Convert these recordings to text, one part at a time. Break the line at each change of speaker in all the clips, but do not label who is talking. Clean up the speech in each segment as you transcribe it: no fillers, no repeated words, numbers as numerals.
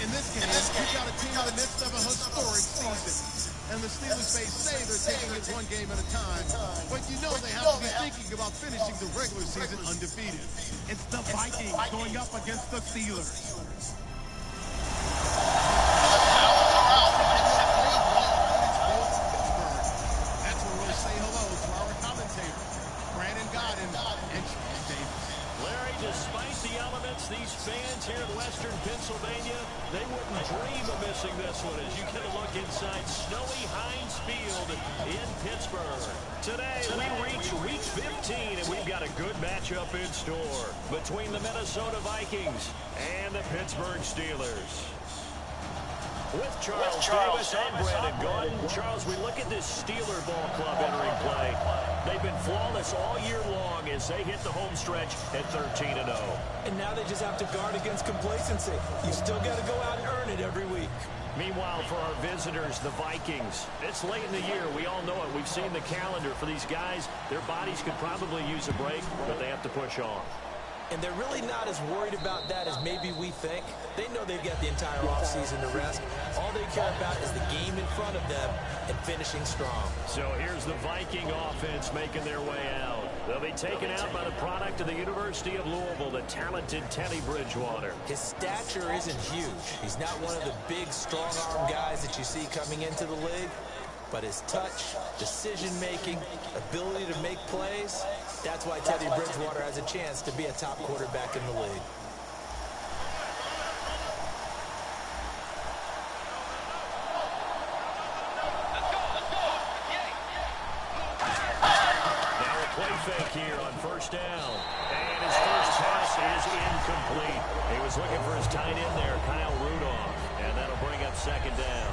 In this game, you've got a team in the midst of a historic season. And the Steelers may say they're taking it one game at a time, but you know they have to be thinking about finishing the regular season undefeated. It's the Vikings going up against the Steelers. That's where we'll say hello to our commentators, Brandon Godden and Sean Davis.
Larry, despite the elements, these fans here in Western Pennsylvania, they wouldn't dream of missing this one as you get a look inside snowy Heinz Field in Pittsburgh. Today, we reach week 15, and we've got a good matchup in store between the Minnesota Vikings and the Pittsburgh Steelers. With Charles Davis and Brandon Gaudin. Charles, we look at this Steeler ball club entering play. They've been flawless all year long as they hit the home stretch at 13-0.
And now they just have to guard against complacency. You still got to go out and earn it every week.
Meanwhile, for our visitors, the Vikings, it's late in the year. We all know it. We've seen the calendar for these guys. Their bodies could probably use a break, but they have to push on.
And they're really not as worried about that as maybe we think. They know they've got the entire offseason to rest. All they care about is the game in front of them and finishing strong.
So here's the Viking offense making their way out. They'll be taken out by the product of the University of Louisville, the talented Teddy Bridgewater.
His stature isn't huge. He's not one of the big, strong-arm guys that you see coming into the league. But his touch, decision-making, ability to make plays, that's why Teddy Bridgewater has a chance to be a top quarterback in the league.
Now a play fake here on first down. And his first pass is incomplete. He was looking for his tight end there, Kyle Rudolph. And that'll bring up second down.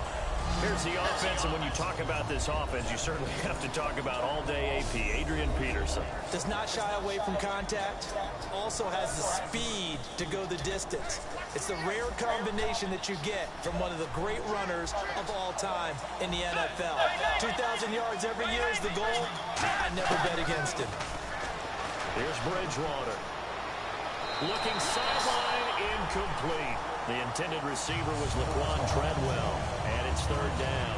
Here's the offense, and when you talk about this offense, you certainly have to talk about all-day AP, Adrian Peterson.
Does not shy away from contact, also has the speed to go the distance. It's the rare combination that you get from one of the great runners of all time in the NFL. 2,000 yards every year is the goal. I never bet against him.
Here's Bridgewater. Looking sideline, incomplete. The intended receiver was Laquan Treadwell, and it's third down.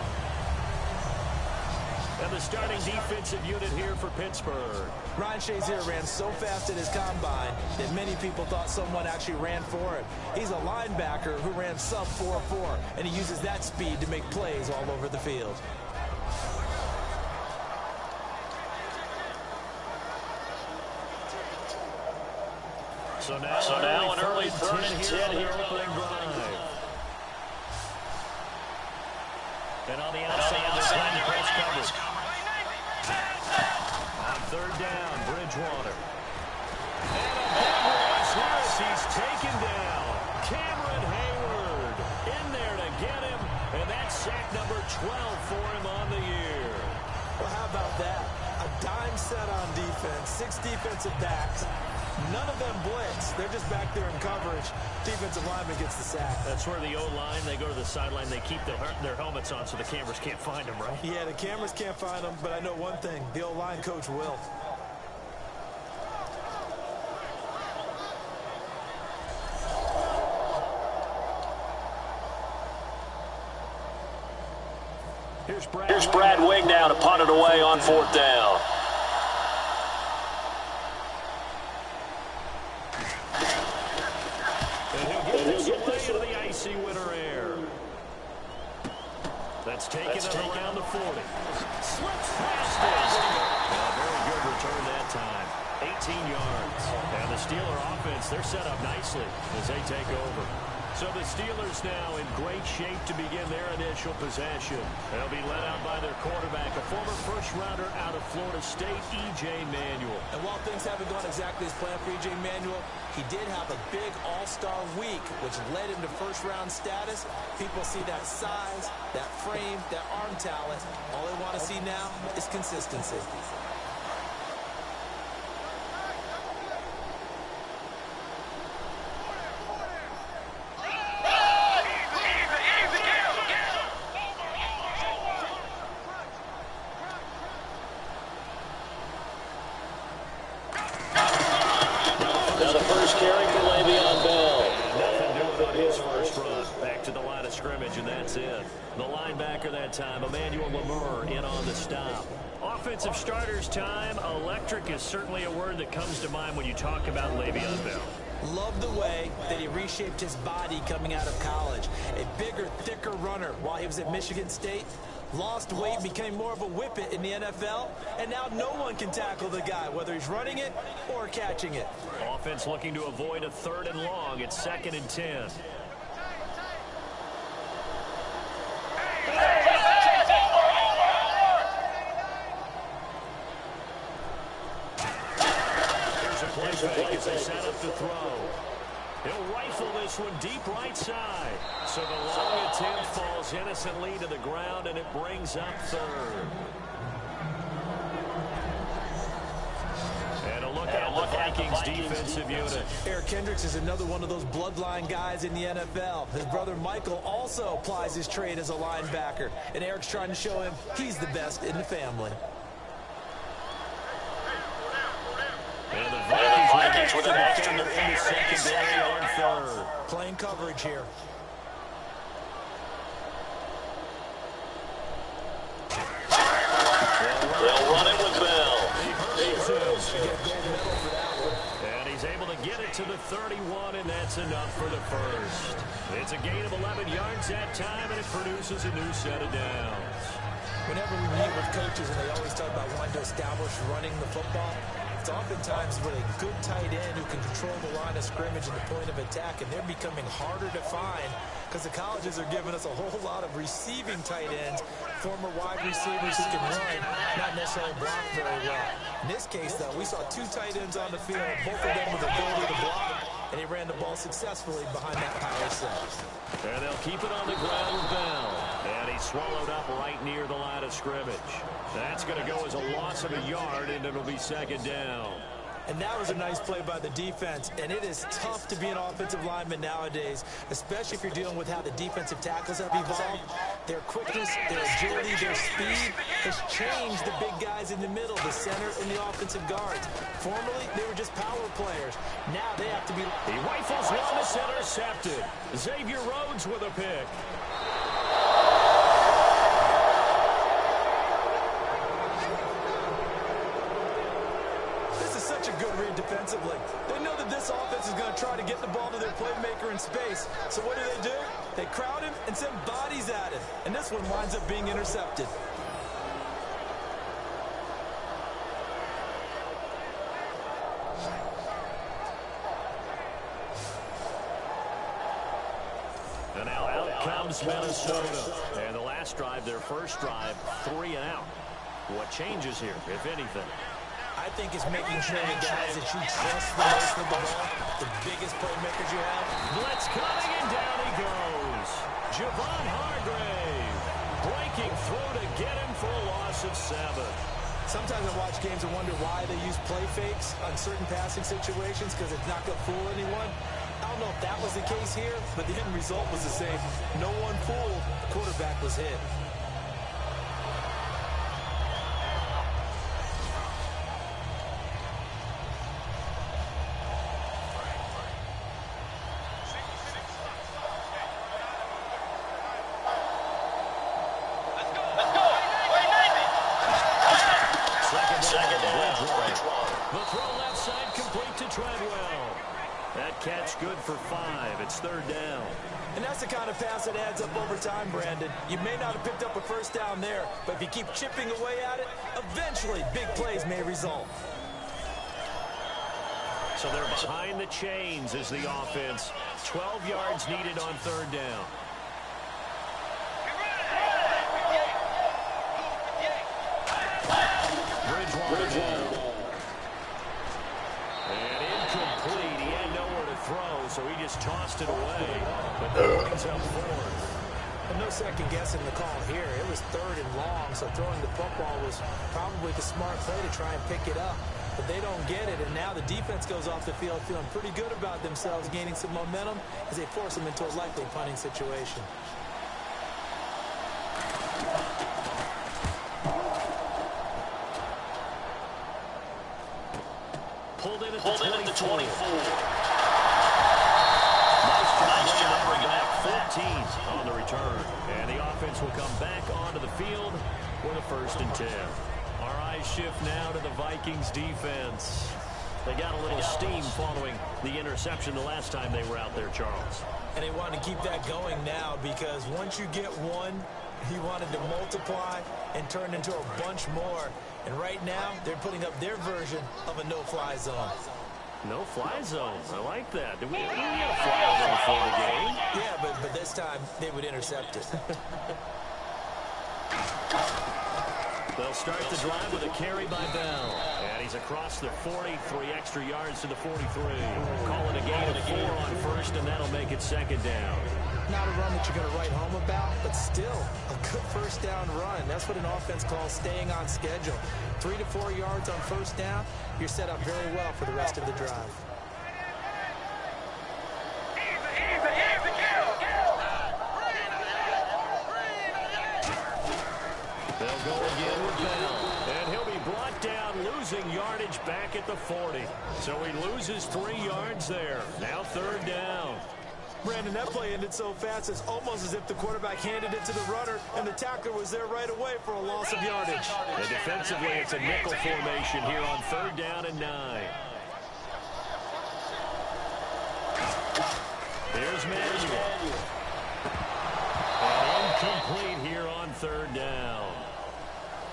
And the starting defensive unit here for Pittsburgh.
Ryan Shazier ran so fast at his combine that many people thought someone actually ran for him. He's a linebacker who ran sub 4.4, and he uses that speed to make plays all over the field.
So now an early third and 10 here on the opening drive. And on the outside, they're playing press coverage. On third down, Bridgewater. And a big rush as he's taken down. Cameron Hayward in there to get him. And that's sack number 12 for him on the year.
Well, how about that? A dime set on defense, 6 defensive backs. None of them blitz. They're just back there in coverage. Defensive lineman gets the sack.
That's where the O-line, they go to the sideline, they keep their helmets on so the cameras can't find them, right?
Yeah, the cameras can't find them, but I know one thing. The O-line coach will.
Here's Brad Wing now to punt it away on fourth down.
That's taken around the 40. Slips past it. Very good return that time. 18 yards. And the Steeler offense, they're set up nicely as they take over. So the Steelers now in great shape to begin their initial possession. They'll be led out by their quarterback, a former first-rounder out of Florida State, E.J. Manuel.
And while things haven't gone exactly as planned for E.J. Manuel, he did have a big all-star week, which led him to first-round status. People see that size, that frame, that arm talent. All they want to see now is consistency.
his first run. Back to the line of scrimmage, and that's it. The linebacker that time, Emmanuel Lemur, in on the stop. Offensive starters time. Electric is certainly a word that comes to mind when you talk about Le'Veon Bell.
Love the way that he reshaped his body coming out of college. A bigger, thicker runner while he was at Michigan State. Lost weight, became more of a whippet in the NFL, and now no one can tackle the guy, whether he's running it or catching it.
Offense looking to avoid a 3rd and long. It's 2nd and 10. Here's a play fake as they set up the throw. He'll rifle this one deep right side. So the long attempt falls innocently to the ground, and it brings up 3rd. And a look at the Vikings defensive unit.
Eric Kendricks is another one of those bloodline guys in the NFL. His brother Michael also plies his trade as a linebacker, and Eric's trying to show him he's the best in the family.
And the Vikings with an extra in the secondary on 3rd.
Playing coverage here.
They'll run it with Bell.
And he's able to get it to the 31, and that's enough for the first. It's a gain of 11 yards that time, and it produces a new set of downs.
Whenever we meet with coaches and they always talk about wanting to establish running the football, it's oftentimes with a good tight end who can control the line of scrimmage and the point of attack, and they're becoming harder to find because the colleges are giving us a whole lot of receiving tight ends, former wide receivers who can run, not necessarily block very well. In this case, though, we saw 2 tight ends on the field, both of them with the ability to block, and he ran the ball successfully behind that power set.
And they'll keep it on the ground with Bell. And he's swallowed up right near the line of scrimmage. That's going to go as a loss of a yard, and it'll be 2nd down.
And that was a nice play by the defense. And it is tough to be an offensive lineman nowadays, especially if you're dealing with how the defensive tackles have evolved. Their quickness, their agility, their speed has changed the big guys in the middle, the center, and the offensive guards. Formerly, they were just power players. Now they have to be...
He rifles one, it's intercepted. Xavier Rhodes with a pick.
Defensively. They know that this offense is going to try to get the ball to their playmaker in space. So what do? They crowd him and send bodies at him. And this one winds up being intercepted.
And now out comes Minnesota. And the last drive, their first drive, 3 and out. What changes here, if anything?
I think it's making sure the guys that you trust the most with the ball, the biggest playmakers you have.
Blitz coming, and down he goes. Javon Hargrave breaking through to get him for a loss of 7.
Sometimes I watch games and wonder why they use play fakes on certain passing situations because it's not going to fool anyone. I don't know if that was the case here, but the end result was the same. No one fooled. The quarterback was hit.
Catch good for 5. It's 3rd down.
And that's the kind of pass that adds up over time, Brandon. You may not have picked up a first down there, but if you keep chipping away at it, eventually big plays may result.
So they're behind the chains as the offense. 12 yards needed on 3rd down. Bridgewater. And incomplete. He had nowhere to throw, so he just tossed it away. But that brings up 4th.
And no second guessing the call here. It was 3rd and long, so throwing the football was probably the smart play to try and pick it up. But they don't get it, and now the defense goes off the field feeling pretty good about themselves, gaining some momentum as they force them into a likely punting situation.
Pulled in at the 24.
Nice play, number
offense will come back onto the field with a 1st and 10. Our eyes shift now to the Vikings defense. They got a little steam following the interception the last time they were out there, Charles.
And they wanted to keep that going now because once you get one, he wanted to multiply and turn into a bunch more. And right now, they're putting up their version of a no-fly zone.
No-fly zone. I like that. We had a fly zone before the game.
Yeah, but this time they would intercept it.
They'll start the drive with a carry by Bell. And he's across the 40, 3 extra yards to the 43. Call it a gain of 4 on 1st, and that'll make it 2nd down.
Not a run that you're going to write home about, but still a good 1st down run. That's what an offense calls staying on schedule. 3 to 4 yards on 1st down, you're set up very well for the rest of the drive.
They'll go again with Bell, and he'll be brought down, losing yardage back at the 40. So he loses 3 yards there. Now 3rd down.
Brandon, that play ended so fast, it's almost as if the quarterback handed it to the runner, and the tackler was there right away for a loss of yardage.
And defensively, it's a nickel formation here on 3rd down and 9. Here's Manuel. And incomplete here on 3rd down.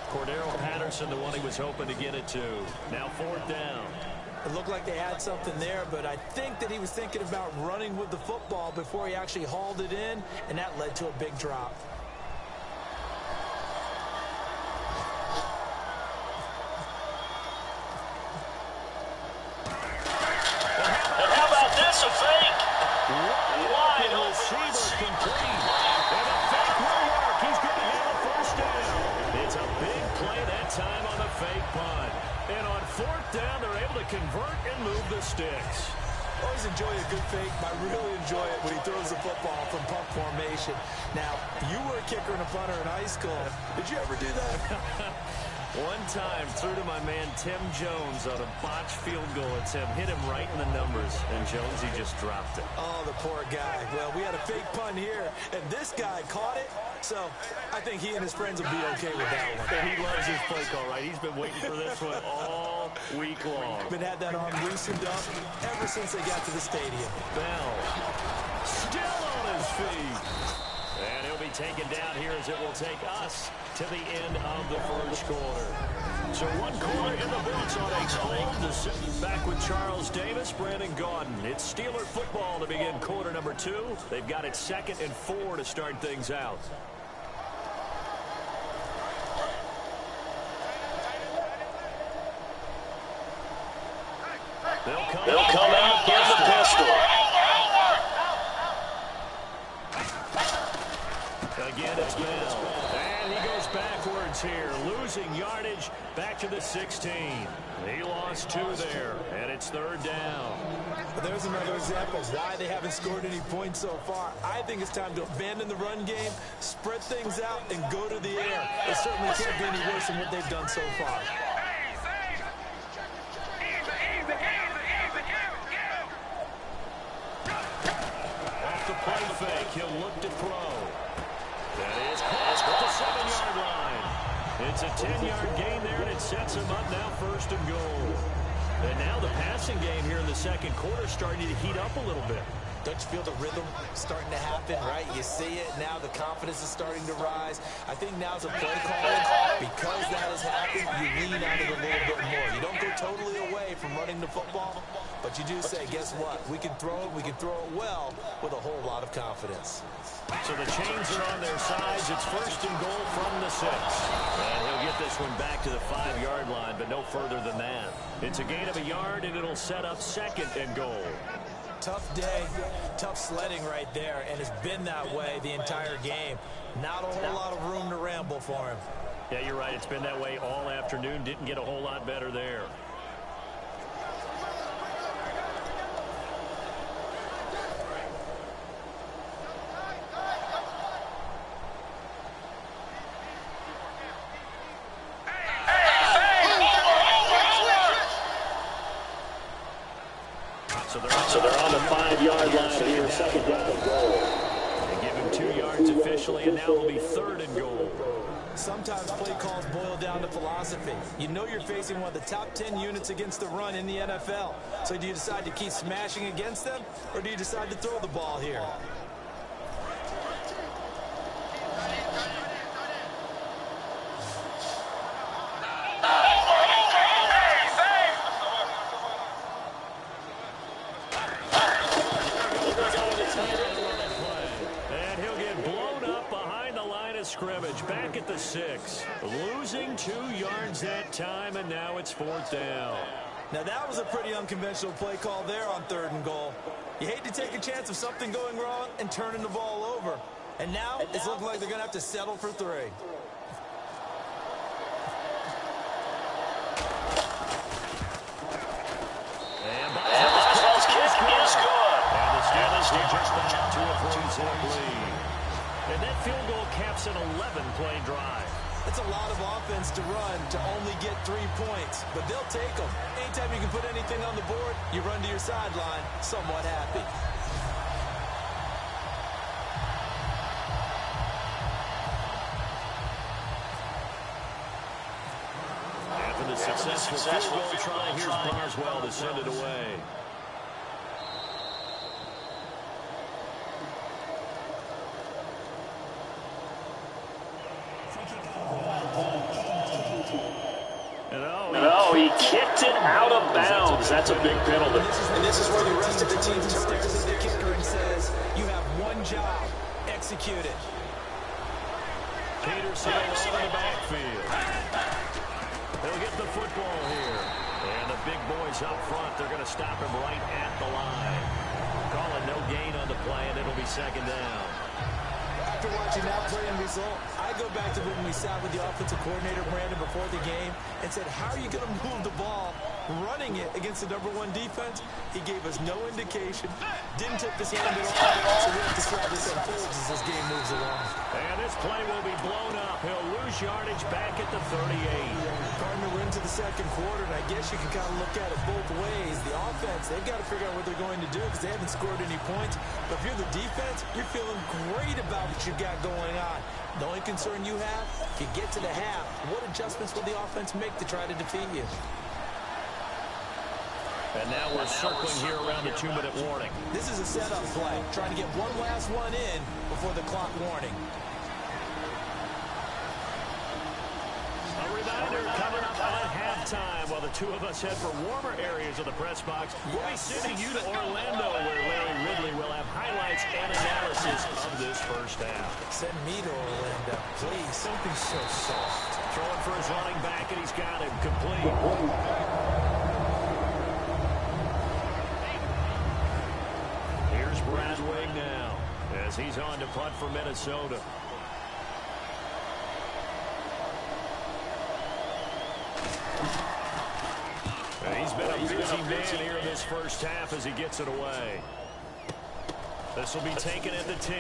Cordero Patterson, the one he was hoping to get it to. Now 4th down.
It looked like they had something there, but I think that he was thinking about running with the football before he actually hauled it in, and that led to a big drop.
And how about this, a fake?
Wide receiver complete. And the fake will work. He's going to have a 1st down. It's a big play that time on the fake punt. And on 4th down, they're able to convert and move the sticks.
Always enjoy a good fake. I really enjoy it when he throws the football from punt formation. Now, you were a kicker and a punter in high school. Did you ever do that?
One time, threw to my man Tim Jones on a botched field goal attempt. Hit him right in the numbers, and Jones, he just dropped it.
Oh, the poor guy. Well, we had a fake punt here, and this guy caught it. So I think he and his friends will be okay with that one.
And he loves his play call, right? He's been waiting for this one all week long.
Been had that arm loosened up ever since they got to the stadium.
Bell still on his feet. And he'll be taken down here as it will take us to the end of the 1st quarter. So 1 quarter in the books on a cold. Back with Charles Davis, Brandon Gaudin. It's Steeler football to begin quarter number 2. They've got it 2nd and 4 to start things out. They'll come out in the pistol. Again, it's Bell. And he goes backwards here, losing yardage back to the 16. He lost 2 there, and it's 3rd down.
But there's another example of why they haven't scored any points so far. I think it's time to abandon the run game, spread things out, and go to the air. It certainly can't be any worse than what they've done so far.
Off the play fake, he'll look to throw. That is close at the 7-yard line. It's a 10-yard gain there, and it sets him up now 1st and goal. And now the passing game here in the 2nd quarter starting to heat up a little bit.
Don't you feel the rhythm starting to happen, right? You see it now, the confidence is starting to rise. I think now's a play calling. Because that has happened, you lean on it a little bit more. You don't go totally away from running the football, but you do say, guess what? We can throw it well with a whole lot of confidence.
So the chains are on their sides. It's 1st and goal from the 6. And he'll get this one back to the 5-yard line, but no further than that. It's a gain of a yard, and it'll set up 2nd and goal.
Tough day, tough sledding right there, and it's been that way the entire game. Not a whole lot of room to ramble for him.
Yeah, you're right. It's been that way all afternoon. Didn't get a whole lot better there. So they're on the 5-yard line here, 2nd down and goal. They give him 2 yards efficient. officially, and now it'll be 3rd and goal.
Sometimes play calls boil down to philosophy. You know you're facing one of the top 10 units against the run in the NFL. So do you decide to keep smashing against them, or do you decide to throw the ball here?
Scrimmage back at the 6. Losing 2 yards that time, and now it's 4th down.
Now that was a pretty unconventional play call there on 3rd and goal. You hate to take a chance of something going wrong and turning the ball over. And now it's looking like they're going to have to settle for 3.
And Boswell's kick is good.
And the Steelers will just about to a 14-point lead. And that field goal caps an 11-play drive.
That's a lot of offense to run to only get 3 points, but they'll take them. Anytime you can put anything on the board, you run to your sideline somewhat happy.
After the successful field goal try, here's Boswell to send it away.
No, he kicked it out of bounds. That's a big penalty.
And this is where the rest of the team stares at the kicker and says, you have one job, execute it.
Peterson in the backfield. They'll get the football here. And the big boys up front, they're going to stop him right at the line. Calling no gain on the play, and it'll be 2nd down.
After watching that play and result, I go back to when we sat with the offensive coordinator, Brandon, before the game and said, how are you going to move the ball running it against the #1 defense? He gave us no indication, didn't tip his hand at all, so we have to see how this unfolds as this game moves along.
And this play will be blown up. He'll lose yardage back at the 38.
Partner, we're into the 2nd quarter, and I guess you can kind of look at it both ways. The offense, they've got to figure out what they're going to do because they haven't scored any points. But if you're the defense, you're feeling great about what you got going on. The only concern you have, if you get to the half, what adjustments will the offense make to try to defeat you?
And now we're circling here around the 2-minute warning.
This is a setup play, trying to get one last one in before the clock warning.
A reminder coming up at halftime while the 2 of us head for warmer areas of the press box. We'll be sending you to Orlando where Larry Ridley will have highlights and analysis of this first half.
Send me to Orlando, please.
Don't be so soft. Throwing for his running back, and he's got him complete. Here's Brad Wing now as he's on to punt for Minnesota. And he's been a busy man here in this first half as he gets it away. This will be taken at the 10.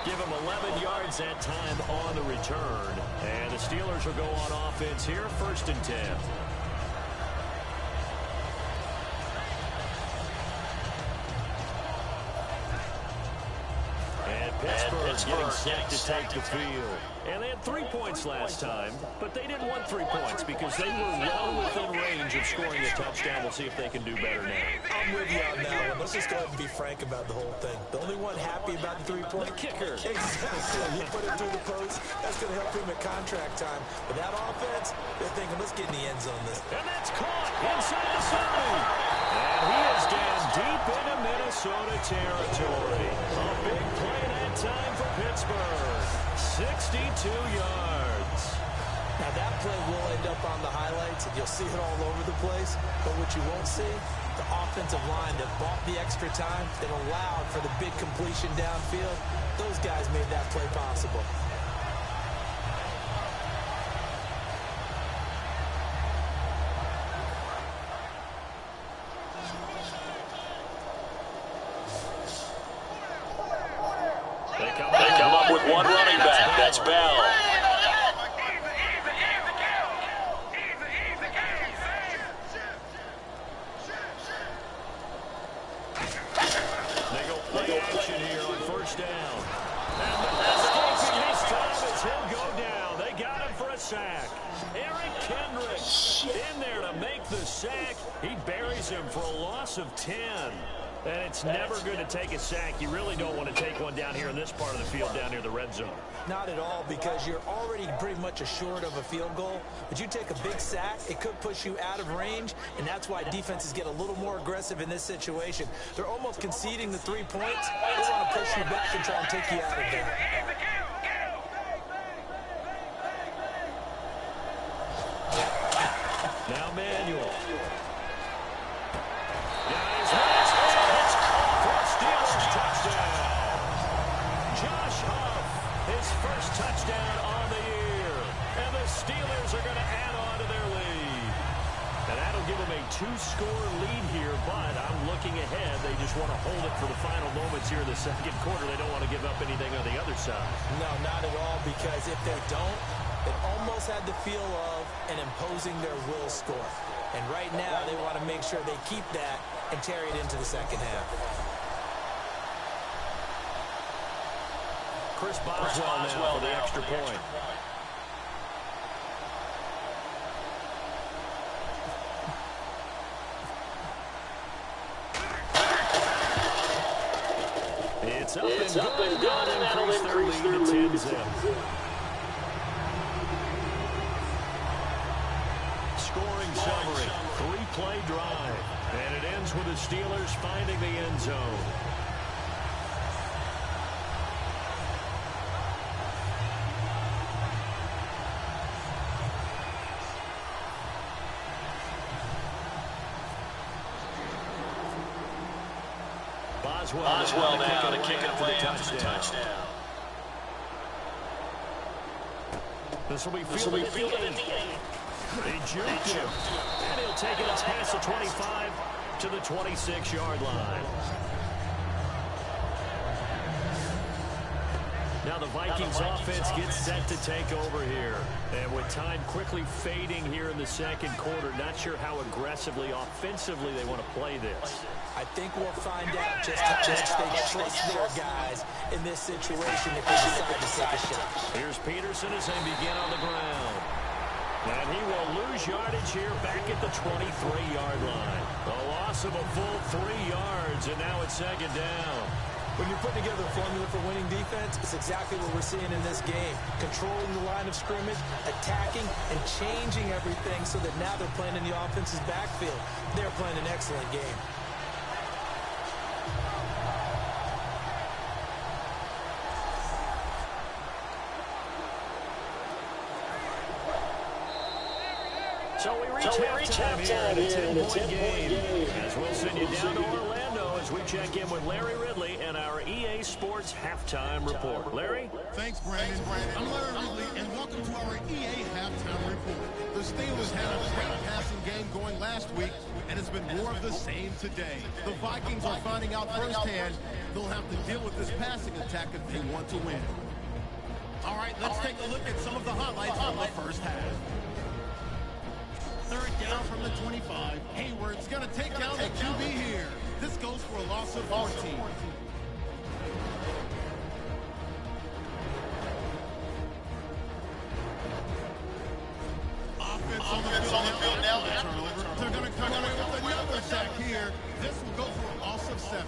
Give him 11 yards that time on the return. And the Steelers will go on offense here, 1st and 10. Pittsburgh's getting set to take the field. And they had 3 points last time, but they didn't want 3 points because they were well within range of scoring a touchdown. We'll see if they can do better now.
I'm with you on that one. Let's just go ahead and be frank about the whole thing. The only one happy about the 3-point
kicker.
Exactly. You put it through the post. That's going to help him at contract time. But that offense, they're thinking, let's get in the end zone this.
And that's caught inside the 70. And he is down deep into Minnesota territory. A big play that time for Pittsburgh. 62 yards.
Now that play will end up on the highlights, and you'll see it all over the place. But what you won't see, the offensive line that bought the extra time, that allowed for the big completion downfield, those guys made that play possible.
They come up with one running back. That's Bell.
They go play action here on first down. And escaping his time as he'll go down. They got him for a sack. Eric Kendricks in there to make the sack. He buries him for a loss of 10. And it's never good to take a sack. You really don't want to take one down here in this part of the field, down near the red zone.
Not at all, because you're already pretty much assured of a field goal. But you take a big sack, it could push you out of range, and that's why defenses get a little more aggressive in this situation. They're almost conceding the 3 points. They want to push you back and try and take you out of there.
Now Manuel. First touchdown on the year. And the Steelers are going to add on to their lead. And that'll give them a 2-score lead here, but I'm looking ahead. They just want to hold it for the final moments here in the second quarter. They don't want to give up anything on the other side.
No, not at all, because if they don't, it almost had the feel of an imposing their will score. And right now, they want to make sure they keep that and carry it into the second half.
Chris Boswell now for the extra point. It's up and good, and that'll increase their lead to 10-zip. Scoring summary, 3-play drive. And it ends with the Steelers finding the end zone. Boswell now to kick it away after the touchdown. This will be fielded at the 8. He juked him. And he'll take it past the 25 to the 26-yard line. Now the Vikings offense gets set to take over here. And with time quickly fading here in the second quarter, not sure how aggressively, offensively they want to play this.
I think we'll find out just how much they trust their guys in this situation if they decide to take a shot.
Here's Peterson as they begin on the ground. And he will lose yardage here back at the 23-yard line. A loss of a full 3 yards, and now it's second down.
When you're putting together a formula for winning defense, it's exactly what we're seeing in this game. Controlling the line of scrimmage, attacking, and changing everything so that now they're playing in the offense's backfield. They're playing an excellent game.
So we reach halftime here in a 10-point game. As we'll send you down to Orlando as we check in with Larry Ridley and our EA Sports Halftime Report. Larry?
Thanks, Brandon. I'm Larry Ridley, and welcome to our EA Halftime Report. The Steelers had a great passing game going last week, and it's been more of the same today. The Vikings are finding out firsthand they'll have to deal with this passing attack if they want to win. All right, let's take a look at some of the highlights from the first half. Third down from the 25. Hayward's going to take down the QB here. This goes for a loss of 14. Offense on the field now. They're going to come away with another sack here. This will go for a loss of 7.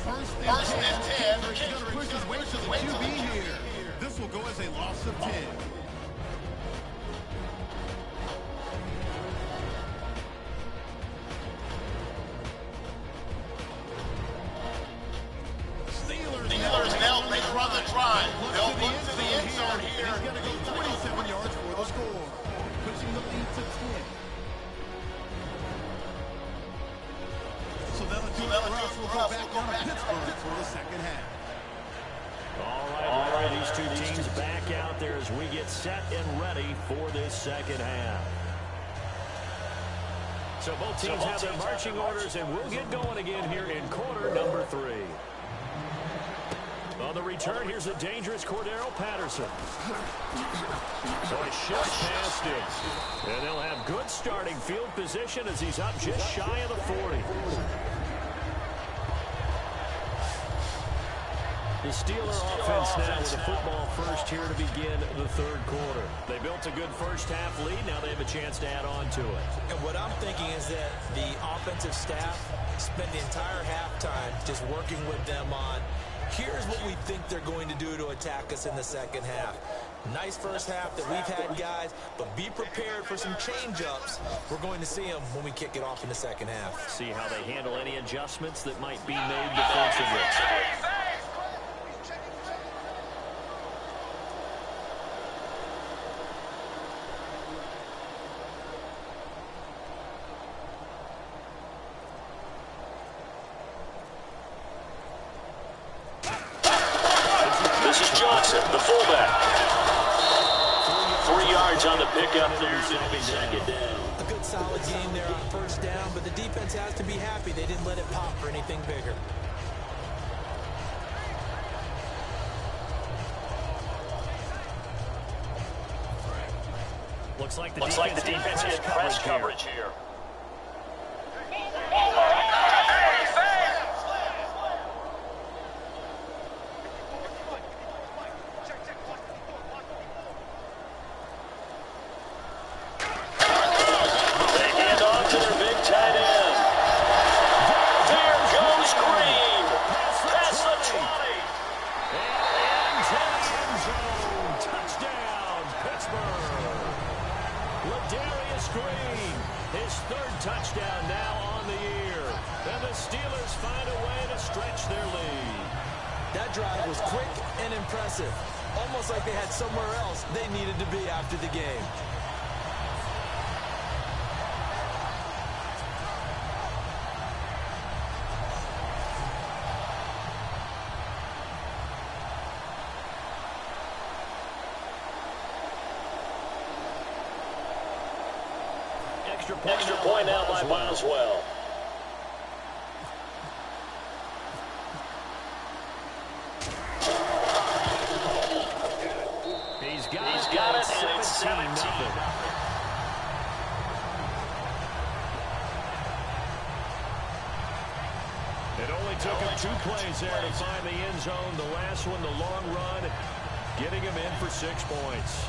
First and 10. He's going to push his way to the QB here. This will go as a loss of 10. Steelers now they run the drive. They'll look to the end zone here. He's going to go 27 yards for the score, pushing the lead to 10. So that'll do it for us. We'll go back down to Pittsburgh for the second half.
All right, these two teams back out there as we get set and ready for this second half. So both teams have their marching orders, and we'll get going again here in quarter number 3. On the return, here's a dangerous Cordero Patterson. So he shifts past him. And they'll have good starting field position as he's up just shy of the 40. The Steeler offense now with a football first here to begin the third quarter. They built a good first-half lead. Now they have a chance to add on to it.
And what I'm thinking is that the offensive staff spent the entire halftime just working with them on, here's what we think they're going to do to attack us in the second half. Nice first half that we've had, guys, but be prepared for some change-ups. We're going to see them when we kick it off in the second half.
See how they handle any adjustments that might be made defensively.
The fullback. 3 yards on the pickup there. Second down.
A good solid game there on first down, but the defense has to be happy they didn't let it pop for anything bigger.
Looks like the defense has press coverage here. His third touchdown now on the year. And the Steelers find a way to stretch their lead.
That drive was quick and impressive. Almost like they had somewhere else they needed to be after the game.
Extra point now by Boswell.
He's got it, and it's 17. It only took him 2 plays there to find the end zone. The last one, the long run, getting him in for 6 points.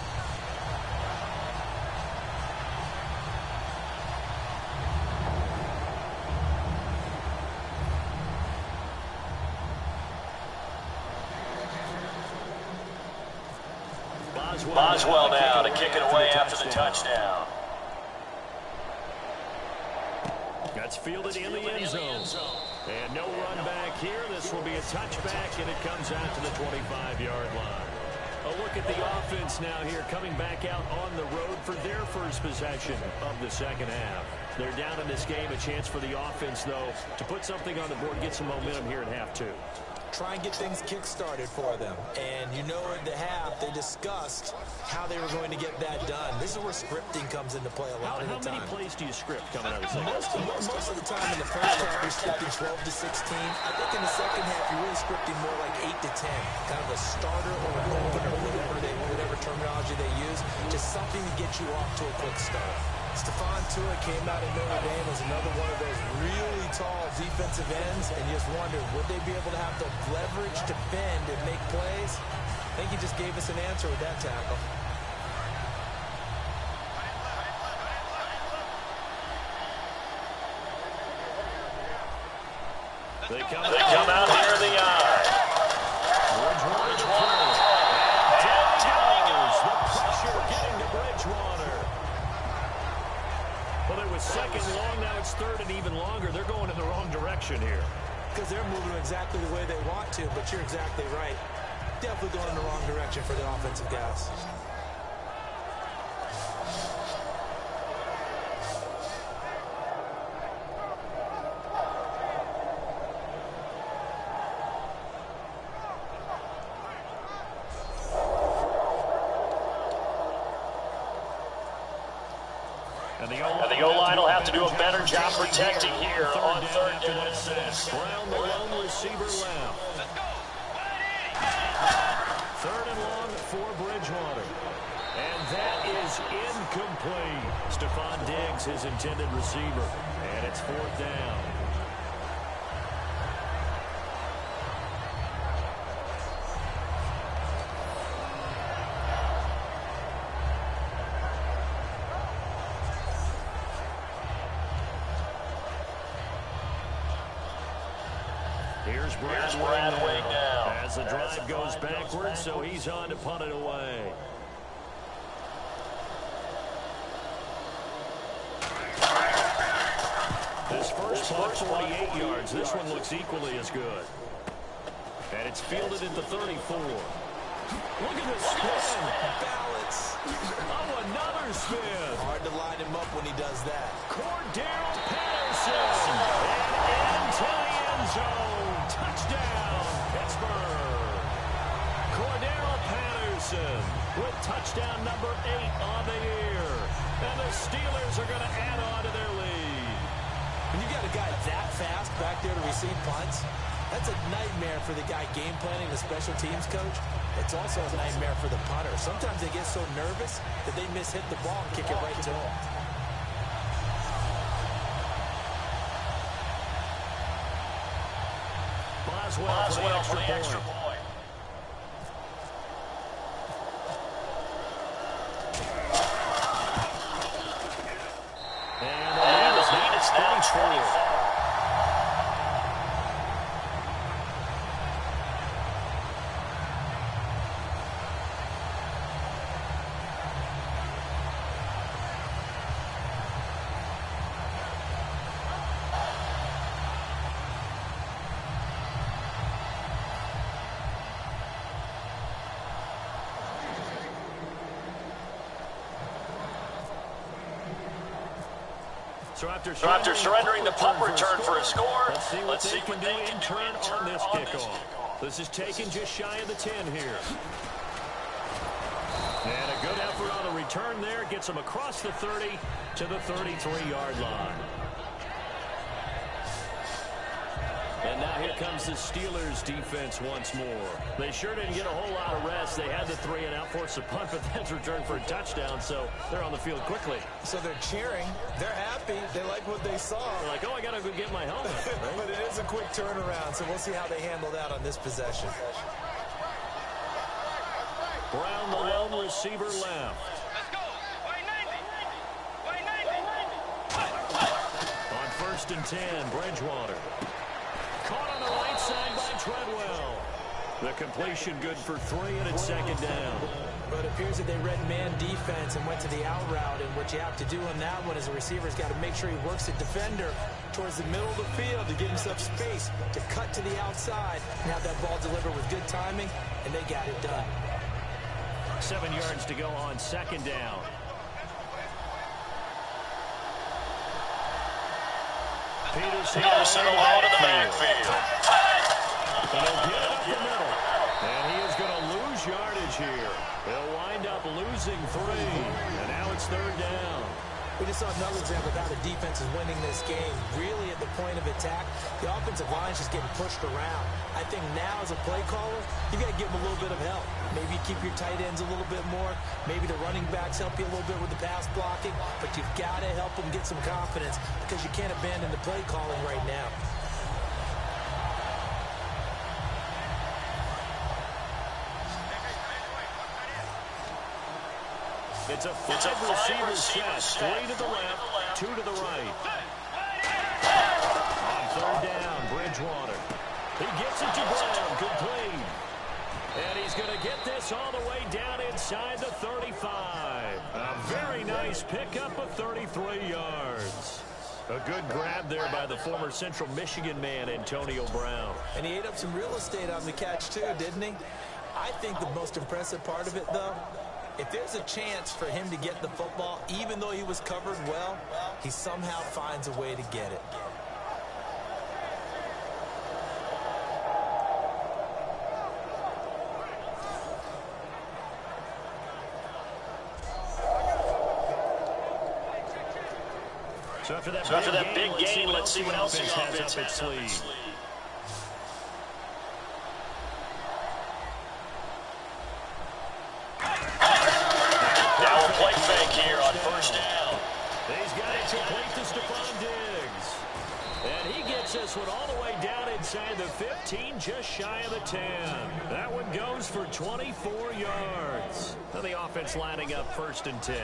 Boswell now to kick it away after the touchdown. That's fielded in the end zone. And no run back here. This will be a touchback, and it comes out to the 25-yard line. A look at the offense now here, coming back out on the road for their first possession of the second half. They're down in this game. A chance for the offense, though, to put something on the board, get some momentum here at half 2.
Try and get things kick-started for them. And you know at the half, they discussed how they were going to get that done. This is where scripting comes into play a lot of the time.
How many plays do you script coming out of the second half?
Most of the time in the first half, you're scripting 12 to 16. I think in the second half, you're really scripting more like 8 to 10. Kind of a starter or an opener, whatever terminology they use. Just something to get you off to a quick start. Stephon Tua came out of Notre Dame as another one of those really tall defensive ends, and you just wondered, would they be able to have the leverage to bend and make plays? I think he just gave us an answer with that tackle.
They come out here in the eye.
Bridgewater to throw. And down goes. The pressure getting to Bridgewater. Well, it was second long. Now it's third and even longer. They're going in the wrong direction here.
Because they're moving exactly the way they want to, but you're exactly right. Definitely going in the wrong direction for the offensive guys.
And the O-line will have to do a better job protecting here on third down and 6.
Brown, the lone receiver left. Third and long for Bridgewater. And that is incomplete. Stephon Diggs, his intended receiver. And it's 4th down. Here's Bradway now. As the drive goes backwards, so he's on to punt it away. This first punt, 48 yards. This one looks equally as good. And it's fielded at the 34. Look at this spin. Balance. Oh, another spin.
Hard to line him up when he does that.
Cordero Patterson. And into the end zone. Touchdown, Pittsburgh. Cordero Patterson with touchdown number 8 on the year. And the Steelers are going to add on to their lead.
When you got a guy that fast back there to receive punts, that's a nightmare for the guy game planning, the special teams coach. It's also a nightmare for the punter. Sometimes they get so nervous that they hit the ball and kick it right to him.
Boswell for the extra point. And the lead is now 24. So after surrendering the punt return for a score, let's see what they can do in turn on this kickoff. This is taken just shy of the 10 here. And a good effort on the return there. Gets them across the 30 to the 33-yard line. And now here comes the Steelers defense once more. They sure didn't get a whole lot of rest. They had the 3 and out, forced a punt, but that's returned for a touchdown, so they're on the field quickly.
So they're cheering. They're happy. They like what they saw.
They're like, oh, I got to go get my helmet. Right?
But it is a quick turnaround, so we'll see how they handle that on this possession.
Brown, the lone receiver, left.
Let's go. By 90. By 90.
On 1st and 10, Bridgewater. Caught on the right side by Treadwell. The completion good for 3, and it's 2nd down.
But it appears that they read man defense and went to the out route, and what you have to do on that one is the receiver's got to make sure he works the defender towards the middle of the field to give himself space to cut to the outside and have that ball delivered with good timing, and they got it done.
7 yards to go on 2nd down. Peterson alone in the backfield. And he'll get it up the middle. And he is going to lose yardage here. They'll wind up losing 3. And now it's 3rd down.
We just saw another example of how the defense is winning this game. Really at the point of attack, the offensive line is just getting pushed around. I think now as a play caller, you got to give them a little bit of help. Maybe you keep your tight ends a little bit more. Maybe the running backs help you a little bit with the pass blocking. But you've got to help them get some confidence because you can't abandon the play calling right now.
It's a 5-receiver set. 3 to the left, 2 to the right. On 3rd down, Bridgewater. He gets it to Brown, complete. And he's going to get this all the way down inside the 35. A very nice pickup of 33 yards. A good grab there by the former Central Michigan man, Antonio Brown.
And he ate up some real estate on the catch too, didn't he? I think the most impressive part of it, though, if there's a chance for him to get the football, even though he was covered well, he somehow finds a way to get it.
So after that big game, let's see what else the offense has up its sleeve. Now a play fake here on 1st down. Gets this one all the way down inside the 15, just shy of the 10. That one goes for 24 yards. Now the offense lining up 1st and 10.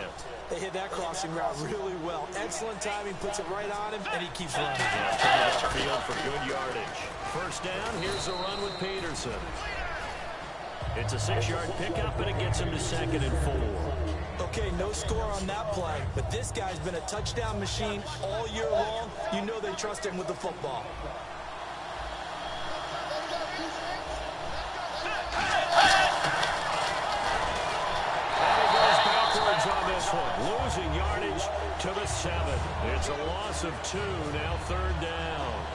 They hit that crossing route really well. Excellent timing, puts it right on him, and he keeps running.
Yeah, field for good yardage. 1st down, here's a run with Peterson. It's a 6-yard pickup, and it gets him to 2nd and 4.
Okay, no score on that play, but this guy's been a touchdown machine all year long. You know they trust him with the football.
And he goes backwards on this one, losing yardage to the 7. It's a loss of 2, now 3rd down.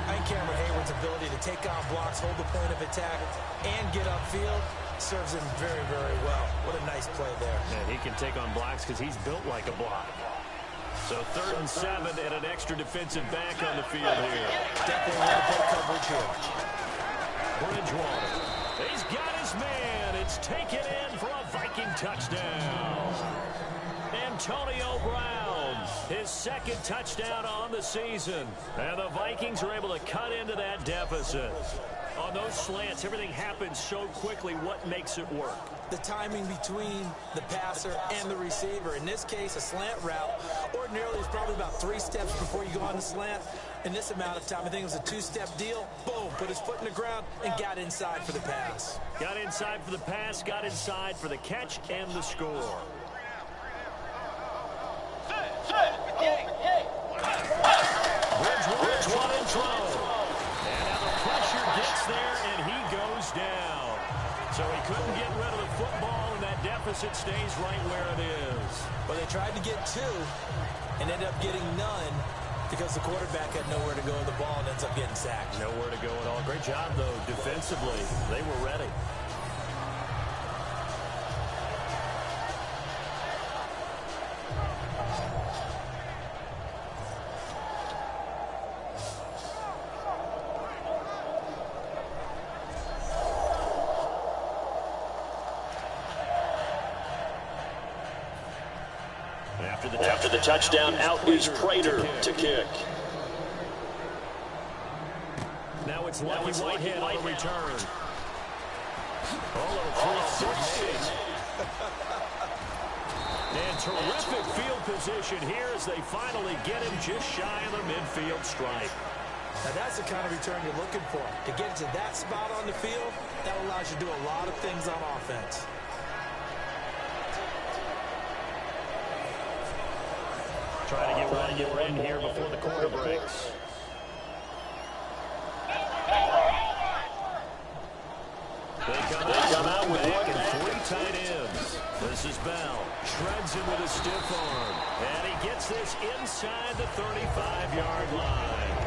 I think Cameron Hayward's ability to take on blocks, hold the point of attack, and get upfield serves him very, very well. What a nice play there.
And he can take on blocks because he's built like a block. So 3rd and 7 and an extra defensive back on the field here.
Definitely a little bit coverage here.
Bridgewater. He's got his man. It's taken in for a Viking touchdown. Antonio Brown, his 2nd touchdown on the season. And the Vikings are able to cut into that deficit. On those slants, everything happens so quickly. What makes it work?
The timing between the passer and the receiver. In this case, a slant route. Ordinarily, it's probably about 3 steps before you go on the slant. In this amount of time, I think it was a 2-step deal. Boom, put his foot in the ground and got inside for the pass.
Got inside for the pass, got inside for the catch and the score. Bridgewater in trouble. And now the pressure gets there, and he goes down. So he couldn't get rid of the football, and that deficit stays right where it is.
Well, they tried to get 2 and ended up getting none because the quarterback had nowhere to go with the ball and ends up getting sacked.
Nowhere to go at all. Great job, though, defensively. They were ready.
After the touchdown, out is Prater to kick.
Now it's Lucky Whitehead on the return. Oh, and terrific field position here as they finally get him just shy of the midfield stripe.
Now that's the kind of return you're looking for. To get to that spot on the field, that allows you to do a lot of things on offense.
Trying to get one in here before the quarter breaks. They come out with back and 3 tight ends. This is Bell. Shreds him with a stiff arm. And he gets this inside the 35-yard line.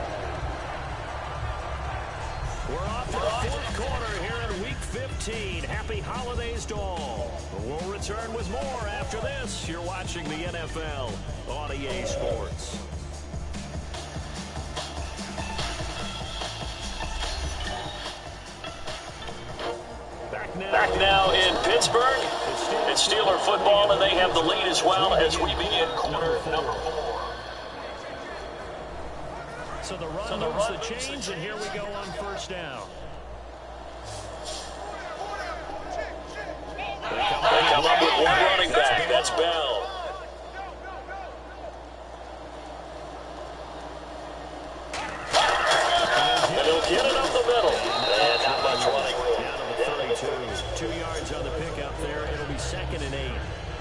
We're off to the 4th quarter here in Week 15. Happy holidays to all. We'll return with more after this. You're watching the NFL on EA Sports.
Back now in Pittsburgh. It's Steeler football, and they have the lead as well as we begin quarter number 4.
So the run moves the chains, and here we go on 1st down.
They come up with 1 running back. That's Bell. And he'll get it up the middle. And not much running room.
Down to the 32. 2 yards on the pickup there. It'll be 2nd and 8.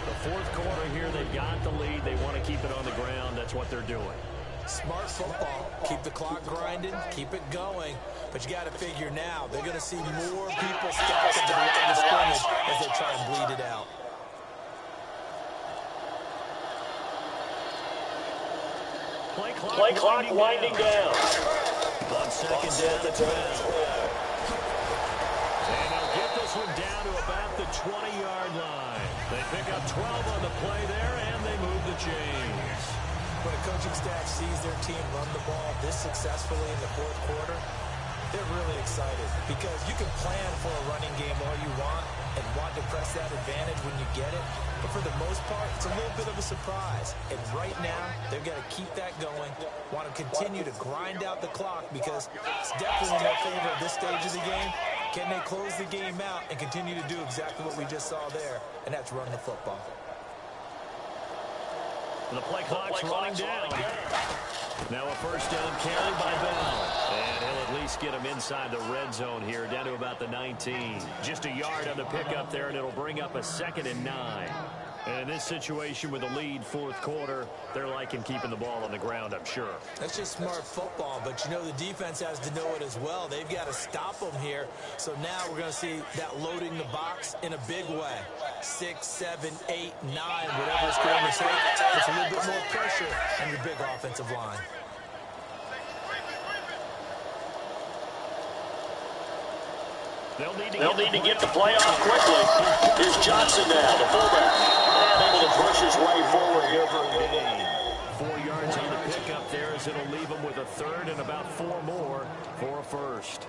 The 4th quarter here, they've got the lead. They want to keep it on the ground. That's what they're doing.
Smart football. Keep the clock grinding. Keep it going. But you got to figure now, they're going to see more people stacked up to the line of scrimmage as they try and bleed it out.
Play clock winding down.
On 2nd down, it's Bell. And they'll get this one down to about the 20-yard line. They pick up 12 on the play there, and they move the chains.
When a coaching staff sees their team run the ball this successfully in the 4th quarter, they're really excited because you can plan for a running game all you want and want to press that advantage when you get it. but for the most part, it's a little bit of a surprise. And right now, they've got to keep that going, want to continue to grind out the clock because it's definitely in their favor at this stage of the game. Can they close the game out and continue to do exactly what we just saw there, and that's run the football.
The play clock's running down. Now a first down carry by Bell. And he'll at least get him inside the red zone here, down to about the 19. Just a yard on the pickup there, and it'll bring up a 2nd and 9. And in this situation with the lead, fourth quarter, they're liking keeping the ball on the ground, I'm sure.
That's just smart football, but you know the defense has to know it as well. They've got to stop them here. So now we're going to see that loading the box in a big way. 6, 7, 8, 9, whatever it's going to take. It's a little bit more pressure on your big offensive line.
They'll need to get the play off quickly. Here's Johnson now, the fullback. And able to push his way forward here for a gain.
4 yards on the pickup there as it'll leave him with a 3rd and about 4 more for a first.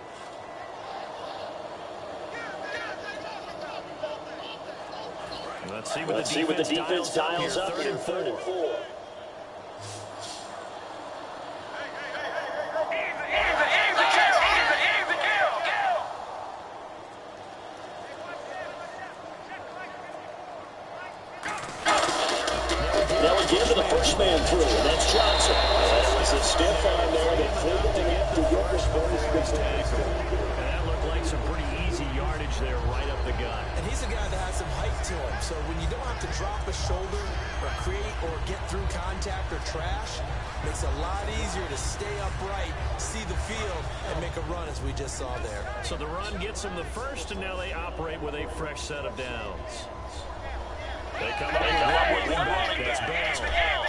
Let's see what the defense dials up here. 3rd and 4.
Man through, and that's Johnson. It's a stiff on there that flew to get this tackle.
And that looked like some pretty easy yardage there right up the gut.
And he's a guy that has some height to him, so when you don't have to drop a shoulder or create or get through contact or trash, it makes it a lot easier to stay upright, see the field, and make a run as we just saw there.
So the run gets them the first, and now they operate with a fresh set of downs. They come up with one back. That's Bell.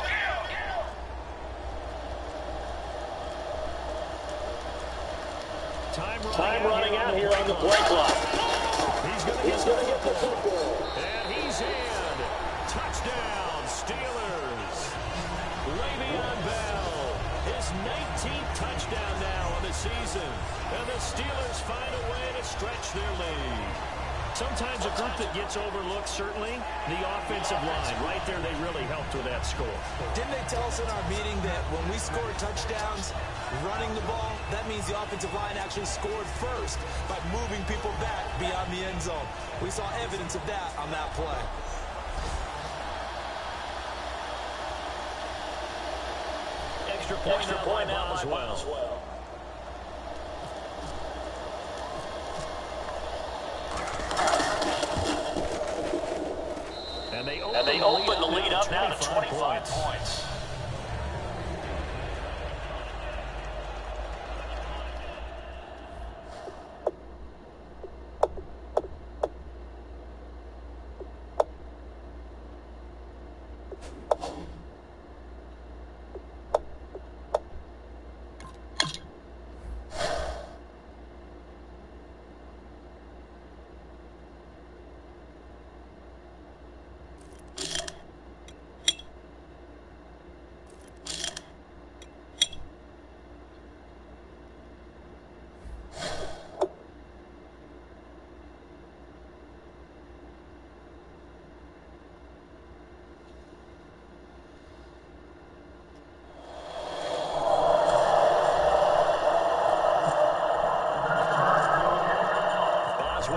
Time running out here on the play clock.
He's going to get the football. And he's in. Touchdown, Steelers. Le'Veon Bell. His 19th touchdown now on the season. And the Steelers find a way to stretch their lead. Sometimes a group that gets overlooked, certainly, the offensive line. Right there, they really helped with that score.
Didn't they tell us in our meeting that when we score touchdowns running the ball, that means the offensive line actually scored first by moving people back beyond the end zone? We saw evidence of that on that play.
Extra point now as well. And they open the lead up now to 25 points.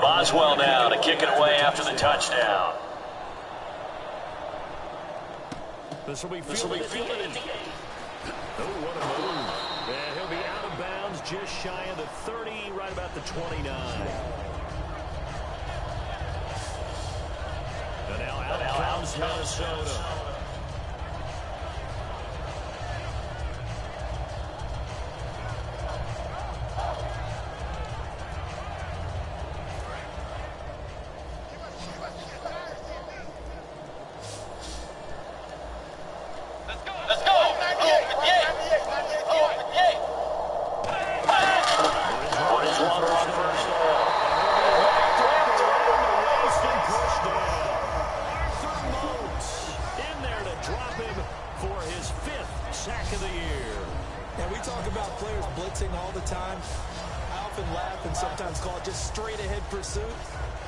Boswell now to kick it away after the touchdown. This will be fielded at the 8. Oh, what a move. And he'll be out of bounds just shy of the 30, right about the 29. And now out comes Minnesota.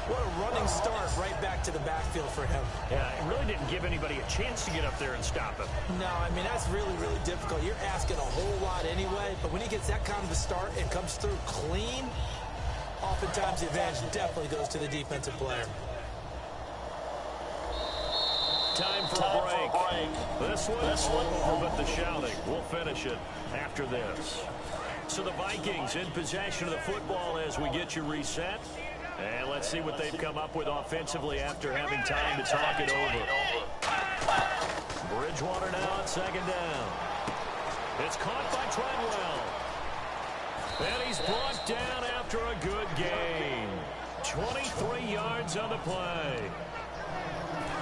What a running start right back to the backfield for him.
Yeah, it really didn't give anybody a chance to get up there and stop him.
No, I mean, that's really, really difficult. You're asking a whole lot anyway, but when he gets that kind of a start and comes through clean, oftentimes the advantage definitely goes to the defensive player.
Time for a break. This one is over, but the shouting. We'll finish it after this. So the Vikings in possession of the football as we get you reset. And let's see what they've come up with offensively after having time to talk it over. Bridgewater now on second down. It's caught by Treadwell. And he's brought down after a good gain. 23 yards on the play.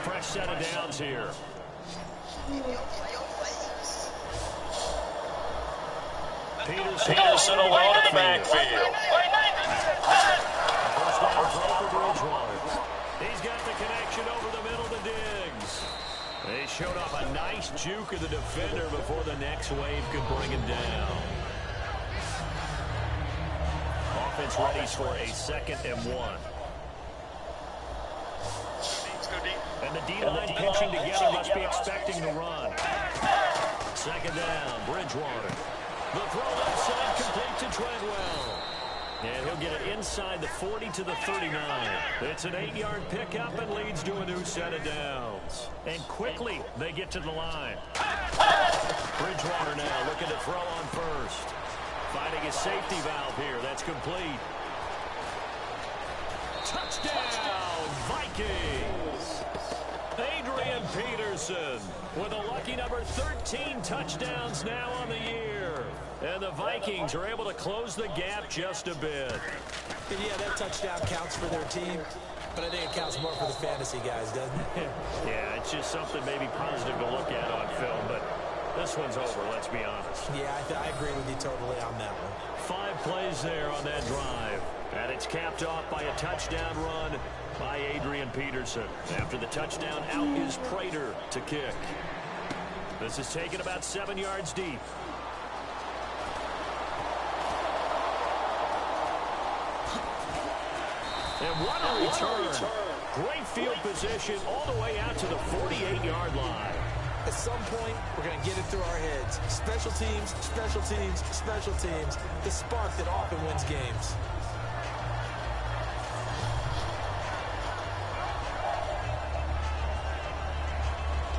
Fresh set of downs here.
Peterson alone in the backfield.
First down throw for Bridgewater. He's got the connection over the middle to Diggs. They showed off a nice juke of the defender before the next wave could bring him down. Offense ready for a 2nd and 1. And the D-line pinching together must be expecting to run. 2nd down, Bridgewater. The throw left side complete to Treadwell. And he'll get it inside the 40 to the 39. It's an 8-yard pickup and leads to a new set of downs. And quickly they get to the line. Bridgewater now looking to throw on first. Finding his safety valve here. That's complete. Touchdown, Vikings! Adrian Peterson with a lucky number 13 touchdowns now on the year. And the Vikings are able to close the gap just a bit.
And yeah, that touchdown counts for their team, but I think it counts more for the fantasy guys, doesn't it?
Yeah, it's just something maybe positive to look at on film, but this one's over, let's be honest.
Yeah, I agree with you totally on that one.
5 plays there on that drive. And it's capped off by a touchdown run by Adrian Peterson. After the touchdown, out is Prater to kick. This is taken about 7 yards deep. And what a return. Great field position all the way out to the 48-yard line.
At some point, we're going to get it through our heads. Special teams, special teams, special teams. The spark that often wins games.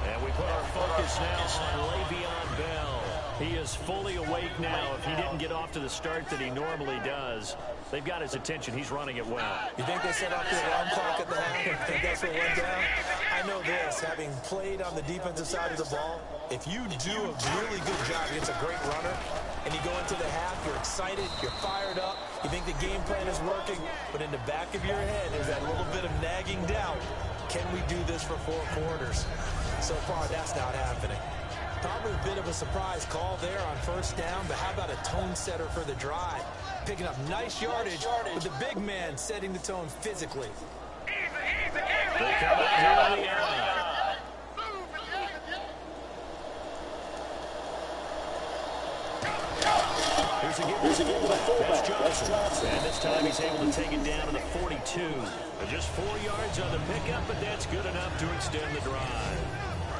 And we put our focus now on Le'Veon Bell. He is fully awake now. If he didn't get off to the start that he normally does, they've got his attention. He's running it well.
You think they set off the alarm clock at the half? You think that's what went down? I know this, having played on the defensive side of the ball, if you do a really good job against a great runner, and you go into the half, you're excited, you're fired up, you think the game plan is working, but in the back of your head, there's that little bit of nagging doubt. Can we do this for 4 quarters? So far, that's not happening. Probably a bit of a surprise call there on first down, but how about a tone setter for the drive? Picking up nice yardage with the big man setting the tone physically.
They come out here on the outside. Here's a give to the fullback, Johnson. And this time he's able to take it down to the 42. Just 4 yards on the pickup, but that's good enough to extend the drive.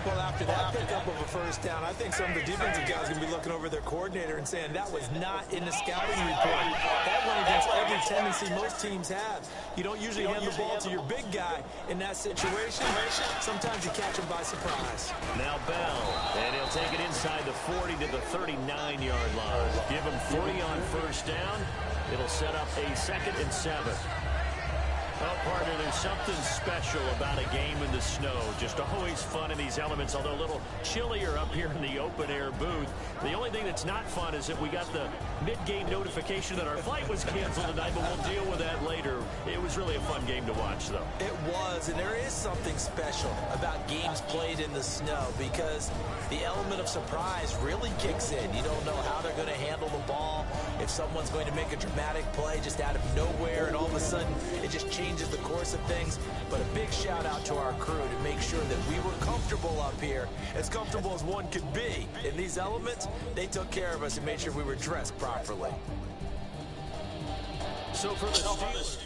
Well, after that pickup of a first down, I think some of the defensive guys are going to be looking over their coordinator and saying that was not in the scouting report. That went against every tendency most teams have. You don't usually hand the ball to your big guy in that situation. Sometimes you catch him by surprise.
Now Bell, and he'll take it inside the 40 to the 39-yard line. Give him 3 on first down. It'll set up a 2nd and 7. Well, partner, there's something special about a game in the snow. Just always fun in these elements, although a little chillier up here in the open-air booth. The only thing that's not fun is that we got the mid-game notification that our flight was canceled tonight, but we'll deal with that later. It was really a fun game to watch, though.
It was, and there is something special about games played in the snow because the element of surprise really kicks in. You don't know how they're going to handle the ball, if someone's going to make a dramatic play just out of nowhere, and all of a sudden it just changes the course of things. But a big shout out to our crew to make sure that we were comfortable up here, as comfortable as one could be. In these elements, they took care of us and made sure we were dressed properly.
So for the Steelers,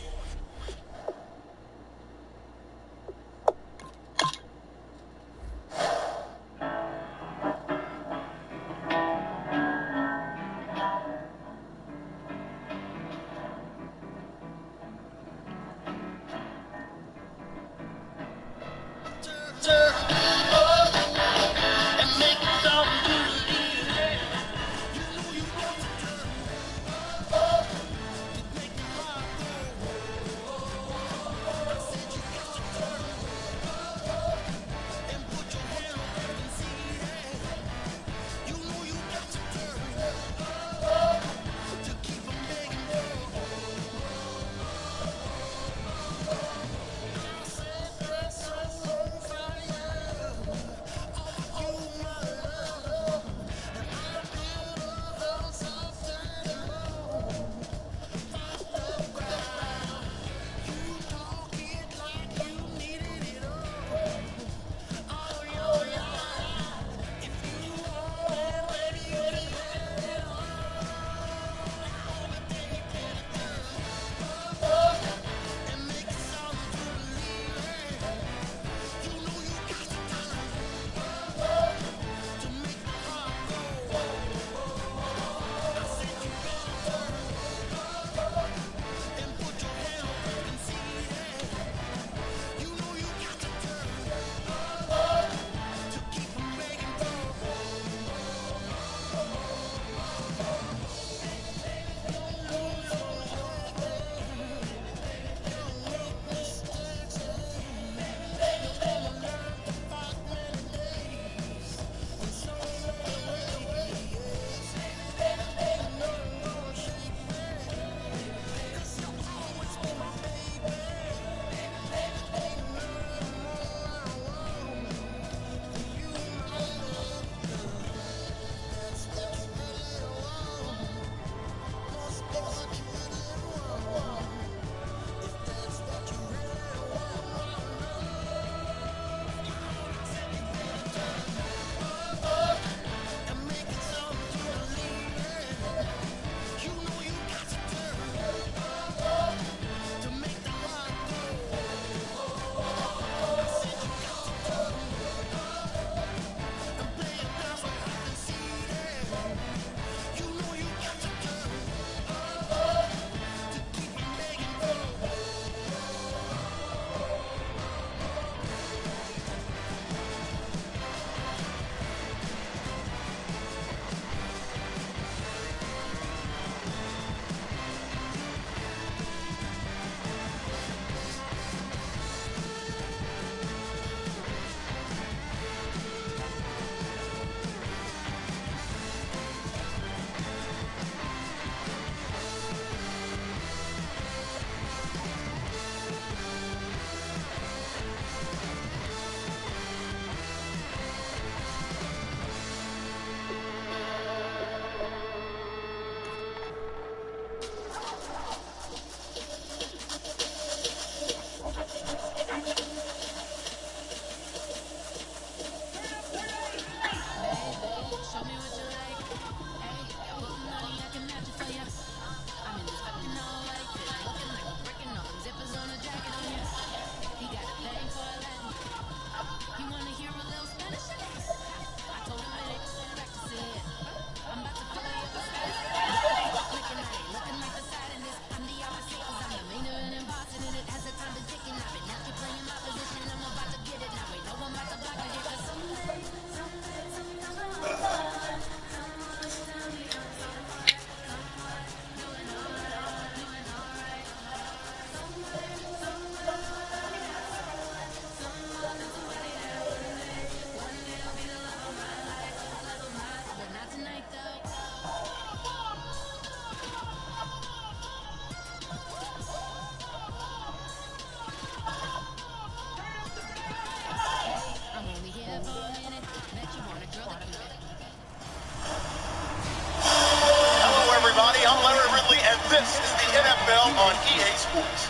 on EA Sports.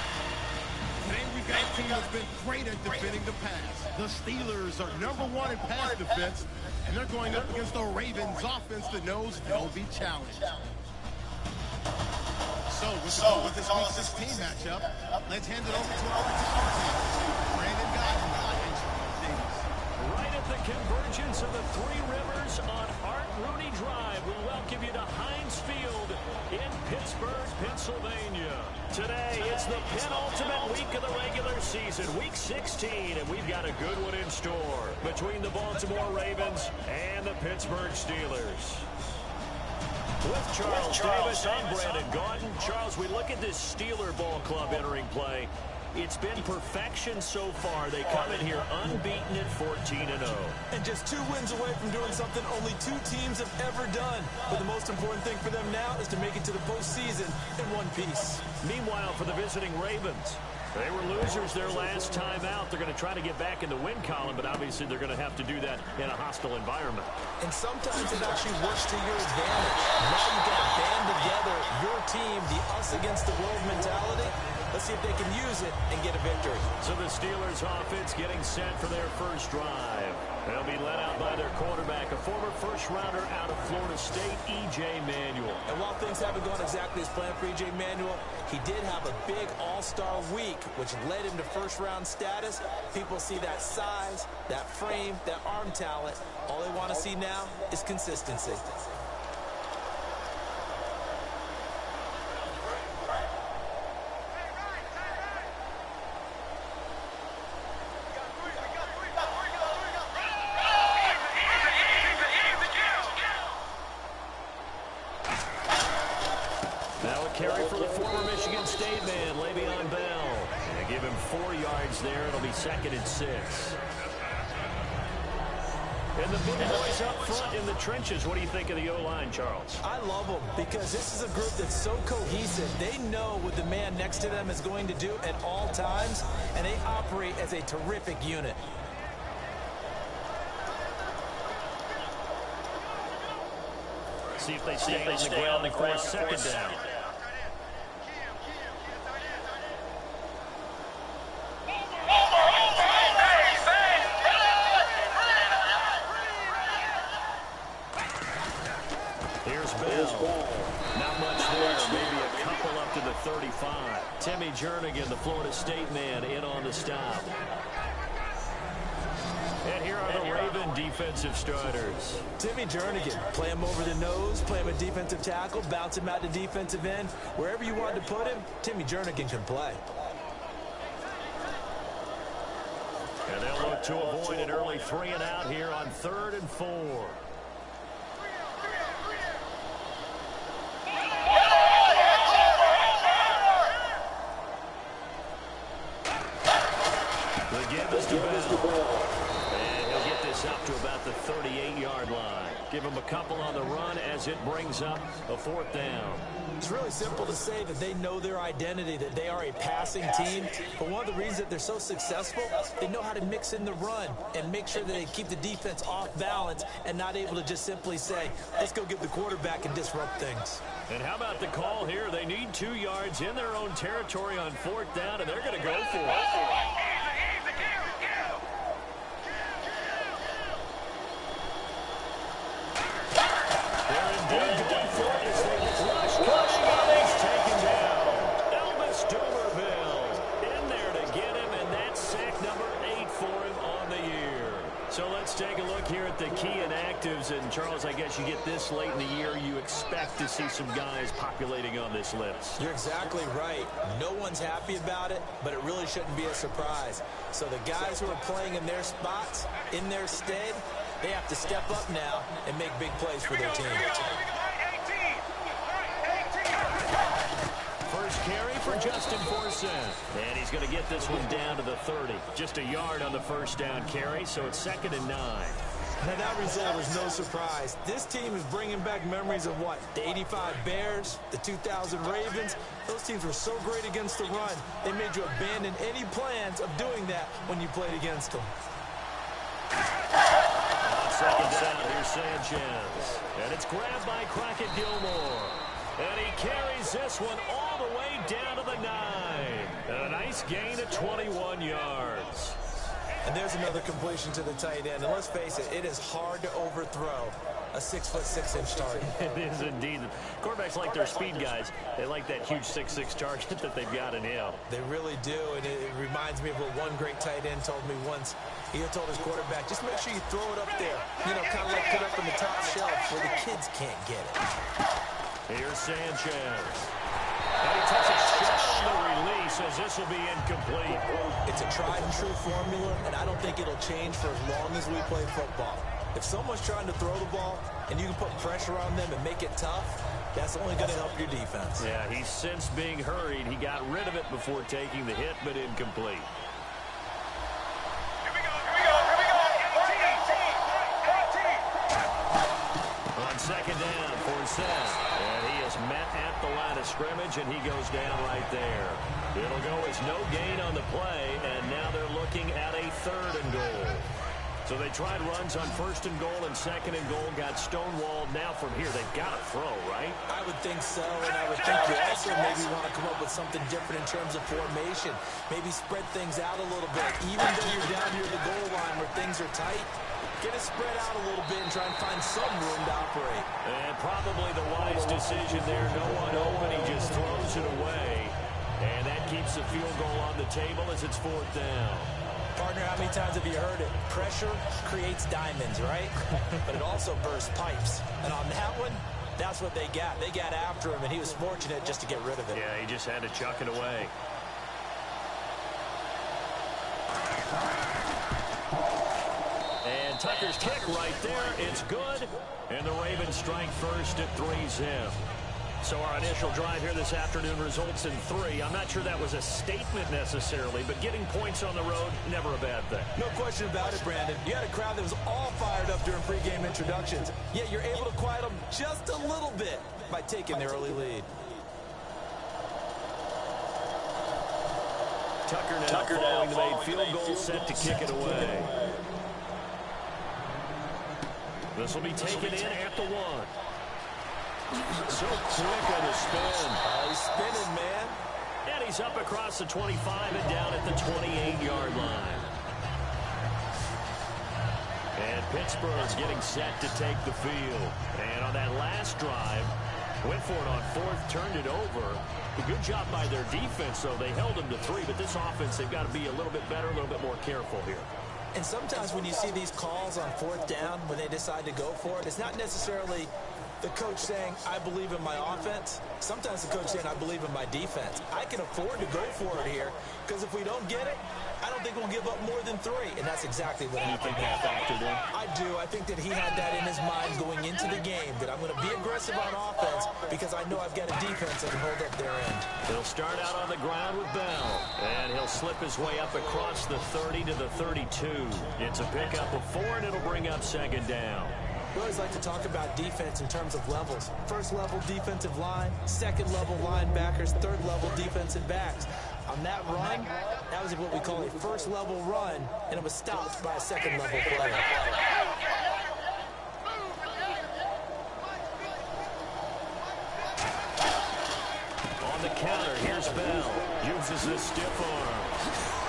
Today we've got a team that's been great at defending the pass. The Steelers are #1 in pass defense, and they're going up against the Ravens offense that knows they'll be challenged. So, with this Week 16 matchup, let's hand it over to our team. Brandon Godwin and Charles Davis.
Right at the convergence of the Three Rivers on Art Rooney Drive, we welcome you to Heinz Field in Pittsburgh, Pennsylvania. Today, it's the penultimate week of the regular season, Week 16, and we've got a good one in store between the Baltimore Ravens and the Pittsburgh Steelers. With Charles Davis, I'm Brandon Gaudin. Charles, we look at this Steeler ball club entering play. It's been perfection so far. They come in here unbeaten at 14-0.
And just 2 wins away from doing something only 2 teams have ever done. But the most important thing for them now is to make it to the postseason in one piece.
Meanwhile, for the visiting Ravens, they were losers their last time out. They're going to try to get back in the win column, but obviously they're going to have to do that in a hostile environment.
And sometimes it actually works to your advantage. Now you've got to band together your team, the us against the world mentality. Let's see if they can use it and get a victory.
So the Steelers offense getting set for their first drive. They'll be led out by their quarterback, a former first-rounder out of Florida State, E.J. Manuel.
And while things haven't gone exactly as planned for E.J. Manuel, he did have a big all-star week, which led him to first-round status. People see that size, that frame, that arm talent. All they want to see now is consistency.
Carry for the former Michigan State man, Le'Veon Bell. And give him 4 yards there. It'll be 2nd and 6. And the big boys up front in the trenches. What do you think of the O-line, Charles?
I love them because this is a group that's so cohesive. They know what the man next to them is going to do at all times, and they operate as a terrific unit.
See if they stay on the ground for a 2nd down. Here's Bell. Not much there. Maybe a couple up to the 35. Timmy Jernigan, the Florida State man, in on the stop. And here are the Raven defensive starters.
Timmy Jernigan, play him over the nose, play him a defensive tackle, bounce him out to defensive end. Wherever you want to put him, Timmy Jernigan can play.
And they'll look to avoid an early 3 and out here on 3rd and 4. The give is to Bell. And he'll get this up to about the 38-yard line. Give him a couple on the run as it brings up a 4th down.
It's really simple to say that they know their identity, that they are a passing team. But one of the reasons that they're so successful, they know how to mix in the run and make sure that they keep the defense off balance and not able to just simply say, let's go get the quarterback and disrupt things.
And how about the call here? They need 2 yards in their own territory on 4th down, and they're going to go for it. So let's take a look here at the key inactives. And, Charles, I guess you get this late in the year, you expect to see some guys populating on this list.
You're exactly right. No one's happy about it, but it really shouldn't be a surprise. So the guys who are playing in their spots, in their stead, they have to step up now and make big plays for their team.
First carry for Justin Forsett. And he's going to get this one down to the 30. Just a yard on the first down carry, so it's 2nd and 9.
Now, that result is no surprise. This team is bringing back memories of what? The 85 Bears, the 2000 Ravens. Those teams were so great against the run, they made you abandon any plans of doing that when you played against them.
On 2nd down, here's Sanchez. And it's grabbed by Crockett Gilmore. And he carries this one all the way down to the 9. And a nice gain of 21 yards.
And there's another completion to the tight end. And let's face it, it is hard to overthrow a 6'6" target.
It is indeed. Quarterbacks like their speed guys. They like that huge 6'6" target that they've got in him.
They really do, and it reminds me of what one great tight end told me once. He told his quarterback, just make sure you throw it up there. You know, kind of like put up in the top shelf where the kids can't get it.
Here's Sanchez. And he takes a shot on the release as this will be incomplete.
It's a tried and true formula, and I don't think it'll change for as long as we play football. If someone's trying to throw the ball and you can put pressure on them and make it tough, that's only going to help your defense.
Yeah, he's since being hurried. He got rid of it before taking the hit, but incomplete.
Here we go.
On second down for Seth. And he is met at the line of scrimmage, and he goes down right there. It'll go as no gain on the play, and now they're looking at a 3rd and goal. So they tried runs on 1st and goal and 2nd and goal, got stonewalled. Now from here, they've got to throw, right?
I would think so, and I would think you also maybe want to come up with something different in terms of formation. Maybe spread things out a little bit. Even though you're down near the goal line where things are tight, get it spread out a little bit and try and find some room to operate.
And probably the wise decision there. No one open. He just throws it away. And that keeps the field goal on the table as it's 4th down.
Partner, how many times have you heard it? Pressure creates diamonds, right? But it also bursts pipes. And on that one, that's what they got. They got after him, and he was fortunate just to get rid of it.
Yeah, he just had to chuck it away. And Tucker's kick right there. It's good. And the Ravens strike first at 3-zip. So our initial drive here this afternoon results in 3. I'm not sure that was a statement necessarily, but getting points on the road, never a bad thing.
No question about it, Brandon. You had a crowd that was all fired up during pregame introductions, yet you're able to quiet them just a little bit by taking the early lead.
Tucker now following the made field goal, set to kick it away. This will be taken in at the 1. So quick on the spin.
He's spinning, man.
And he's up across the 25 and down at the 28-yard line. And Pittsburgh's getting set to take the field. And on that last drive, went for it on 4th, turned it over. A good job by their defense, though. They held them to 3, but this offense, they've got to be a little bit better, a little bit more careful here.
And sometimes when you see these calls on 4th down, when they decide to go for it, it's not necessarily the coach saying, I believe in my offense. Sometimes the coach saying, I believe in my defense. I can afford to go for it here, because if we don't get it, I don't think we'll give up more than 3. And that's exactly what happened.
You think that factored in?
I do. I think that he had that in his mind going into the game, that I'm going to be aggressive on offense because I know I've got a defense that can hold up their end.
He'll start out on the ground with Bell, and he'll slip his way up across the 30 to the 32. It's a pickup of 4, and it'll bring up 2nd down.
We always like to talk about defense in terms of levels. 1st level defensive line, 2nd level linebackers, 3rd level defensive backs. On that run, that was what we call a 1st level run, and it was stopped by a 2nd level player.
On the counter, here's Bell. Uses the stiff arm.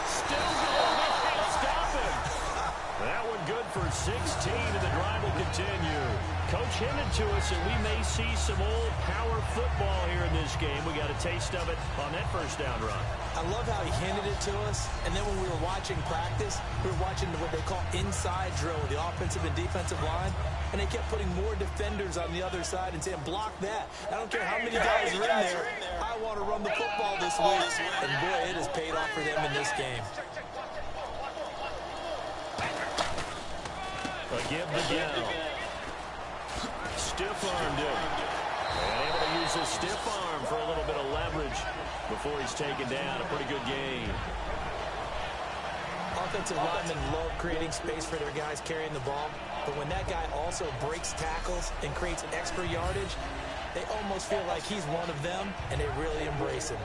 Still going. They can't stop him. That one good for 16, and the drive will continue. Coach hinted to us that we may see some old power football here in this game. We got a taste of it on that 1st down run.
I love how he hinted it to us, and then when we were watching practice, we were watching what they call inside drill with the offensive and defensive line, and they kept putting more defenders on the other side and saying, block that. I don't care how many guys are in there. I want to run the football this week. And boy, it has paid off for them in this game.
A give to Bell. Stiff-armed him. And able to use his stiff arm for a little bit of leverage before he's taken down. A pretty good game.
Offensive linemen love creating space for their guys carrying the ball. But when that guy also breaks tackles and creates extra yardage, they almost feel like he's one of them, and they really embrace him.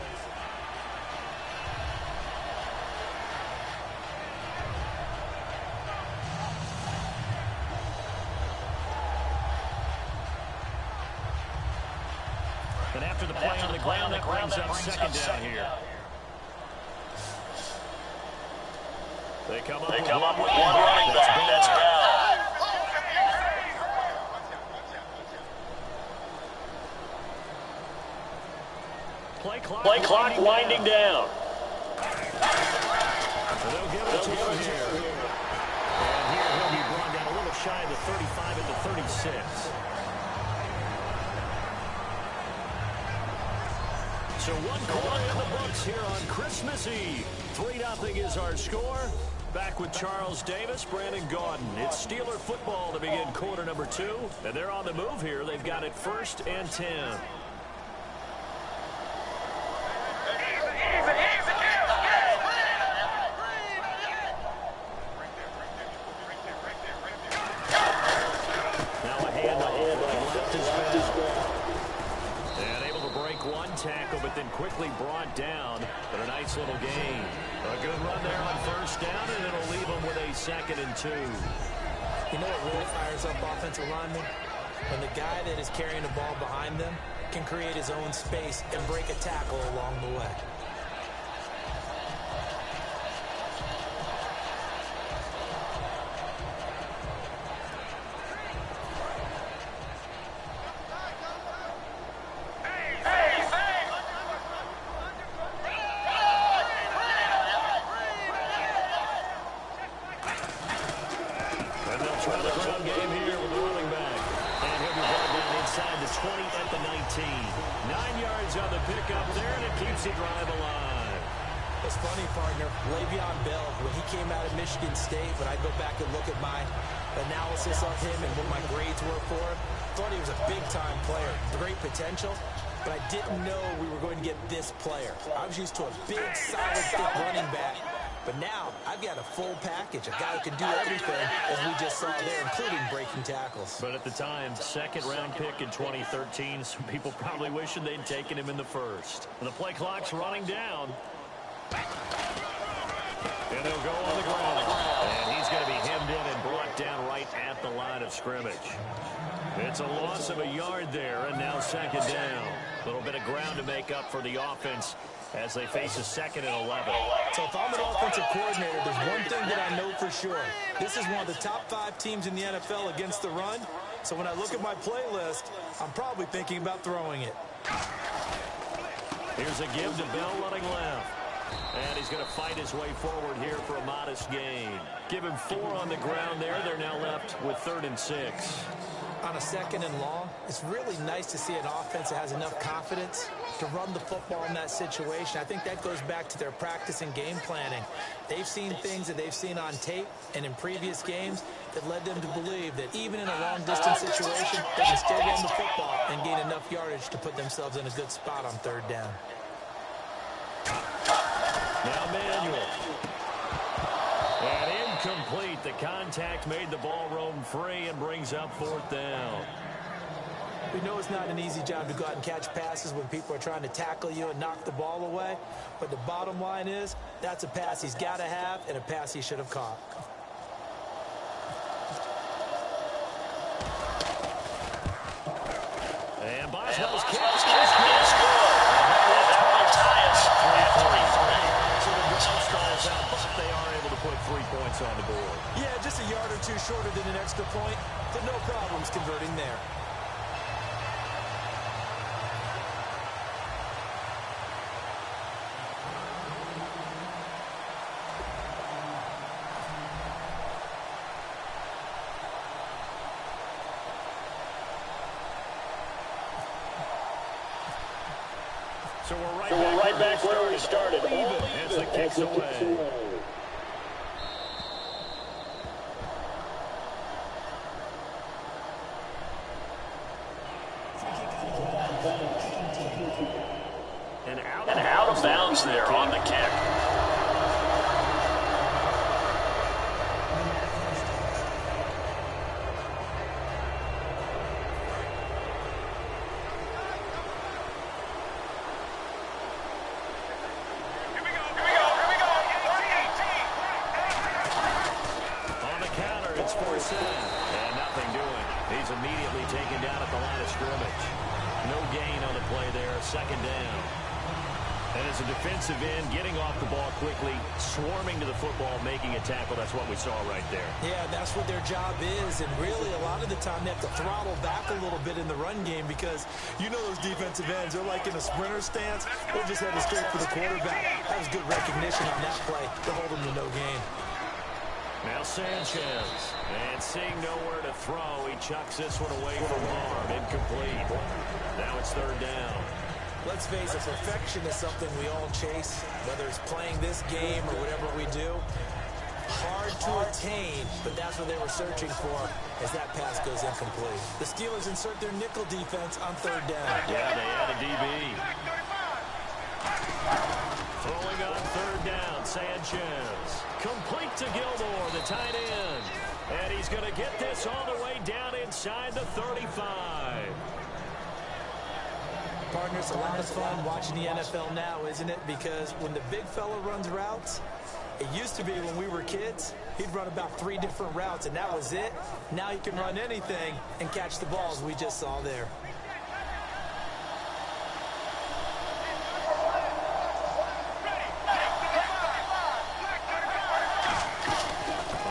And after the play on the ground, that brings up second down here. They come up with one running back. That's Bell. Play clock winding down. So they'll give it to him here. And here he'll be brought down a little shy of the 35 at the 36. So 1 quarter in the books here on Christmas Eve. 3-0 is our score. Back with Charles Davis, Brandon Gaudin. It's Steeler football to begin quarter number 2. And they're on the move here. They've got it 1st and 10. Tackle, but then quickly brought down. But a nice little gain. A good run there on 1st down, and it'll leave them with a 2nd and 2.
You know what really fires up offensive linemen? When the guy that is carrying the ball behind them can create his own space and break a tackle along the way. But I didn't know we were going to get this player. I was used to a big, solid, thick running back. But now I've got a full package, a guy who can do everything, as we just saw there, including breaking tackles.
But at the time, 2nd-round pick in 2013, some people probably wishing they'd taken him in the 1st. And the play clock's running down. And he'll go on the ground. And he's going to be hemmed in and brought down right at the line of scrimmage. It's a loss of a yard there, and now 2nd down. A little bit of ground to make up for the offense as they face a 2nd and 11.
So if I'm an offensive coordinator, there's one thing that I know for sure. This is one of the top 5 teams in the NFL against the run. So when I look at my playlist, I'm probably thinking about throwing it.
Here's a give to Bell running left. And he's going to fight his way forward here for a modest gain. Give him 4 on the ground there. They're now left with 3rd and 6.
On a 2nd and long, it's really nice to see an offense that has enough confidence to run the football in that situation. I think that goes back to their practice and game planning. They've seen things that they've seen on tape and in previous games that led them to believe that even in a long-distance situation, they can still run the football and gain enough yardage to put themselves in a good spot on 3rd down.
Now Manuel. And incomplete. The contact made the ball roam free and brings up 4th down.
We know it's not an easy job to go out and catch passes when people are trying to tackle you and knock the ball away. But the bottom line is, that's a pass he's got to have and a pass he should have caught.
And Boswell's kick is good. Tie us at 3-3. So the draw stalls out, but they are able to put 3 points on the board.
Yeah, just a yard or 2 shorter than an extra point, but no problems converting there.
So we're right back where we started. Even as the kick's away. And out of bounds there on the kick. It's 4-7. And nothing doing. He's immediately taken down at the line of scrimmage. No gain on the play there, second down. And as a defensive end, getting off the ball quickly, swarming to the football, making a tackle, that's what we saw right there.
Yeah, that's what their job is, and really a lot of the time they have to throttle back a little bit in the run game because you know those defensive ends, they're like in a sprinter stance, they're just headed straight for the quarterback. That was good recognition on that play to hold them to no gain.
Now Sanchez, and seeing nowhere to throw, he chucks this one away from arm, incomplete. Now it's third down.
Let's face it, perfection is something we all chase, whether it's playing this game or whatever we do. Hard to attain, but that's what they were searching for as that pass goes incomplete. The Steelers insert their nickel defense on third down.
Yeah, they add a DB. Throwing on third down, Sanchez. Complete to Gilmore, the tight end. And he's going to get this all the way down inside the 35.
Partner, it's a lot of fun watching the NFL now, isn't it? Because when the big fella runs routes, it used to be when we were kids, he'd run about 3 different routes, and that was it. Now he can run anything and catch the balls we just saw there.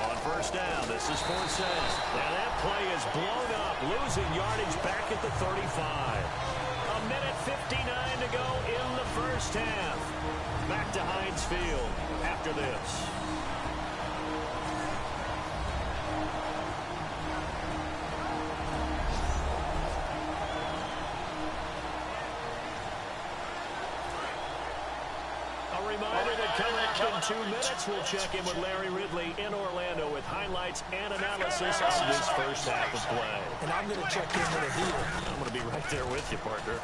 On first down, this is Forsett. Now that play is blown up, losing yardage back at the 35. A minute 59 to go in the first half. Back to Heinz Field after this. A reminder that coming up in 2 minutes, we'll check in with Larry Ridley in Orlando with highlights and analysis on this first half of play.
And I'm going to check in with a heater.
I'm going to be right there with you, partner.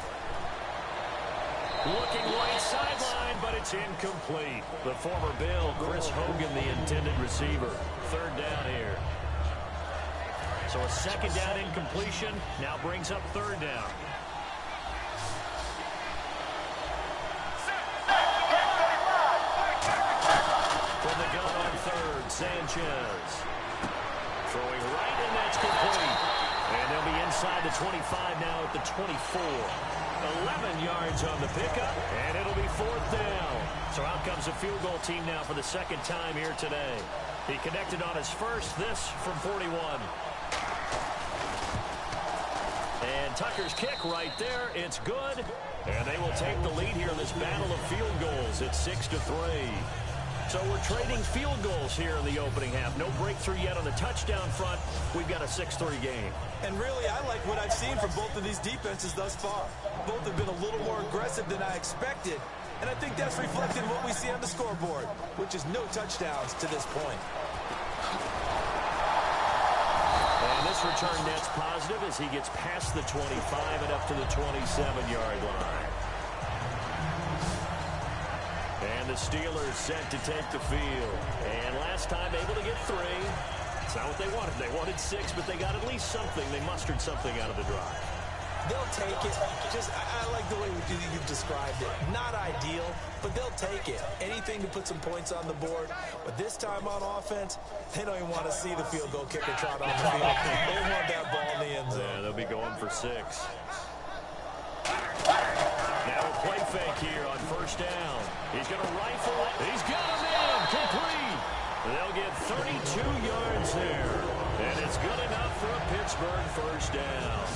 Looking right sideline, but it's incomplete. The former Bill, Chris Hogan, the intended receiver. Third down here. So a second down incompletion now brings up third down. From the gun on third, Sanchez. Throwing right, and that's complete. And they'll be inside the 25 now at the 24. 11 yards on the pickup, and it'll be fourth down. So out comes a field goal team now for the second time here today. He connected on his first, this from 41. And Tucker's kick right there, it's good. And they will take the lead here in this battle of field goals. It's 6-3. So we're trading field goals here in the opening half. No breakthrough yet on the touchdown front. We've got a 6-3 game.
And really, I like what I've seen from both of these defenses thus far. Both have been a little more aggressive than I expected. And I think that's reflected in what we see on the scoreboard, which is no touchdowns to this point.
And this return net's positive as he gets past the 25 and up to the 27-yard line. And the Steelers set to take the field. And last time able to get 3. It's not what they wanted. They wanted 6, but they got at least something. They mustered something out of the drive.
They'll take it. I like the way you've described it. Not ideal, but they'll take it. Anything to put some points on the board. But this time on offense, they don't even want to see the field goal kicker trot on the field. They want that ball in the end zone.
Yeah, they'll be going for 6. Now a play fake here on first down. He's going to rifle it. He's got him in. Complete. They'll get 32 yards there. And it's good enough for a Pittsburgh first down.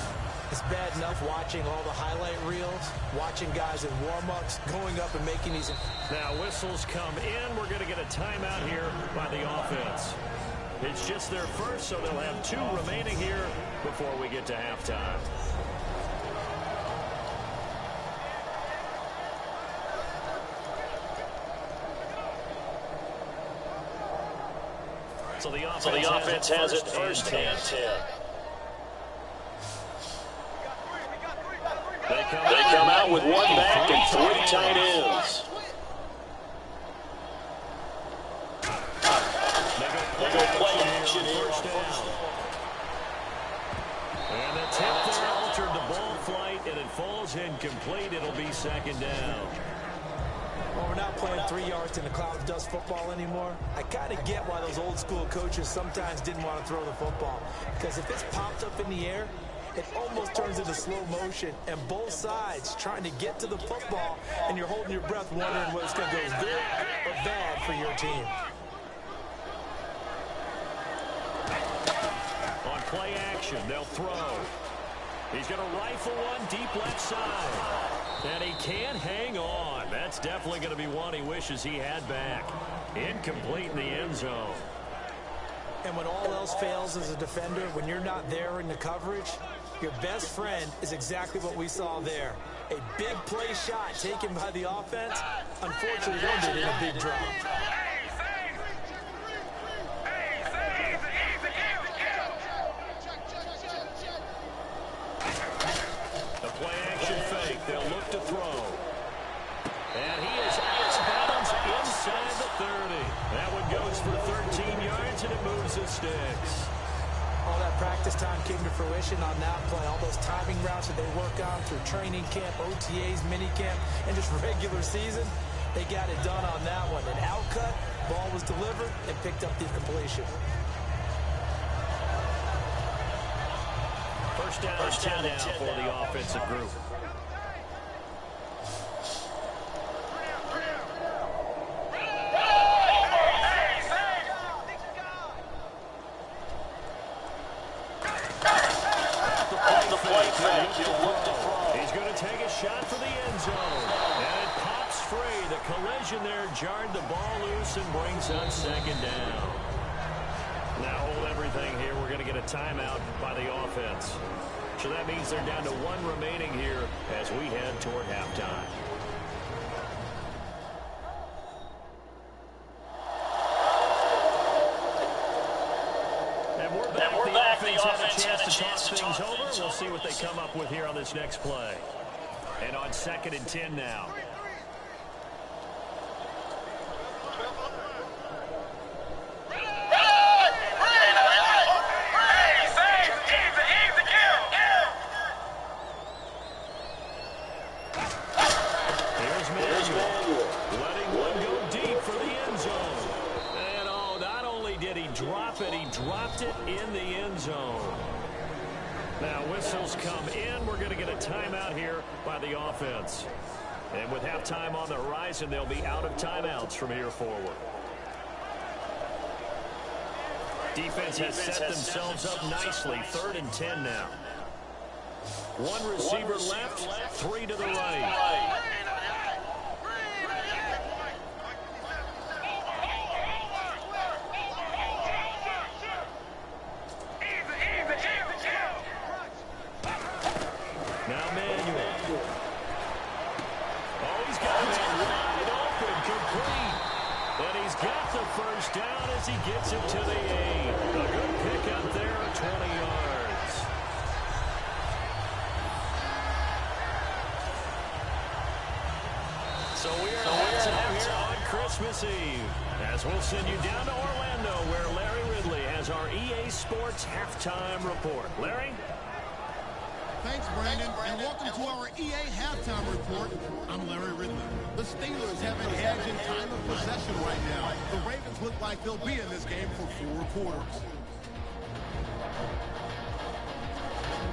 It's bad enough watching all the highlight reels, watching guys in warm-ups, going up and making these.
Now whistles come in. We're going to get a timeout here by the offense. It's just their first, so they'll have 2 remaining here before we get to halftime. So the offense has it first and 10. They come out with 1 back and 3 tight ends. They go play action here on first down. And the tip there altered the ball flight, and it falls incomplete. It'll be second down.
Well, we're not playing 3 yards in a cloud of dust football anymore. I kind of get why those old school coaches sometimes didn't want to throw the football. Because if it's popped up in the air, it almost turns into slow motion, and both sides trying to get to the football, and you're holding your breath wondering whether it's going to go good or bad for your team.
On play action, they'll throw. He's going to rifle one deep left side. And he can't hang on. That's definitely going to be one he wishes he had back. Incomplete in the end zone.
And when all else fails as a defender, when you're not there in the coverage, your best friend is exactly what we saw there. A big play shot taken by the offense, unfortunately ended in a big drop.
The play action fake. They'll look to throw. And he is out of bounds inside the 30. That one goes for 13 yards, and it moves the sticks.
All that practice time came to fruition on that play. All those timing routes that they work on through training camp, OTAs, minicamp, and just regular season, they got it done on that one. An outcut, ball was delivered, and picked up the completion.
First down and 10 now for the offensive group. He's going to take a shot for the end zone. And it pops free. The collision there jarred the ball loose and brings up second down. Now hold everything here. We're going to get a timeout by the offense. So that means they're down to one remaining here as we head toward halftime. And we're back. The offense had a chance to talk things over. We'll see what they come up with here on this next play. And on 2nd and 10 now. In the end zone. Now whistles come in. We're going to get a timeout here by the offense. And with halftime on the horizon, they'll be out of timeouts from here forward. Defense has set themselves up nicely. 3rd and 10 now. One receiver left, 3 to the right. First down as he gets it to the 8. A good pick out there, 20 yards. So we are halftime here on Christmas Eve, as we'll send you down to Orlando, where Larry Ridley has our EA Sports halftime report. Larry?
Thanks, Brandon, and welcome to our EA Halftime Report. I'm Larry Ridley. The Steelers have an edge in time of possession right now. The Ravens look like they'll be in this game for 4 quarters.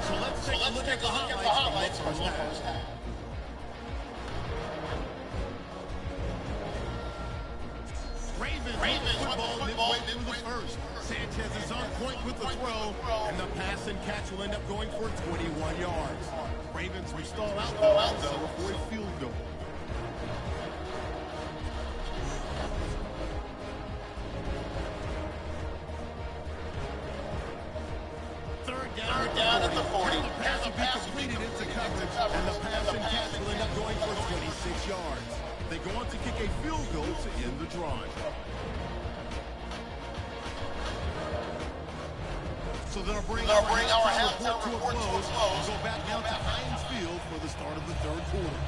So let's take a look at the highlights from the first half. Ravens football midway through the first. Sanchez is on point with the throw, and the pass and catch will end up going for 21 yards. Ravens will stall out though for a field goal. Third down at the 40. The pass will be completed into coverage, and the pass and catch will end up going for 26 yards. They go on to kick a field goal to end the drive. So they'll bring our halftime report to a close and go back down to Heinz Field for the start of the 3rd quarter.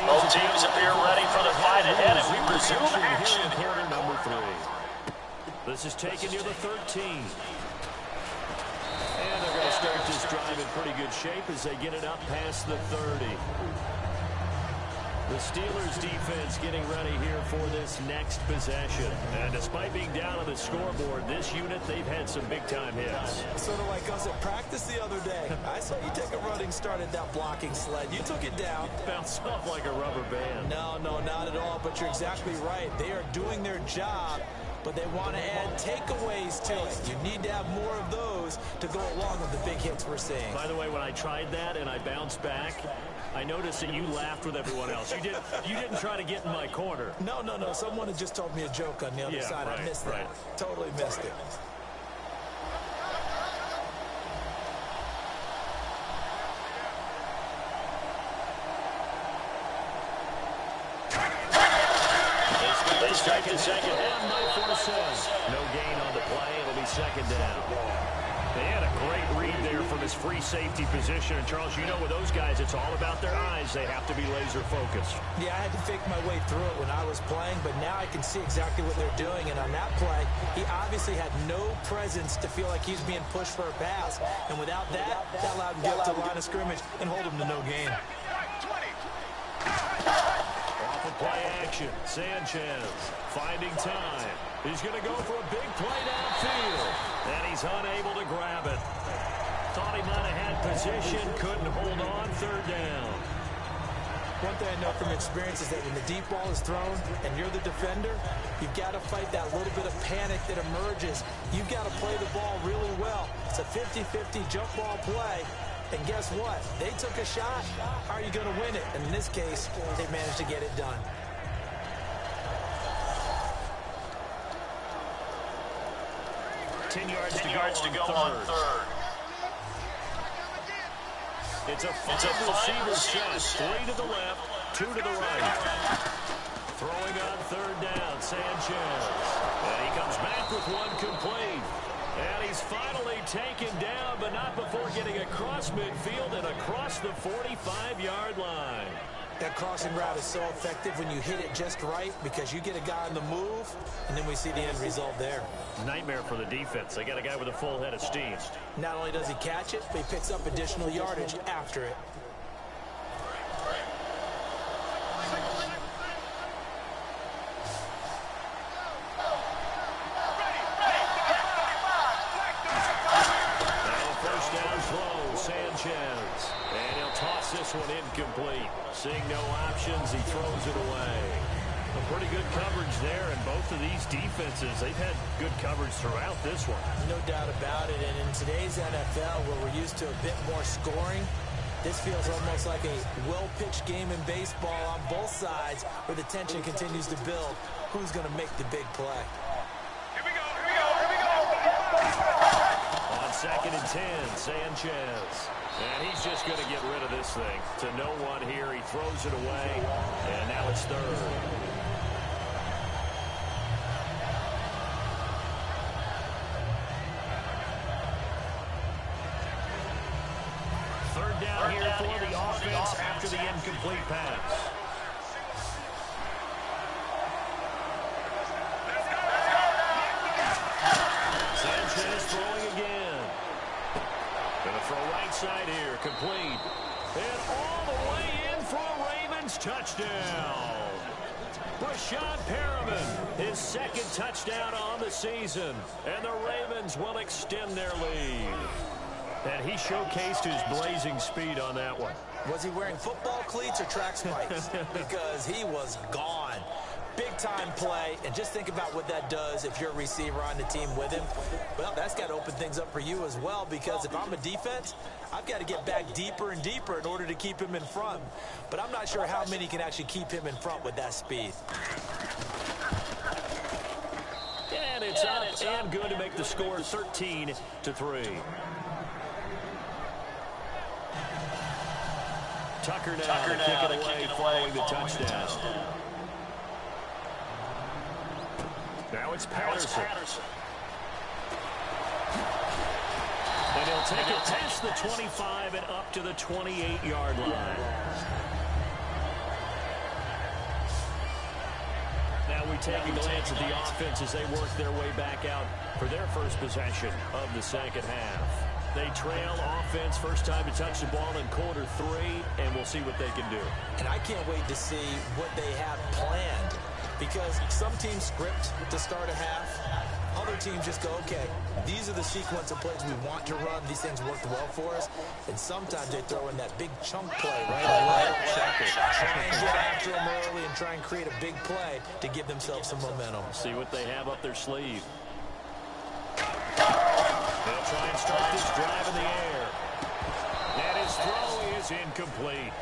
Both teams appear ready for the fight ahead, and we resume action here.
Quarter number 3. This is taken near the 13. And they're going to start this drive in pretty good shape as they get it up past the 30. The Steelers defense getting ready here for this next possession. And despite being down on the scoreboard, this unit, they've had some big-time hits.
Sort of like us at practice the other day. I saw you take a running start at that blocking sled. You took it down.
Bounced off like a rubber band.
No, not at all, but you're exactly right. They are doing their job, but they want to add takeaways to it. You need to have more of those to go along with the big hits we're seeing.
By the way, when I tried that and I bounced back, I noticed that you laughed with everyone else. You didn't try to get in my corner.
No. Someone had just told me a joke on the other side.
Right,
I missed that. Totally missed it.
They strike the second down.
No gain on the play. It'll be second down. They had a great read there from his free safety position. And, Charles, you know with those guys, it's all about their eyes. They have to be laser-focused.
Yeah, I had to fake my way through it when I was playing, but now I can see exactly what they're doing. And on that play, he obviously had no presence to feel like he's being pushed for a pass. And without that, that allowed him to get up to the line of scrimmage and hold him to no gain.
Off of play action, Sanchez finding time. He's going to go for a big play downfield, and he's unable to grab it. Thought he might have had position, couldn't hold on, third down.
One thing I know from experience is that when the deep ball is thrown and you're the defender, you've got to fight that little bit of panic that emerges. You've got to play the ball really well. It's a 50-50 jump ball play. And guess what? They took a shot. How are you going to win it? And in this case, they managed to get it done.
Ten yards to go on third. It's a five-receiver set. 3 to the left, 2 to the right. Throwing on third down, Sanchez. And he comes back with one complete. And he's finally taken down, but not before getting across midfield and across the 45-yard line.
That crossing route is so effective when you hit it just right because you get a guy on the move, and then we see the end result there.
Nightmare for the defense. They got a guy with a full head of steam.
Not only does he catch it, but he picks up additional yardage after it.
This one incomplete. Seeing no options, he throws it away. A pretty good coverage there, and both of these defenses, they've had good coverage throughout this one.
No doubt about it, and in today's NFL, where we're used to a bit more scoring, this feels almost like a well-pitched game in baseball on both sides, where the tension continues to build. Who's going to make the big play?
Here we go.
On 2nd and 10, Sanchez. And he's just going to get rid of this thing. To no one here, he throws it away, and now it's third. Third down here for the offense after the incomplete pass. Sanchez throwing again. Going to throw right side here, complete. And all the way in for a Ravens touchdown. Brashad Perriman, his 2nd touchdown on the season. And the Ravens will extend their lead. And he showcased his blazing speed on that one.
Was he wearing football cleats or track spikes? Because he was gone. Big-time play, and just think about what that does if you're a receiver on the team with him. Well, that's got to open things up for you as well, because if I'm a defense, I've got to get back deeper and deeper in order to keep him in front. But I'm not sure how many can actually keep him in front with that speed.
And it's up and good to make the score 13-3. Tucker now to kick it away following the touchdown. Now it's Patterson. And he'll take it past the 25 and up to the 28-yard line. We take a glance at the offense as they work their way back out for their first possession of the second half. They trail offense, first time to touch the ball in quarter 3, and we'll see what they can do.
And I can't wait to see what they have planned, because some teams script to start a half. Other teams just go, okay, these are the sequence of plays we want to run. These things worked well for us. And sometimes they throw in that big chunk play right away. Try and get after them early and try and create a big play to give themselves some momentum.
See what they have up their sleeve. They'll try and start this drive in the air. And his throw is incomplete.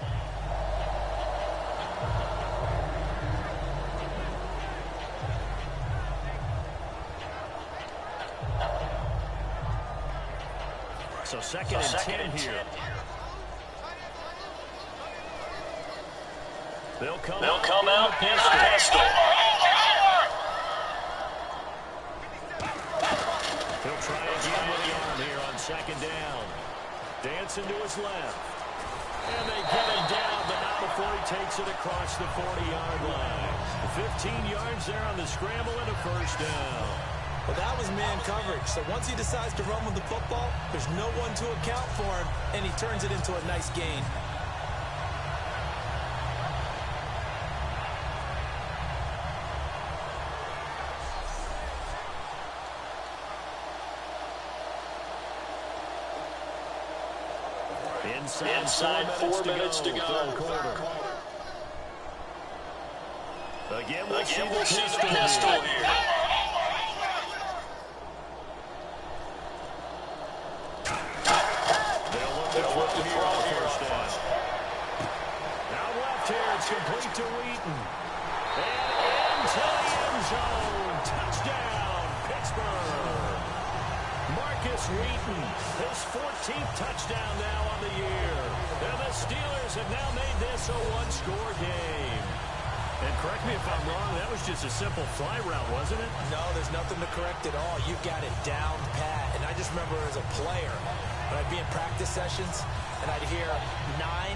So second and 10 here. They'll come out in the pistol. He'll try again with the arm here on second down. Dancing to his left. And they get him down, but not before he takes it across the 40-yard line. 15 yards there on the scramble and a first down.
Well, that was man coverage. So once he decides to run with the football, there's no one to account for him, and he turns it into a nice gain.
Inside 4 minutes to go. Third quarter. Again, we'll see the pistol here. It's complete to Wheaton. And into the end zone. Touchdown, Pittsburgh. Marcus Wheaton, his 14th touchdown now on the year. And the Steelers have now made this a one-score game. And correct me if I'm wrong, that was just a simple fly route, wasn't it?
No, there's nothing to correct at all. You've got it down pat. And I just remember as a player, when I'd be in practice sessions, and I'd hear 9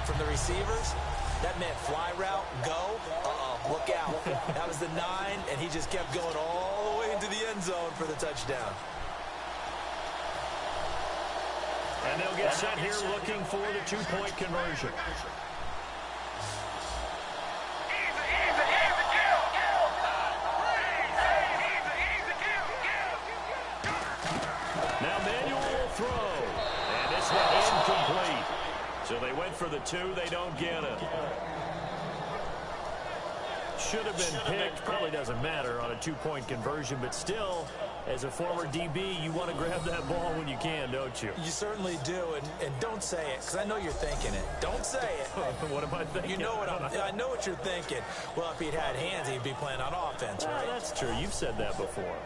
from the receivers, that meant fly route, go, look out. That was the 9, and he just kept going all the way into the end zone for the touchdown.
And they'll get set here looking for the two-point conversion. Now Manuel will throw, and this one incomplete. So they went for the 2, they don't get it. Should have been picked, probably doesn't matter on a two-point conversion, but still, as a former DB, you want to grab that ball when you can, don't you?
You certainly do, and don't say it, because I know you're thinking it. Don't say it.
What am I thinking?
You know I know what you're thinking. Well, if he'd had hands, he'd be playing on offense, right?
That's true. You've said that before.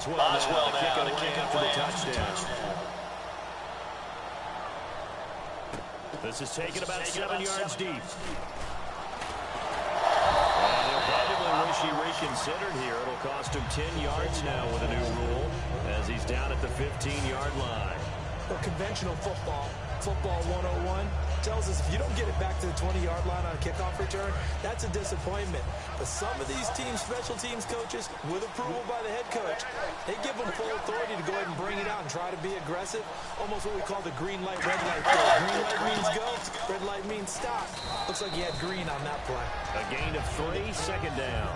Boswell now to kick after the touchdown. This is taken about 7 yards deep. And he'll probably wish he reconsidered here. It'll cost him 10 yards now with a new rule as he's down at the 15-yard line.
Well, conventional football 101, tells us if you don't get it back to the 20-yard line on a kickoff return, that's a disappointment. But some of these teams, special teams coaches, with approval by the head coach, they give them full authority to go ahead and bring it out and try to be aggressive, almost what we call the green light, red light play. Green light means go, red light means stop. Looks like he had green on that play.
A gain of 3, second down.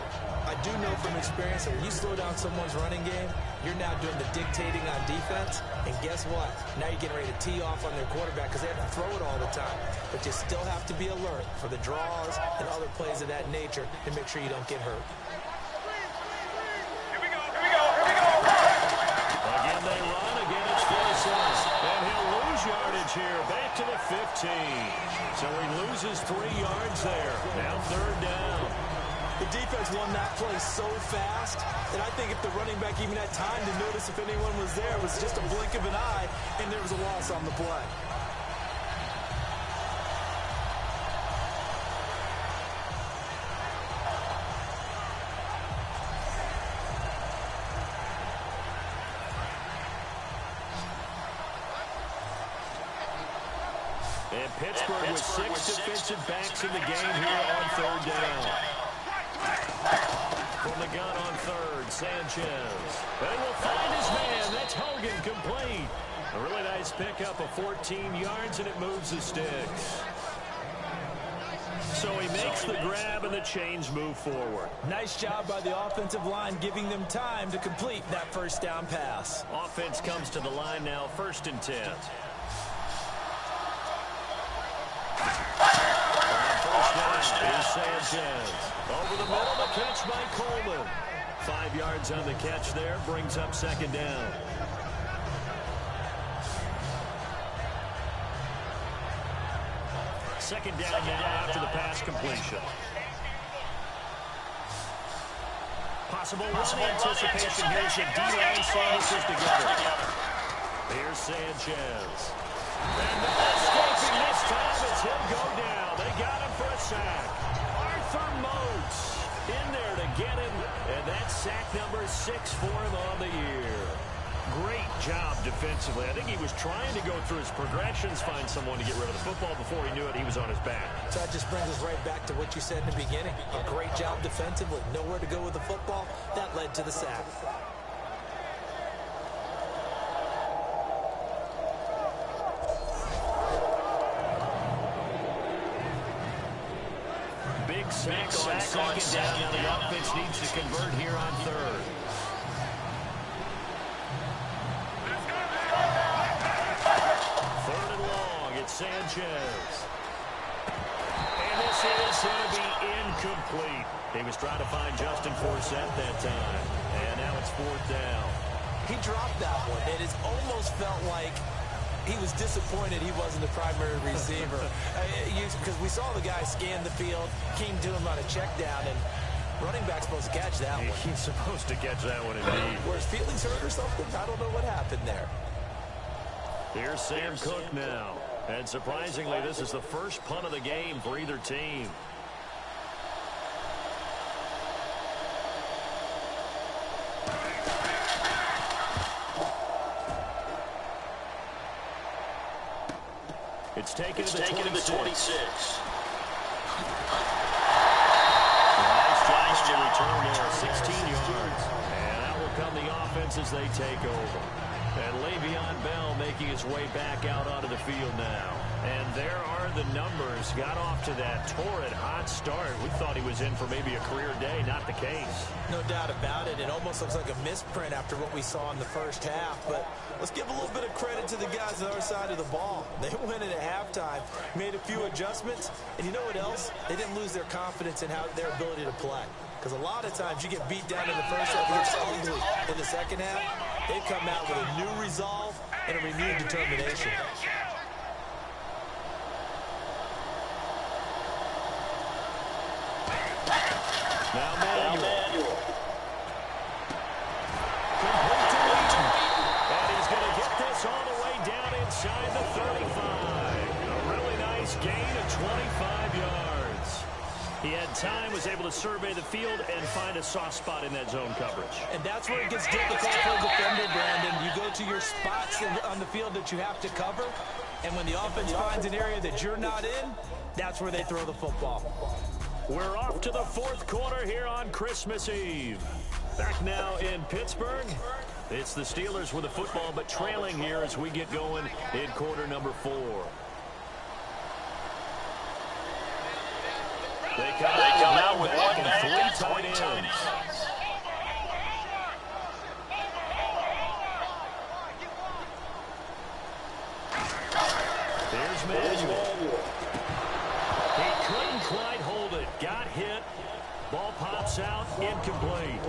I do know from experience that when you slow down someone's running game, you're now doing the dictating on defense. And guess what? Now you're getting ready to tee off on their quarterback because they have to throw it all the time. But you still have to be alert for the draws and other plays of that nature to make sure you don't get hurt.
Here we go.
Again, they run. Again, it's Flores. And he'll lose yardage here. Back to the 15. So he loses 3 yards there. Now third down.
The defense won that play so fast that I think if the running back even had time to notice if anyone was there, it was just a blink of an eye, and there was a loss on the play.
And Pittsburgh with 6 defensive backs in the game here on 3rd down. From the gun on 3rd, Sanchez. They will find his man. That's Hogan, complete. A really nice pickup of 14 yards, and it moves the sticks. So he makes the grab, and the chains move forward.
Nice job by the offensive line, giving them time to complete that 1st down pass.
Offense comes to the line now, 1st and 10. Here's Sanchez. Over the middle, the catch by Coleman. 5 yards on the catch there, brings up 2nd down. Second down now after the pass completion. Possible run anticipation here as the D-line sandwiches together. Here's Sanchez. And no escaping this time as he'll go down. They got him for a sack. Arthur Moats in there to get him. And that's sack number 6 for him on the year. Great job defensively. I think he was trying to go through his progressions, find someone to get rid of the football. Before he knew it, he was on his back.
So that just brings us right back to what you said in the beginning. A great job defensively. Nowhere to go with the football. That led to the sack.
Big sack on 2nd down. Now the offense needs to convert here on 3rd. Sanchez. And this is going to be incomplete. He was trying to find Justin Forsett that time. And now it's 4th down.
He dropped that one. It has almost felt like he was disappointed he wasn't the primary receiver. Because we saw the guy scan the field, came to him on a check down, and running back's supposed to catch that one.
He's supposed to catch that one indeed.
Were his feelings hurt or something? I don't know what happened there.
Here's Sam Cook now. And surprisingly, this is the first punt of the game for either team. It's taken to the 26. Nice to return there, 16 yards. And that will come the offense as they take over. And Le'Veon Bell making his way back out onto the field now. And there are the numbers. Got off to that torrid hot start. We thought he was in for maybe a career day. Not the case.
No doubt about it. It almost looks like a misprint after what we saw in the 1st half. But let's give a little bit of credit to the guys on the other side of the ball. They went in at halftime, made a few adjustments. And you know what else? They didn't lose their confidence in their ability to play. Because a lot of times you get beat down in the 1st half, you get ugly in the 2nd half. They come out with a new resolve and a renewed determination.
Now Manuel. Complete to Legion. And he's going to get this all the way down inside the 35. A really nice gain of 25 yards. He had time, was able to survey the field and find a soft spot in that zone coverage.
And that's where it gets difficult for a defender, Brandon. You go to your spots on the field that you have to cover, and when the offense finds an area that you're not in, that's where they throw the football.
We're off to the 4th quarter here on Christmas Eve. Back now in Pittsburgh. It's the Steelers with the football, but trailing here as we get going in quarter number 4. They come out with one back and 3 tight ends. There's Manuel. He couldn't quite hold it. Got hit. Ball pops out. Incomplete.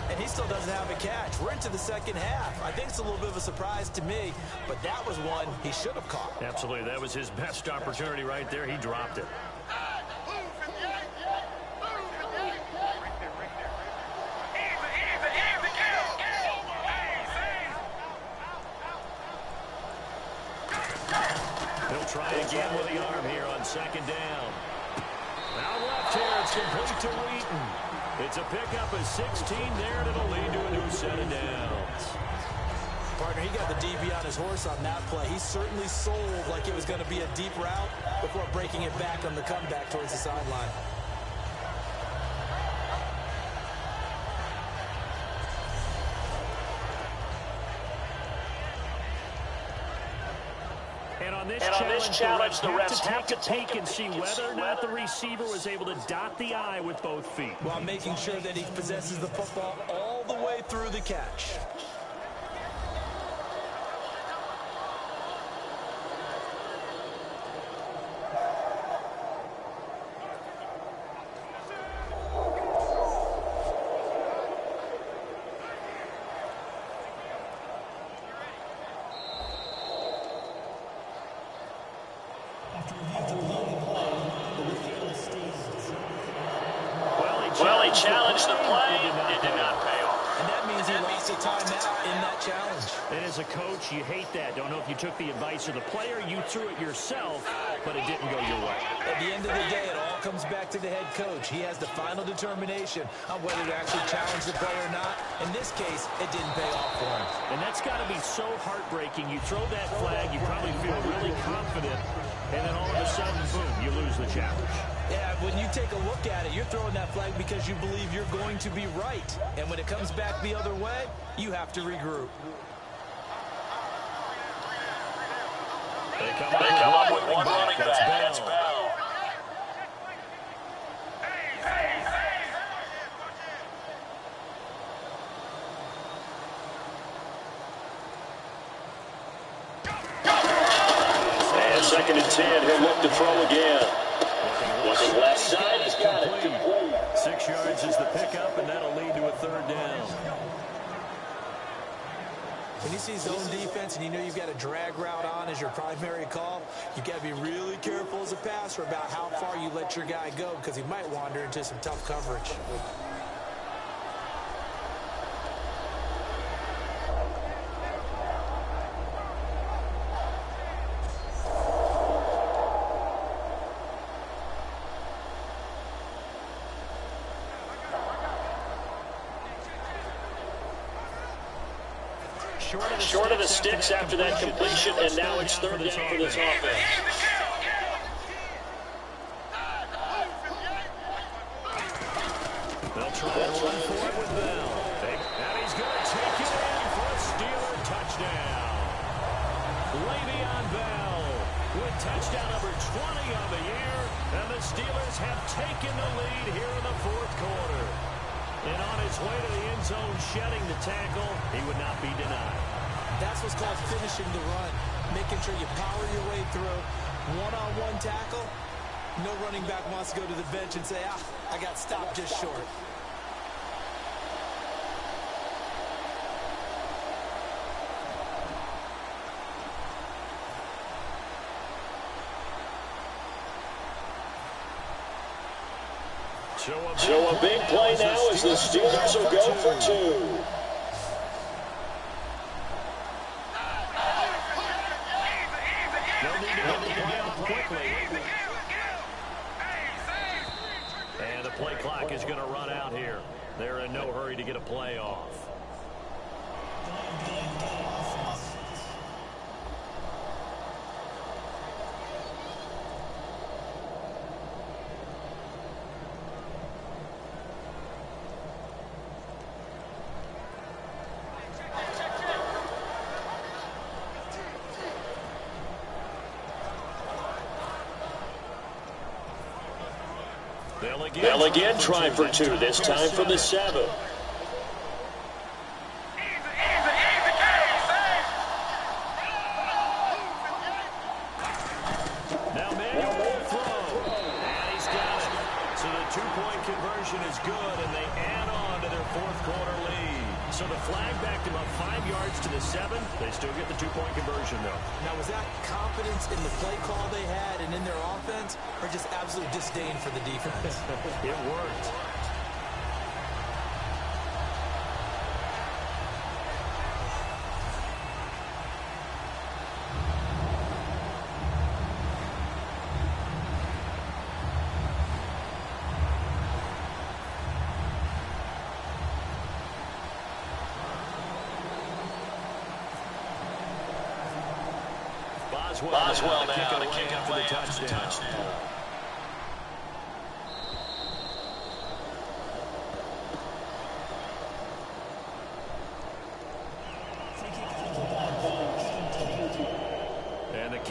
And he still doesn't have a catch. We're into the 2nd half. I think it's a little bit of a surprise to me, but that was one he should have caught.
Absolutely. That was his best opportunity right there. He dropped it. He'll try again with the arm here on 2nd down. Now left here, it's complete to Wheaton. It's a pickup of 16 there, and it'll lead to a new set of downs.
Part partner. He got the DB on his horse on that play. He certainly sold like it was going to be a deep route before breaking it back on the comeback towards the sideline.
And on this challenge, the refs have to take and see whether or not the receiver was able to dot the I with both feet.
While making sure that he possesses the football all the way through the catch.
Well, he challenged the play. It did not pay off.
And that means he lost a timeout in that challenge.
And as a coach, you hate that. Don't know if you took the advice of the player, you threw it yourself, but it didn't go your way.
At the end of the day, it all comes back to the head coach. He has the final determination on whether to actually challenge the play or not. In this case, it didn't pay off for him.
And that's got to be so heartbreaking. You throw that flag, you probably feel really confident, and then all of a sudden, boom, you lose the challenge.
Yeah, when you take a look at it, you're throwing that flag because you believe you're going to be right. And when it comes back the other way, you have to regroup.
They come up with one running back.
That's Bell. And 2nd and 10, he'll look to throw again. Looking left side, he's got it. Complete.
6 yards is the pickup, and that'll lead to a 3rd down.
When you see zone defense and you know you've got a drag route on as your primary call, you've got to be really careful as a passer about how far you let your guy go because he might wander into some tough coverage.
Short of the sticks after that completion, and now it's 3rd down for this offense.
They'll try to run for it with Bell. And he's going to take it in for a Steeler touchdown. Le'Veon Bell with touchdown number 20 of the year, and the Steelers have taken the lead here in the 4th quarter. And on his way to the end zone, shedding the tackle, he would not be denied.
That's what's called finishing the run, making sure you power your way through. One-on-one tackle, no running back wants to go to the bench and say, I got stopped just short.
So a big play now as the Steelers will go for 2.
They'll need to get the play off quickly. And the play clock is going to run out here. They're in no hurry to get a play off.
They'll again try for 2, this time from the 7.
Now Manuel will throw, and he's got it. So the 2-point conversion is good, and they add on to their 4th quarter lead. So the flag backed him up 5 yards to the 7. They still get the 2-point conversion, though.
Now, was that confidence in the play call they had and in their offense, or just absolute disdain for the defense?
It worked.
Boswell now to kick it away after the touchdown.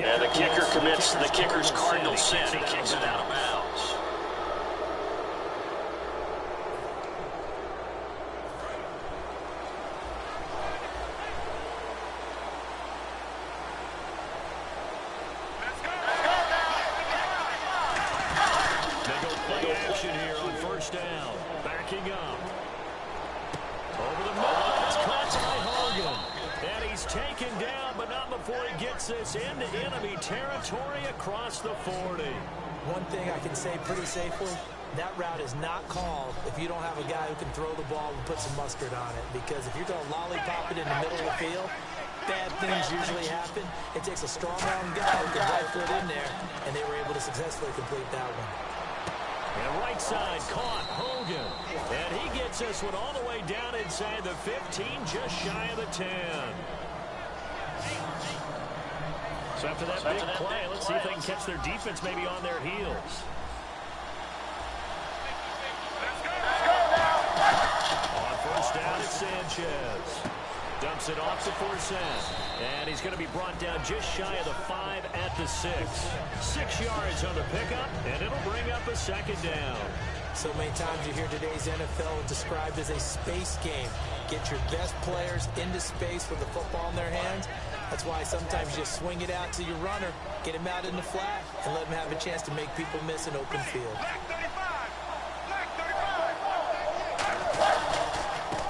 And the kicker commits the kicker's cardinal sin. He kicks it out of bounds.
They go play action here on first down. Backing up. Over the middle. It's caught by Hogan. And he's taken down, but not before he gets this into enemy territory across the 40.
One thing I can say pretty safely, that route is not called if you don't have a guy who can throw the ball and put some mustard on it. Because if you're going to lollipop it in the middle of the field, bad things usually happen. It takes a strong-arm guy who can right foot in there, and they were able to successfully complete that one.
And right side caught Hogan. And he gets this one all the way down inside the 15, just shy of the 10. So after that big play, let's see if they can catch their defense maybe on their heels. On first down, it's Sanchez. Dumps it off to Forsett. And he's going to be brought down just shy of the 5 at the 6. 6 yards on the pickup, and it'll bring up a second down.
So many times you hear today's NFL described as a space game. Get your best players into space with the football in their hands. That's why sometimes you swing it out to your runner, get him out in the flat, and let him have a chance to make people miss an open field.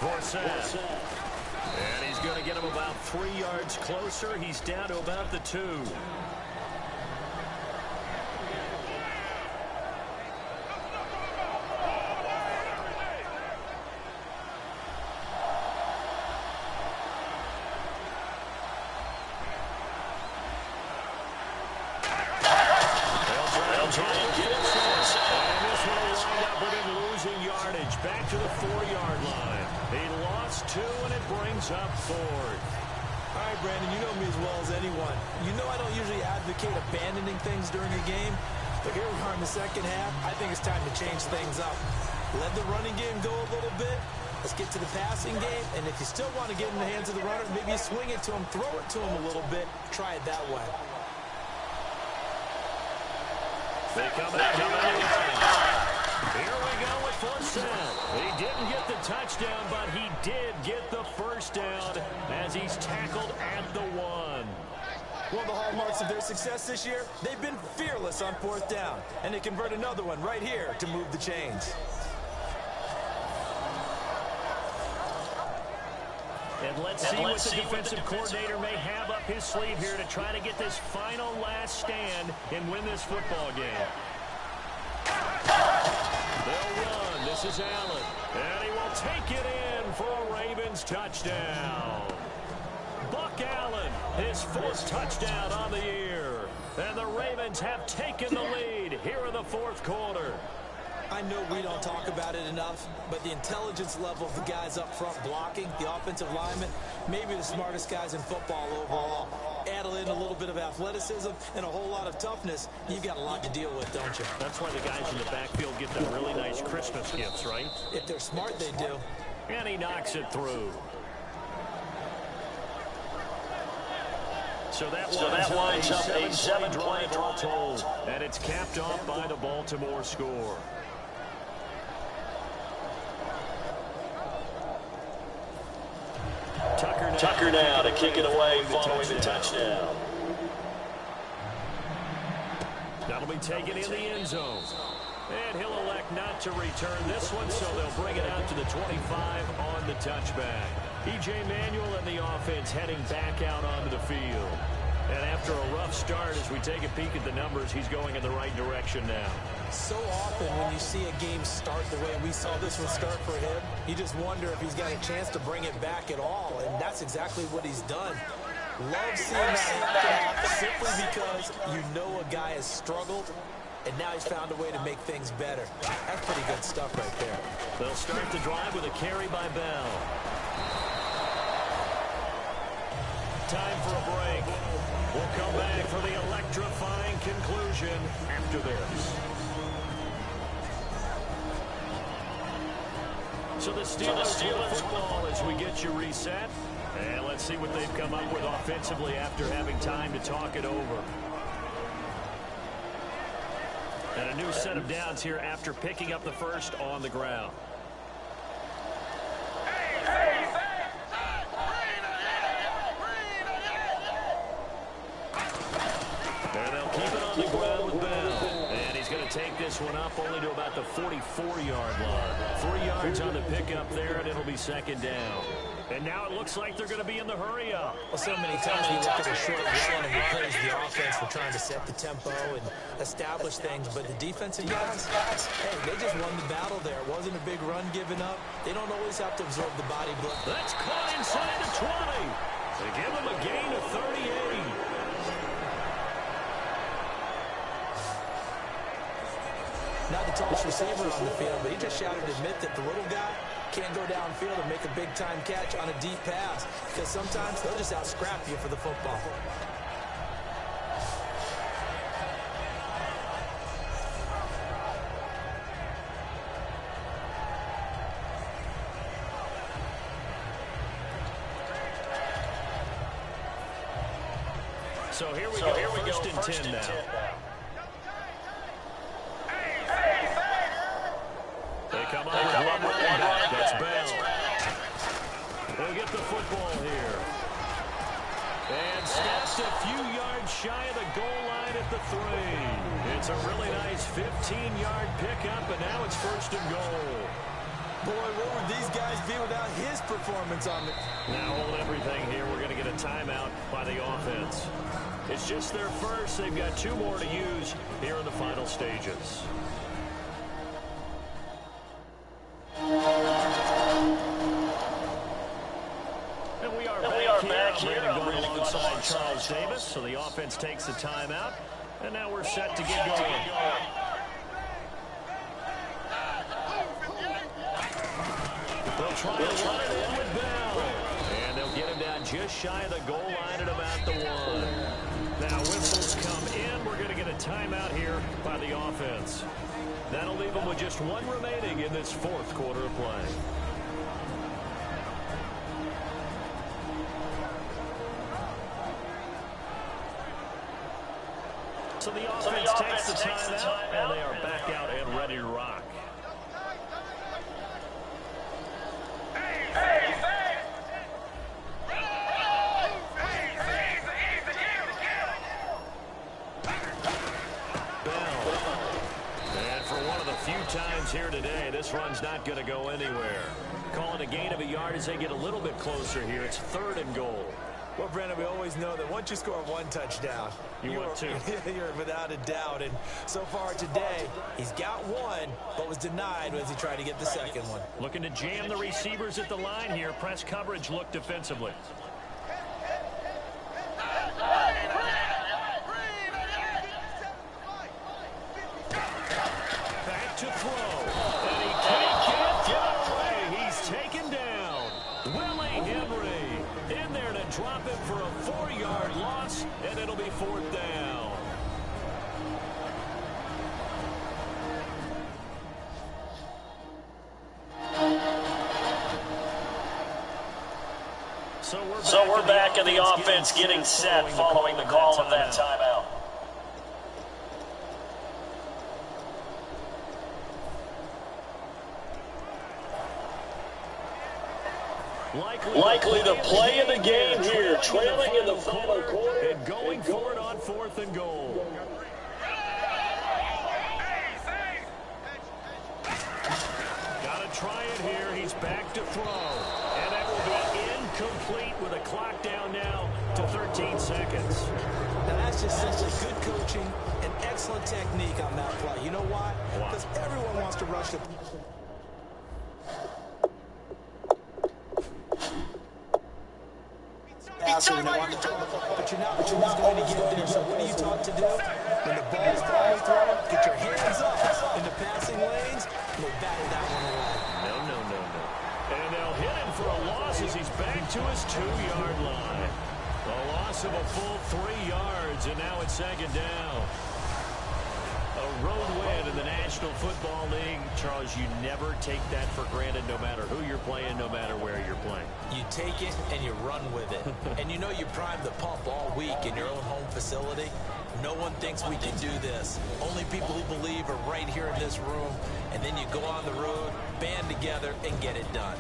Forsett. And he's going to get him about 3 yards closer. He's down to about the 2. They'll try and get it for us. And this one will wind up with him losing yardage. Back to the 4-yard line. He lost 2, and it brings up 4th.
All right, Brandon, you know me as well as anyone. You know I don't usually advocate abandoning things during a game, but here we are in the second half. I think it's time to change things up. Let the running game go a little bit. Let's get to the passing game, and if you still want to get in the hands of the runner, maybe you swing it to him, throw it to him a little bit. Try it that way.
They come out. Here we go with Forsett. He didn't get the touchdown, but he did get the first down as he's tackled at the 1.
One of the hallmarks of their success this year, they've been fearless on 4th down, and they convert another one right here to move the chains.
And let's see what the defensive coordinator may have up his sleeve here to try to get this final last stand and win this football game. They'll run. This is Allen. And he will take it in for a Ravens touchdown. Buck Allen, his 4th touchdown on the year. And the Ravens have taken the lead here in the 4th quarter.
I know we don't talk about it enough, but the intelligence level of the guys up front blocking, the offensive linemen, maybe the smartest guys in football overall. Add in a little bit of athleticism and a whole lot of toughness, you've got a lot to deal with, don't you?
That's why the guys in the backfield get them really nice Christmas gifts, right?
If they're smart, they do.
And he knocks it through. So that winds up a 7-play drive all told. And it's capped off by the Baltimore score.
Tucker now to kick it away following the touchdown.
That'll be taken in the end zone. And he'll elect not to return this one, so they'll bring it out to the 25 on the touchback. E.J. Manuel and the offense heading back out onto the field. And after a rough start, as we take a peek at the numbers, he's going in the right direction now.
So often when you see a game start the way we saw this one start for him, you just wonder if he's got a chance to bring it back at all, and that's exactly what he's done. Love seeing that happen simply because you know a guy has struggled, and now he's found a way to make things better. That's pretty good stuff right there.
They'll start the drive with a carry by Bell. Time for a break. We'll come back for the electrifying conclusion after this. So the Steelers with the football as we get you reset. And let's see what they've come up with offensively after having time to talk it over. And a new set of downs here after picking up the first on the ground. And they'll keep it on the ground with Bell. And he's going to take this one up only to about the 44-yard line. 3 yards on the pickup there, and it'll be second down. And now it looks like they're going to be in the hurry-up.
Well, so many times we look at a short run and we praise the offense for trying to set the tempo and establish things, but the defensive guys, hey, they just won the battle there. It wasn't a big run given up. They don't always have to absorb the body blow.
That's caught inside the 20. They give him a gain of 38.
Not the tallest receiver on the field, but he just shouted to admit that the little guy can't go downfield and make a big-time catch on a deep pass because sometimes they'll just out-scrap you for the football.
So here we go, first and 10 now. They come up with one running back. That's Bell. They'll get the football here. And snapped a few yards shy of the goal line at the 3. It's a really nice 15-yard pickup, and now it's first and goal.
Boy, where would these guys be without his performance on it?
Now hold everything here. We're going to get a timeout by the offense. It's just their first. They've got 2 more to use here in the final stages. And we are back here. I'm going alongside Charles Davis. So the offense takes a timeout. And now we're set to get going. They'll try to run it in with Bell. And they'll get him down just shy of the goal line at about the 1. Now whistles come in. We're going to get a timeout here by the offense. That'll leave them with just 1 remaining in this 4th quarter of play. So the offense takes the timeout, and they are back out and ready to rock. Times here today, this run's not going to go anywhere. Calling a gain of a yard as they get a little bit closer here. It's 3rd and goal.
Well, Brandon, we always know that once you score 1 touchdown,
you're
without a doubt. And so far today, he's got 1, but was denied as he tried to get the second one.
Looking to jam the receivers at the line here. Press coverage look defensively. To throw, and he can't get away. He's taken down. Willie Henry in there to drop it for a 4-yard loss, and it'll be 4th down.
So we're back in the offense getting set following the call of that timeout. Likely the play of the game here, trailing in the final quarter.
And going for it on 4th and goal. Got to try it here. He's back to throw. And that will be incomplete with a clock down now to 13 seconds.
Now that's just simply good coaching and excellent technique on that play. You know why? Because everyone wants to rush the... But you're not always going to get there. So what are you taught to do? When the ball's thrown, get your hands up in the passing lanes, and they battle that one away.
No. And they'll hit him for a loss as he's back to his 2-yard line. A loss loss of a full 3 yards, and now it's second down. A road win in the National Football League. Charles, you never take that for granted no matter who you're playing, no matter where you're playing.
You take it and you run with it. And you know you primed the pump all week in your own home facility. No one thinks we can do this. Only people who believe are right here in this room. And then you go on the road, band together, and get it done.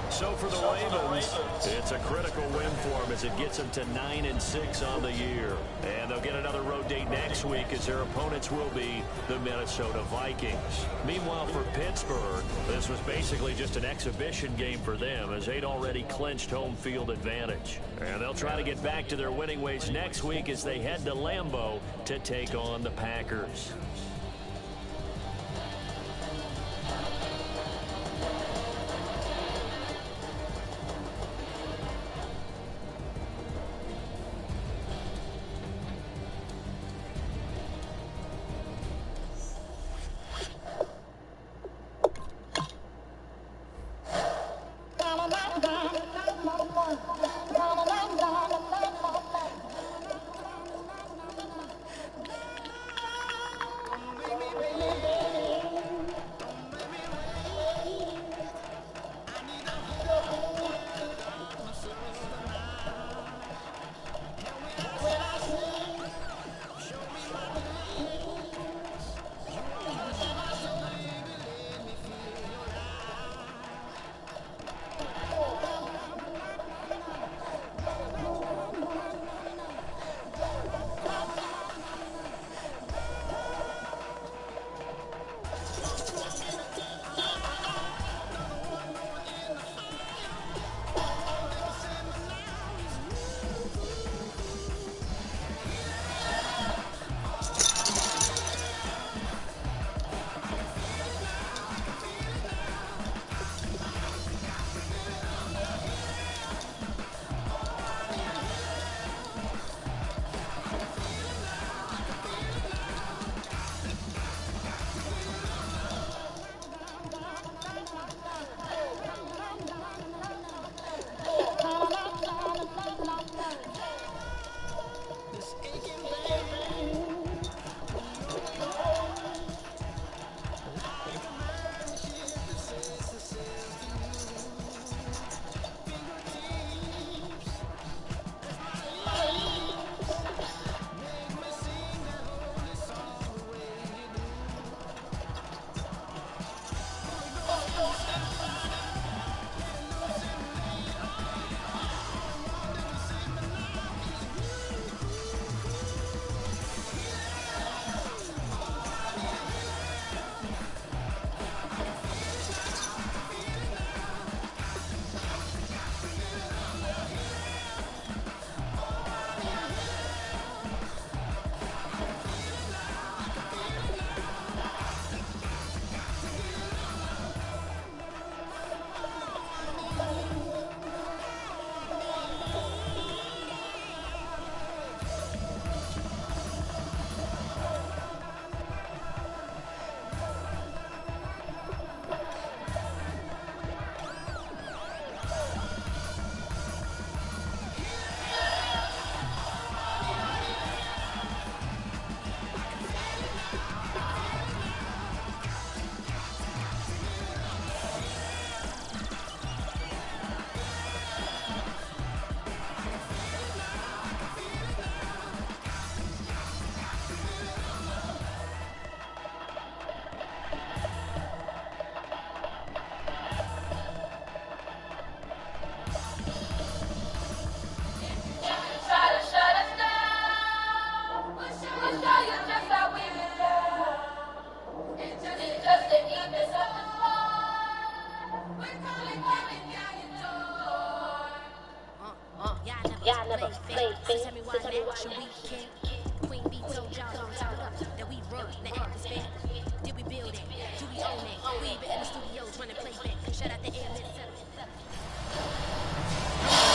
So for the Ravens, it's a critical win for them as it gets them to 9-6 on the year. And they'll get another road date next week as their opponents will be the Minnesota Vikings. Meanwhile, for Pittsburgh, this was basically just an exhibition game for them as they'd already clinched home field advantage. And they'll try to get back to their winning ways next week as they head to Lambeau to take on the Packers.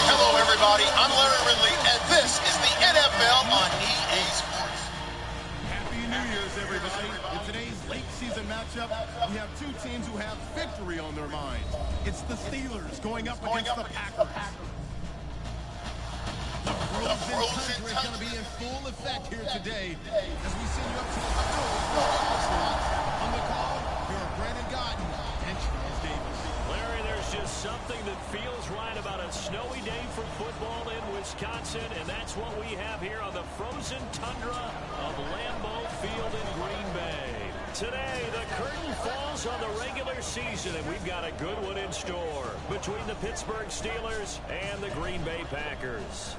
Hello, everybody. I'm Larry Ridley, and this is the NFL on EA Sports.
Happy New Year's, everybody. In today's late season matchup, we have two teams who have victory on their minds. It's the Steelers going up against the Packers. frozen tundra is going to be in full effect here today as we send you up to the slot. On the call, here are Brandon Gaudin and Charles Davis.
Larry, there's just something that feels right about a snowy day for football in Wisconsin, and that's what we have here on the frozen tundra of Lambeau Field in Green Bay. Today, the curtain falls on the regular season, and we've got a good one in store between the Pittsburgh Steelers and the Green Bay Packers.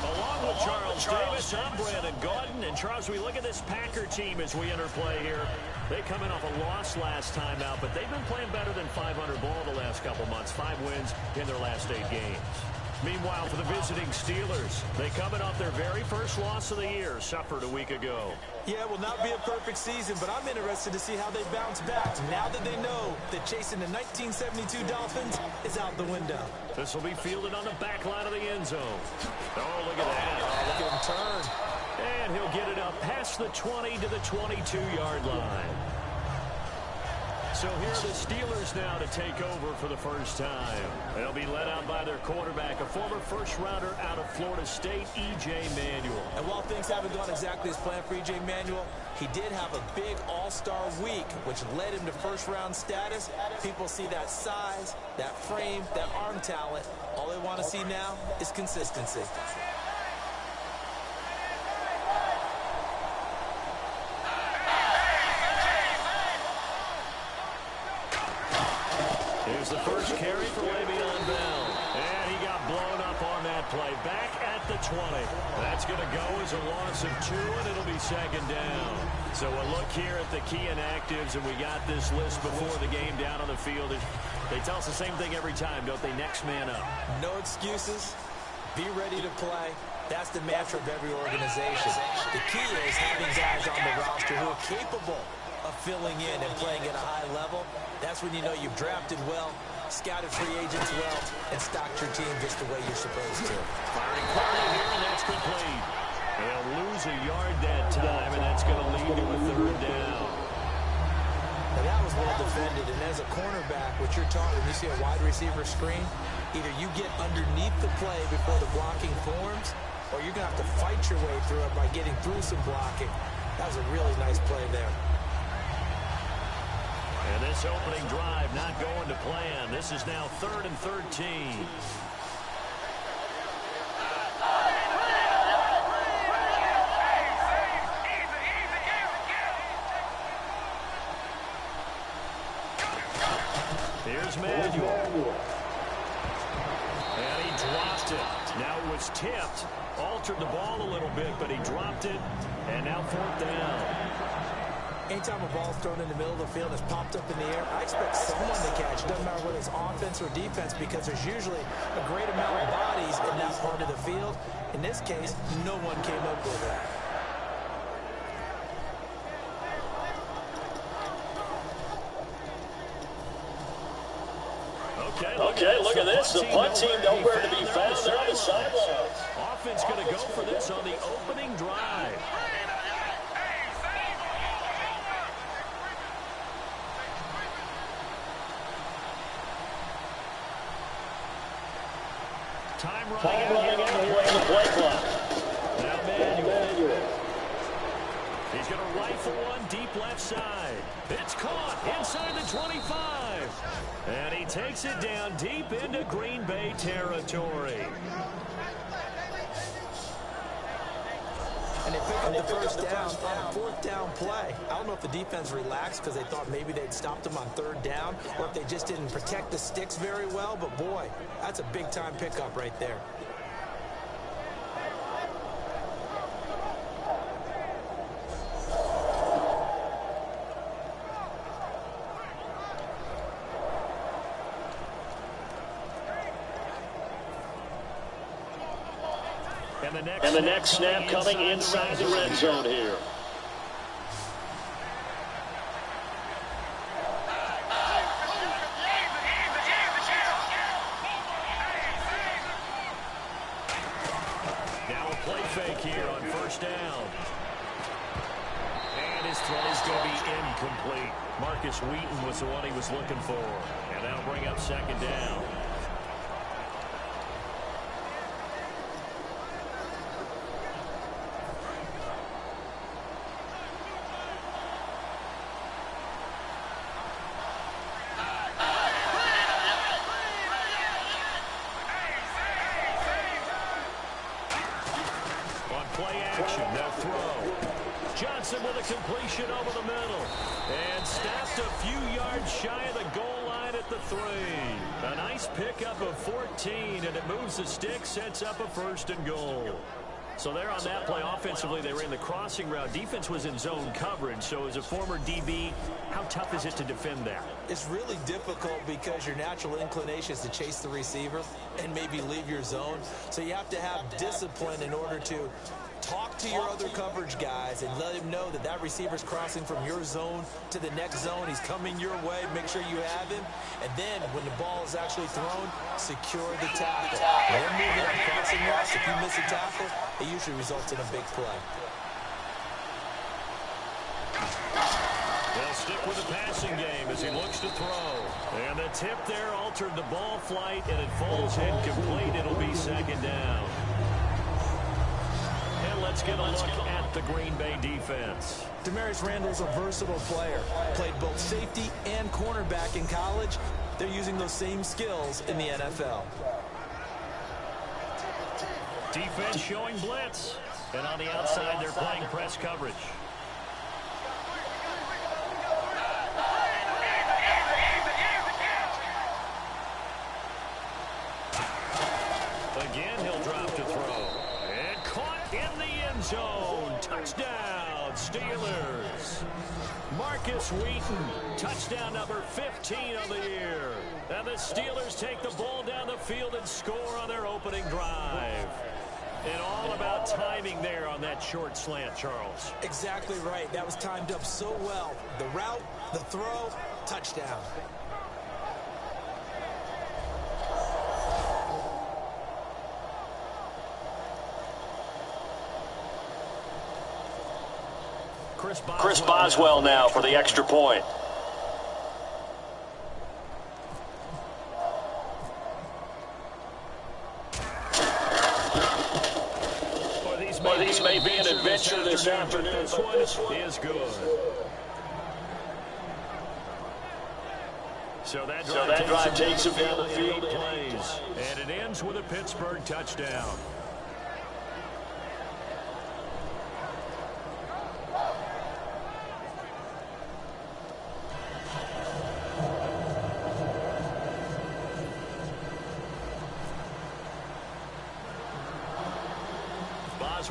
Along with Charles Davis, I'm Brandon Gaudin. And Charles, we look at this Packer team as we enter play here. They come in off a loss last time out, but they've been playing better than 500 ball the last couple months. 5 wins in their last 8 games. Meanwhile, for the visiting Steelers, they come in off their very first loss of the year, suffered a week ago.
Yeah, it will not be a perfect season, but I'm interested to see how they bounce back now that they know that chasing the 1972 Dolphins is out the window.
This will be fielded on the back line of the end zone. Oh, look at that.
Oh, look at him turn.
And he'll get it up past the 20 to the 22-yard line. So here are the Steelers now to take over for the first time. They'll be led out by their quarterback, a former first-rounder out of Florida State, E.J. Manuel.
And while things haven't gone exactly as planned for E.J. Manuel, he did have a big all-star week, which led him to first-round status. People see that size, that frame, that arm talent. All they want to see now is consistency.
Here's the first carry for Le'Veon Bell. And he got blown up on that play. Back at the 20. That's going to go as a loss of 2, and it'll be second down. So a look here at the key inactives, and we got this list before the game down on the field. They tell us the same thing every time, don't they? Next man up.
No excuses. Be ready to play. That's the mantra of every organization. The key is having guys on the roster who are capable of filling in and playing at a high level. That's when you know you've drafted well, scouted free agents well, and stocked your team just the way you're supposed to.
Firing quickly here, and that's complete. They'll lose a yard that time, and that's going to lead to a third down.
Now that was well defended, and as a cornerback, what you're taught when you see a wide receiver screen, either you get underneath the play before the blocking forms, or you're going to have to fight your way through it by getting through some blocking. That was a really nice play there.
And this opening drive not going to plan. This is now 3rd and 13. Here's Manuel. And he dropped it. Now it was tipped. Altered the ball a little bit, but he dropped it. And now 4th down.
Anytime a ball's thrown in the middle of the field and it's popped up in the air, I expect someone to catch. It doesn't matter whether it's offense or defense, because there's usually a great amount of bodies in that part of the field. In this case, no one came up with it.
Okay, look at this. The punt team nowhere to be found. They're on the sideline.
Offense going to go for this on the opening drive. Time running out here on the play clock. Now Manuel. He's going to rifle one deep left side. It's caught inside the 25. And he takes it down deep into Green Bay territory.
And they pick up the first down on a 4th down play. I don't know if the defense relaxed because they thought maybe they'd stopped them on 3rd down, or if they just didn't protect the sticks very well. But, boy, that's a big-time pickup right there.
And the next snap coming inside the red zone here.
Now a play fake here on 1st down. And his throw is going to be incomplete. Marcus Wheaton was the one he was looking for. And that'll bring up 2nd down. Johnson with a completion over the middle. And stopped a few yards shy of the goal line at the 3. A nice pickup of 14, and it moves the stick, sets up a 1st and goal. So there on that play, offensively, they ran the crossing route. Defense was in zone coverage. So as a former DB, how tough is it to defend that?
It's really difficult because your natural inclination is to chase the receiver and maybe leave your zone. So you have to have discipline in order to talk to your other coverage guys and let him know that that receiver's crossing from your zone to the next zone. He's coming your way. Make sure you have him. And then when the ball is actually thrown, secure the tackle. When they're moving on crossing routes, if you miss a tackle, it usually results in a big play.
They'll stick with the passing game as he looks to throw. And the tip there altered the ball flight, and it falls incomplete. It'll be 2nd down. And let's get a look at the Green Bay defense.
Demarius Randall's a versatile player. Played both safety and cornerback in college. They're using those same skills in the NFL.
Defense showing blitz. And on the outside, they're playing press coverage. Again, he'll drop to throw. And caught in the end zone. Touchdown, Steelers. Marcus Wheaton, touchdown number 15 of the year. And the Steelers take the ball down the field and score on their opening drive. And all about timing there on that short slant, Charles.
Exactly right. That was timed up so well. The route, the throw, touchdown.
Chris Boswell now for the extra point. These may be an adventure this afternoon, but this one
is good. So that drive takes him down the field. Plays, and it ends with a Pittsburgh touchdown.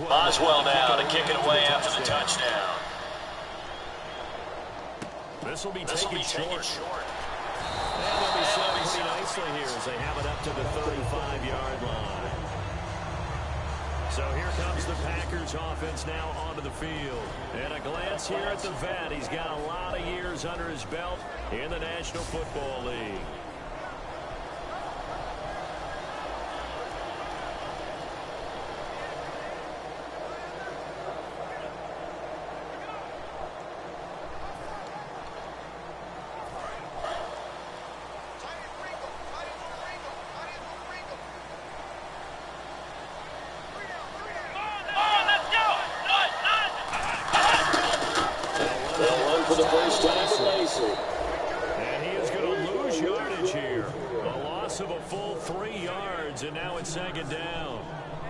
Boswell now to kick it away after the touchdown.
This will be taken short. And they'll be set pretty nicely here as they have it up to the 35-yard line. So here comes the Packers offense now onto the field. And a glance here at the vet. He's got a lot of years under his belt in the National Football League. And he is going to lose yardage here. A loss of a full 3 yards, and now it's 2nd down.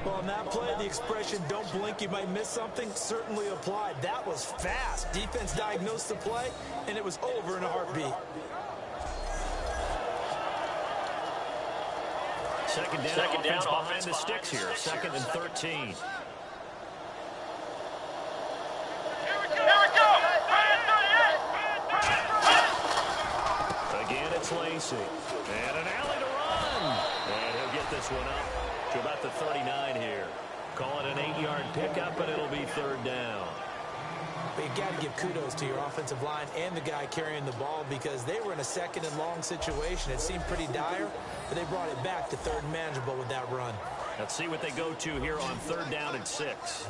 Well, on that play, the expression, don't blink, you might miss something, certainly applied. That was fast. Defense diagnosed the play, and it was over in a heartbeat.
Second down, offense behind the sticks here. 2nd and 13. Again, it's Lacey. And an alley to run. And he'll get this one up to about the 39 here. Call it an 8-yard pickup, and it'll be 3rd down.
But you got to give kudos to your offensive line and the guy carrying the ball because they were in a 2nd and long situation. It seemed pretty dire, but they brought it back to 3rd and manageable with that run.
Let's see what they go to here on 3rd down and 6.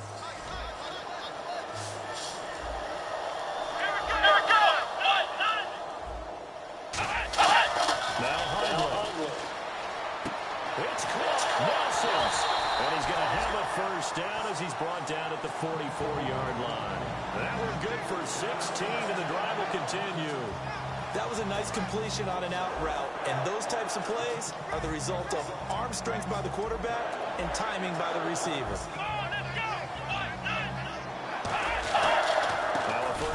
It's caught. Nelson's. And he's going to have a 1st down as he's brought down at the 44-yard line. That we're good for 16, and the drive will continue.
That was a nice completion on an out route, and those types of plays are the result of arm strength by the quarterback and timing by the receiver.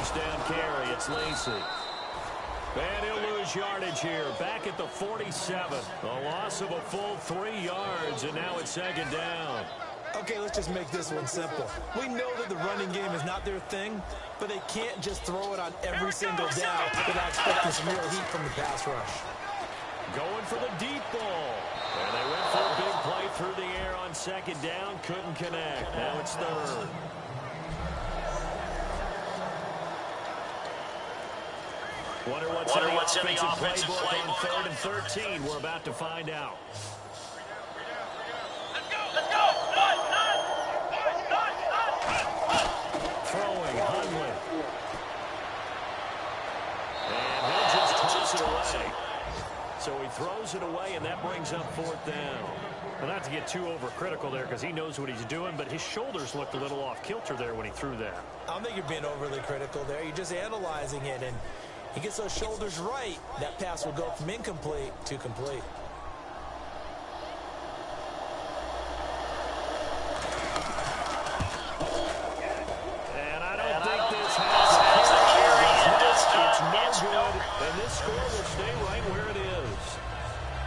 first down carry. It's Lacy. And he'll lose yardage here. Back at the 47. A loss of a full 3 yards, and now it's second down.
Okay, let's just make this one simple. We know that the running game is not their thing, but they can't just throw it on every single down without expecting some real heat from the pass rush.
Going for the deep ball. And they went for a big play through the air on second down. Couldn't connect. Now it's third. Wonder what's in the offensive playbook on 3rd and 13. We're about to find out.
Let's go.
Throwing, Hundley. And he'll just toss it away. So he throws it away, and that brings up 4th down. Well, not to get too overcritical there because he knows what he's doing, but his shoulders looked a little off kilter there when he threw that.
I don't think you're being overly critical there. You're just analyzing it, and he gets those shoulders right. That pass will go from incomplete to complete.
And I don't think this has a carry. It's no good, and this score will stay right where it is.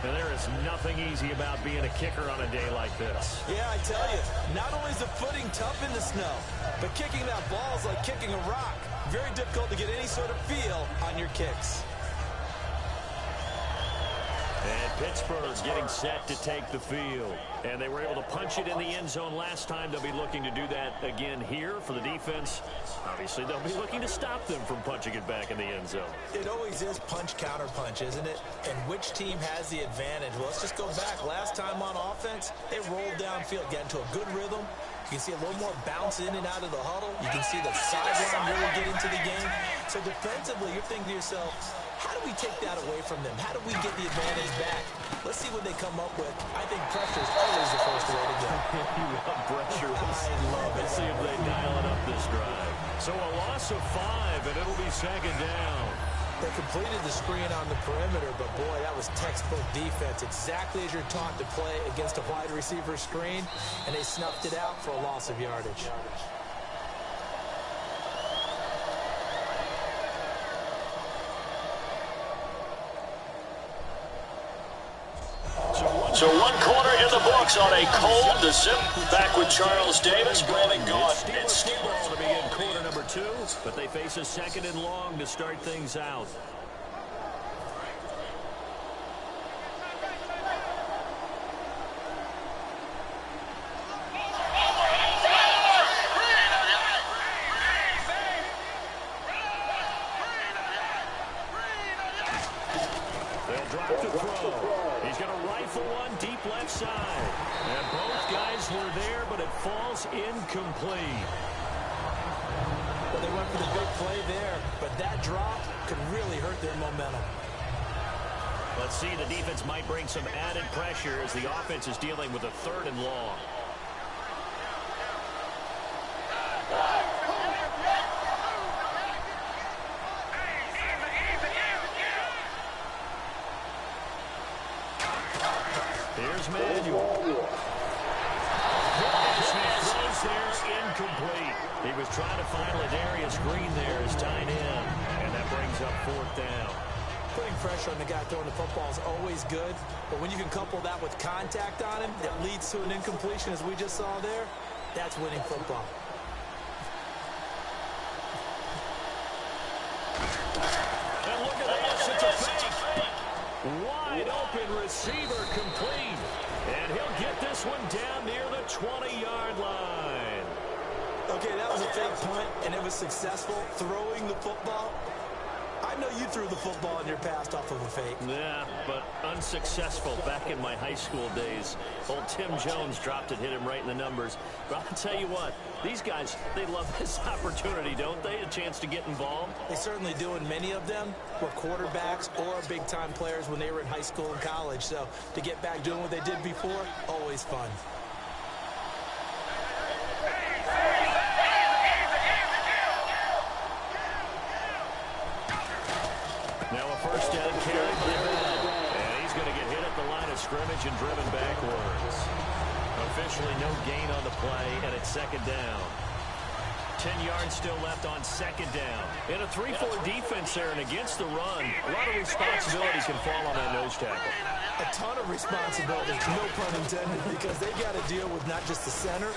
And there is nothing easy about being a kicker on a day like this.
Yeah, I tell you, not only is the footing tough in the snow, but kicking that ball is like kicking a rock. Very difficult to get any sort of feel on your kicks.
And Pittsburgh's getting set to take the field. And they were able to punch it in the end zone last time. They'll be looking to do that again here for the defense. Obviously, they'll be looking to stop them from punching it back in the end zone.
It always is punch-counter-punch, isn't it? And which team has the advantage? Well, let's just go back. Last time on offense, they rolled downfield, got into a good rhythm. You can see a little more bounce in and out of the huddle. You can see the sideline really get into the game. So defensively, you're thinking to yourself, how do we take that away from them? How do we get the advantage back? Let's see what they come up with. I think pressure is always the first way to go.
You love pressure.
I love it.
Let's see if they dial it up this drive. So a loss of 5, and it'll be second down.
They completed the screen on the perimeter, but boy, that was textbook defense. Exactly as you're taught to play against a wide receiver screen, and they snuffed it out for a loss of yardage.
So 1 quarter in the books on a cold December. Back with Charles Davis, Brandon Gault, and Steve
Ball to begin quarter number 2, but they face a 2nd and long to start things out. They'll drop to throw. He's going to rifle one deep left side. And both guys were there, but it falls incomplete.
Well, they went for the big play there, but that drop could really hurt their momentum.
Let's see, the defense might bring some added pressure as the offense is dealing with a 3rd and long. Here's Manuel. Throws there, incomplete. He was trying to find Ladarius Green there as tight end, and that brings up 4th down.
Putting pressure on the guy throwing the football is always good, but when you can couple that with contact on him that leads to an incompletion, as we just saw there, that's winning football.
And look at this, it's a fake. Wide open receiver complete. And he'll get this one down near the 20-yard line.
Okay, that was a fake punt, and it was successful throwing the football. I know you threw the football and you're passed off of a fake.
Yeah, but unsuccessful back in my high school days. Old Tim Jones dropped it, hit him right in the numbers. But I'll tell you what, these guys, they love this opportunity, don't they? A chance to get involved.
They certainly do, and many of them were quarterbacks or big-time players when they were in high school and college. So to get back doing what they did before, always fun.
Now a first down carry by Bell. And he's going to get hit at the line of scrimmage and driven backwards. Officially no gain on the play, and it's second down. 10 yards still left on second down. In a 3-4 defense there and against the run, a lot of responsibility can fall on that nose tackle.
A ton of responsibility, no pun intended, because they got to deal with not just the center,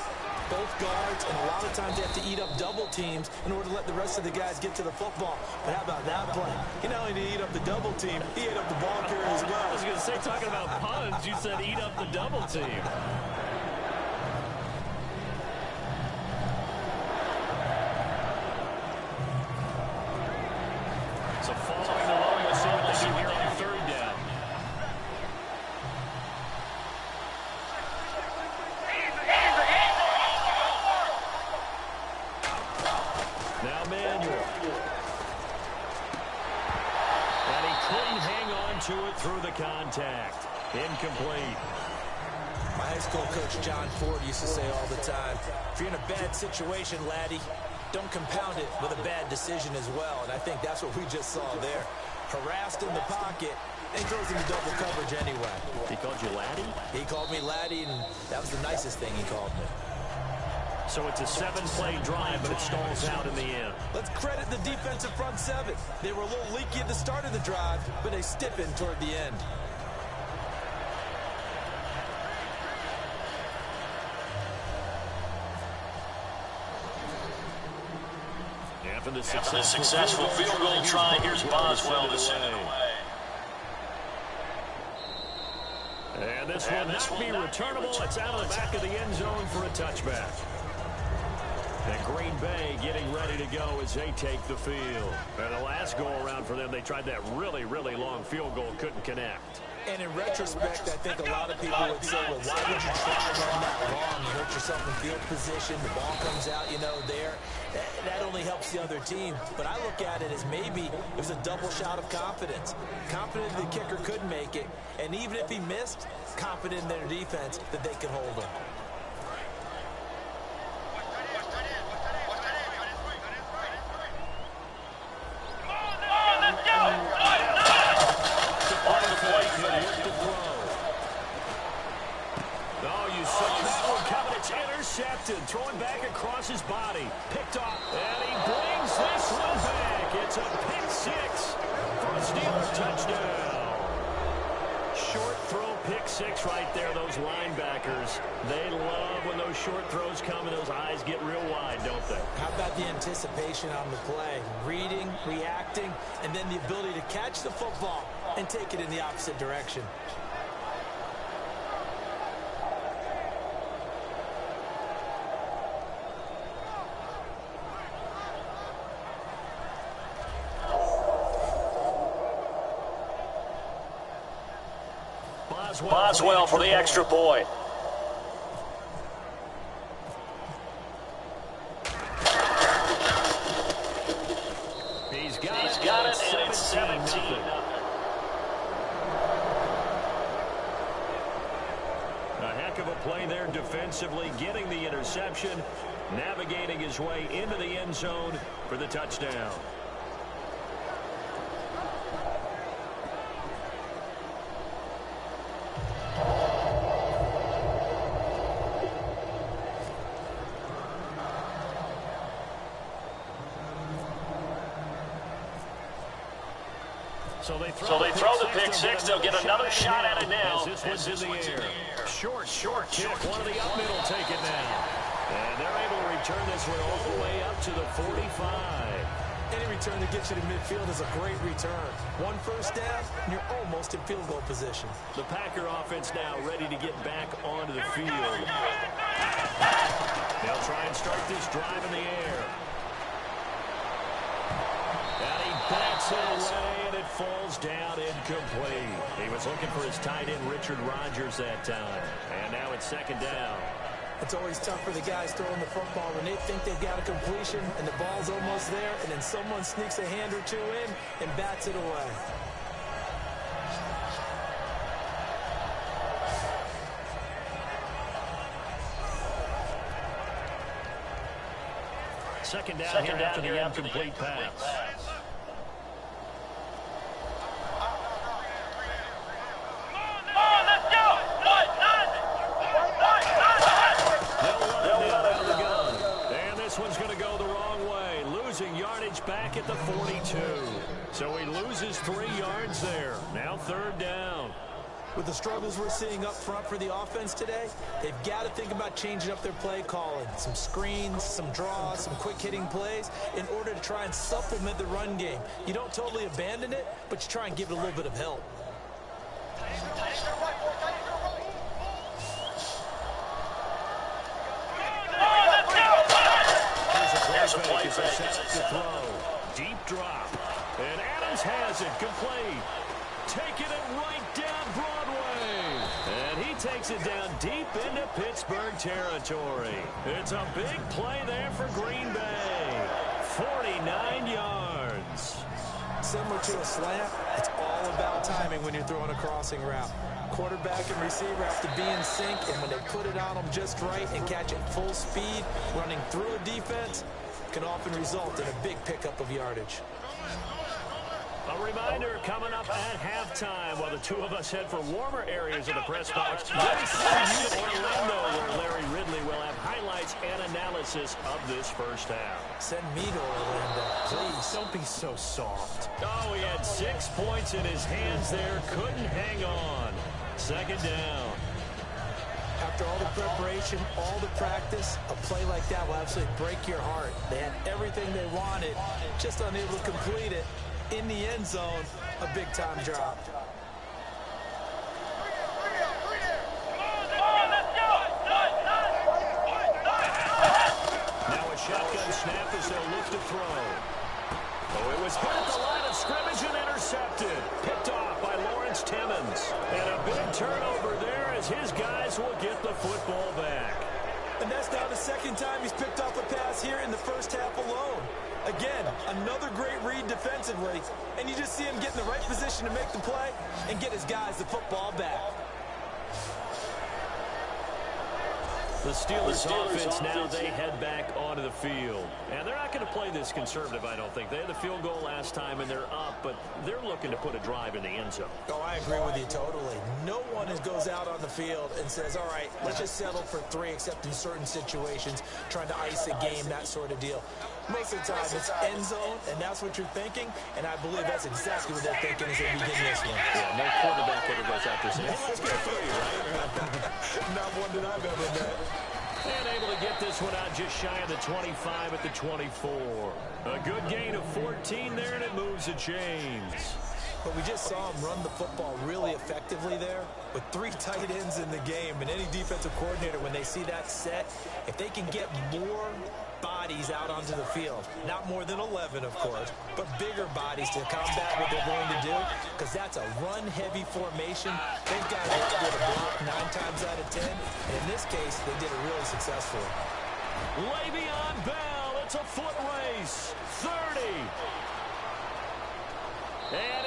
both guards, and a lot of times they have to eat up double teams in order to let the rest of the guys get to the football. But how about that play? He not only did he eat up the double team, he ate up the ball carrier as well.
I was going to say, talking about puns, you said eat up the double team. So following the run, we'll see what they do here on third down. Now Manuel. And he couldn't hang on to it through the contact. Incomplete.
My high school coach, John Ford, used to say all the time, if you're in a bad situation, laddie, don't compound it with a bad decision as well. And I think that's what we just saw there. Harassed in the pocket, and throws into double coverage anyway.
He called you laddie?
He called me laddie, and that was the nicest thing he called me.
So it's a 7-play drive, but it stalls out in the end.
Let's credit the defensive front seven. They were a little leaky at the start of the drive, but they stiffened toward the end.
After the successful field goal try, here's Boswell to send it away. And this will not be returnable. It's out of the back of the end zone for a touchback. And Green Bay getting ready to go as they take the field. And the last go-around for them, they tried that really, really long field goal, couldn't connect.
And in retrospect, I think a lot of people would say, well, why would you try to run that long? You hurt yourself in field position. The ball comes out, there. That only helps the other team. But I look at it as maybe it was a double shot of confidence. Confident the kicker could make it. And even if he missed, confident in their defense that they could hold him.
Intercepted, throwing back across his body, picked off, and he brings this one back. It's a pick six for a Steelers touchdown. Short throw, pick six right there. Those linebackers, they love when those short throws come and those eyes get real wide, don't they?
How about the anticipation on the play? Reading, reacting, and then the ability to catch the football and take it in the opposite direction.
Boswell for the extra point.
He's got it, and it's 17. A heck of a play there defensively, getting the interception, navigating his way into the end zone for the touchdown. So they throw the pick six. They'll get another shot at it now. As this one's in the air. Short kick. One of the up middle take it now. And they're able to return this one all the way up to the 45.
Any return that gets you to midfield is a great return. One first down, and you're almost in field goal position.
The Packer offense now ready to get back onto the field. They'll try and start this drive in the air. And he bats it away, and it falls down incomplete. He was looking for his tight end, Richard Rodgers, that time. And now it's second down.
It's always tough for the guys throwing the football when they think they've got a completion and the ball's almost there, and then someone sneaks a hand or two in and bats it away.
Second down here after the incomplete pass. This one's going to go the gaining yardage back at the 42. So he loses 3 yards there. Now 3rd down.
With the struggles we're seeing up front for the offense today, they've got to think about changing up their play calling. Some screens, some draws, some quick-hitting plays in order to try and supplement the run game. You don't totally abandon it, but you try and give it a little bit of help.
There's a play set up to throw. Deep drop. And Adams has it complete. Taking it right down Broadway. And he takes it down deep into Pittsburgh territory. It's a big play there for Green Bay. 49 yards.
Similar to a slant, it's all about timing when you're throwing a crossing route. Quarterback and receiver have to be in sync, and when they put it on them just right and catch it full speed, running through a defense can often result in a big pickup of yardage.
A reminder coming up at halftime while the two of us head for warmer areas of the press box. We'll send you to Orlando where Larry Ridley will have highlights and analysis of this first half.
Send me to Orlando, please.
Don't be so soft. Oh, he had 6 points in his hands there. Couldn't hang on. 2nd down.
After all the preparation, all the practice, a play like that will absolutely break your heart. They had everything they wanted, just unable to complete it. In the end zone, a big-time drop.
Now a shotgun snap as they'll look to throw. Oh, it was hit at the line of scrimmage and intercepted. Picked off by Lawrence Timmons. And a big turnover there as his guys will get the football back.
And that's now the 2nd time he's picked off a pass here in the first half alone. Again, another great read defensively, and you just see him get in the right position to make the play and get his guys the football back.
The Steelers offense now, they head back onto the field. And they're not going to play this conservative, I don't think. They had the field goal last time, and they're up, but they're looking to put a drive in the end zone.
Oh, I agree with you totally. No one goes out on the field and says, all right, let's just settle for 3, except in certain situations, trying to ice a game, that sort of deal. Most of the time, it's end zone, and that's what you're thinking, and I believe that's exactly what they're thinking as they begin this one.
Yeah, no quarterback ever goes out there saying, hey, let's get 3, right?
Not one that I've ever met.
And able to get this one out just shy of the 25 at the 24. A good gain of 14 there, and it moves the chains.
But we just saw him run the football really effectively there with 3 tight ends in the game. And any defensive coordinator, when they see that set, if they can get more bodies out onto the field, not more than 11, of course, but bigger bodies to combat what they're going to do, because that's a run-heavy formation. They've got to be able to block 9 times out of 10. And in this case, they did it really successfully.
Le'Veon Bell, it's a foot race. 30. And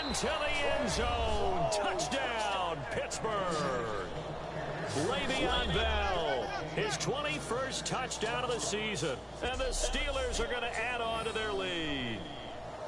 into the end zone. Touchdown, Pittsburgh. Le'Veon Bell, his 21st touchdown of the season. And the Steelers are going to add on to their lead.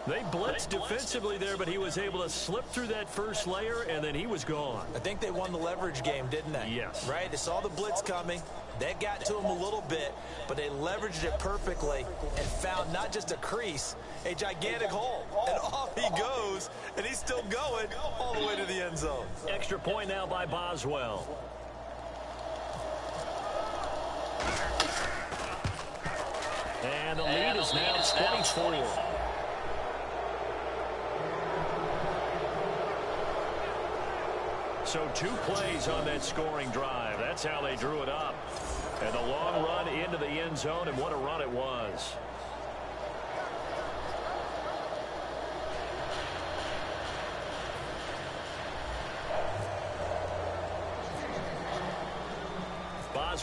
They blitzed defensively there, but he was able to slip through that first layer, and then he was gone.
I think they won the leverage game, didn't they?
Yes.
Right? They saw the blitz coming. That got to him a little bit, but they leveraged it perfectly and found not just a crease, a gigantic hole. And off he goes, and he's still going all the way to the end zone.
Extra point now by Boswell. And the lead is now 24. So 2 plays on that scoring drive. That's how they drew it up. And the long run into the end zone, and what a run it was.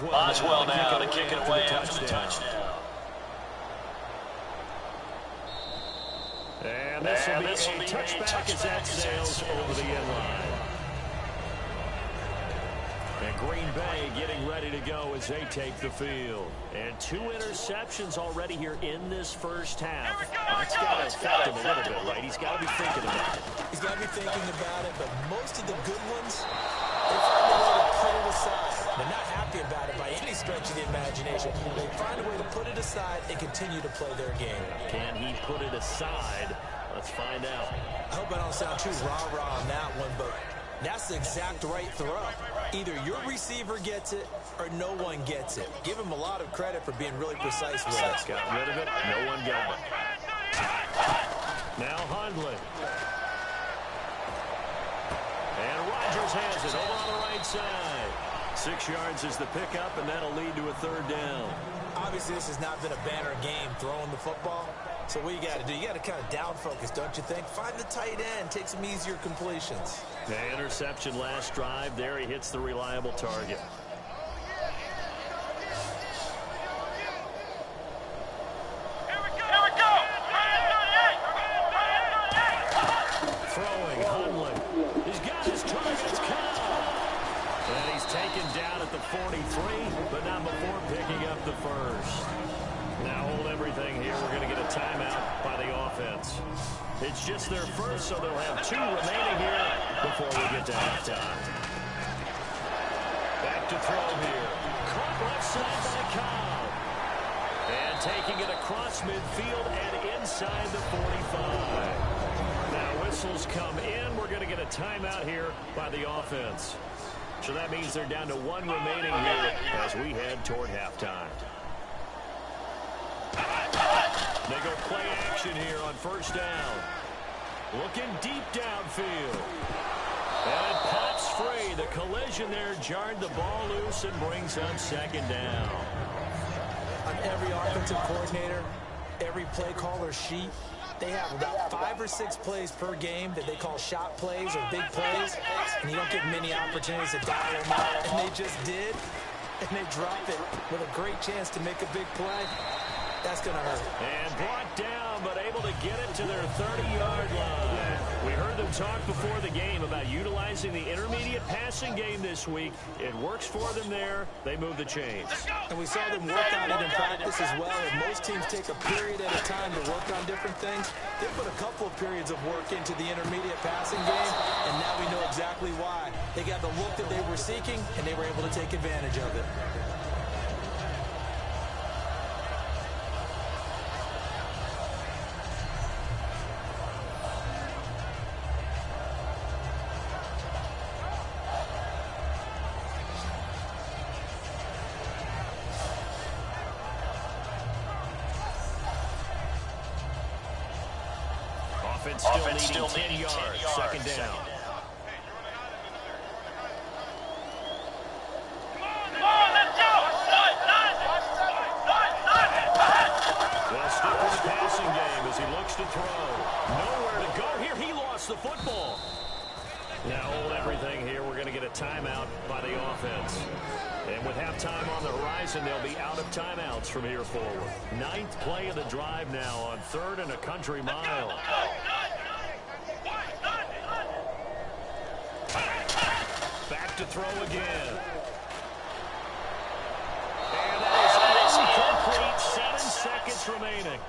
Boswell now to kick it away after the touchdown. And this will be a touchback as that sails over the end line. And Green Bay getting ready to go as they take the field. And 2 interceptions already here in this first half. That's got to affect him a little bit, right? He's got to be thinking about it.
He's got to be thinking about it, but most of the good ones, they find a way to put it aside. They're not happy about it by any stretch of the imagination. They find a way to put it aside and continue to play their game.
Can he put it aside? Let's find out.
I hope I don't sound too rah-rah on that one, but that's the exact right throw. Either your receiver gets it or no one gets it. Give him a lot of credit for being really precise with it.
Got rid of it. No one got it. Now Hundley. And Rodgers has it over on the right side. 6 yards is the pickup, and that'll lead to a 3rd down.
Obviously, this has not been a banner game throwing the football. So what you got to do, you got to kind of down focus, don't you think? Find the tight end, take some easier completions.
The interception last drive. There he hits the reliable target. Throwing, Hundley. He's got his targets caught. And he's taken down at the 43, but not before picking up the first. Now hold everything here. We're going to get a timeout by the offense. It's just their first, so they'll have 2 remaining here before we get to halftime. Back to throw here. Caught left side by Cobb. And taking it across midfield and inside the 45. Now whistles come in. We're going to get a timeout here by the offense. So that means they're down to 1 remaining here as we head toward halftime. They go play action here on 1st down. Looking deep downfield. And it pops free. The collision there jarred the ball loose and brings up 2nd down.
On every offensive coordinator, every play caller sheet, they have about 5 or 6 plays per game that they call shot plays or big plays, and you don't get many opportunities to dial them out, and they just did, and they drop it with a great chance to make a big play. That's going to hurt.
And brought down, but able to get it to their 30-yard line. We heard them talk before the game about utilizing the intermediate passing game this week. It works for them there. They move the chains.
And we saw them work on it in practice as well. And most teams take a period at a time to work on different things. They put a couple of periods of work into the intermediate passing game, and now we know exactly why. They got the look that they were seeking, and they were able to take advantage of it.
Offense still needing 10 yards. 2nd down. They'll stick with the passing game as he looks to throw. Nowhere to go here. He lost the football. Now hold everything here. We're going to get a timeout by the offense. And with halftime on the horizon, they'll be out of timeouts from here forward. 9th play of the drive now on 3rd and a country mile. Back to throw again. And that is incomplete. 7 seconds remaining.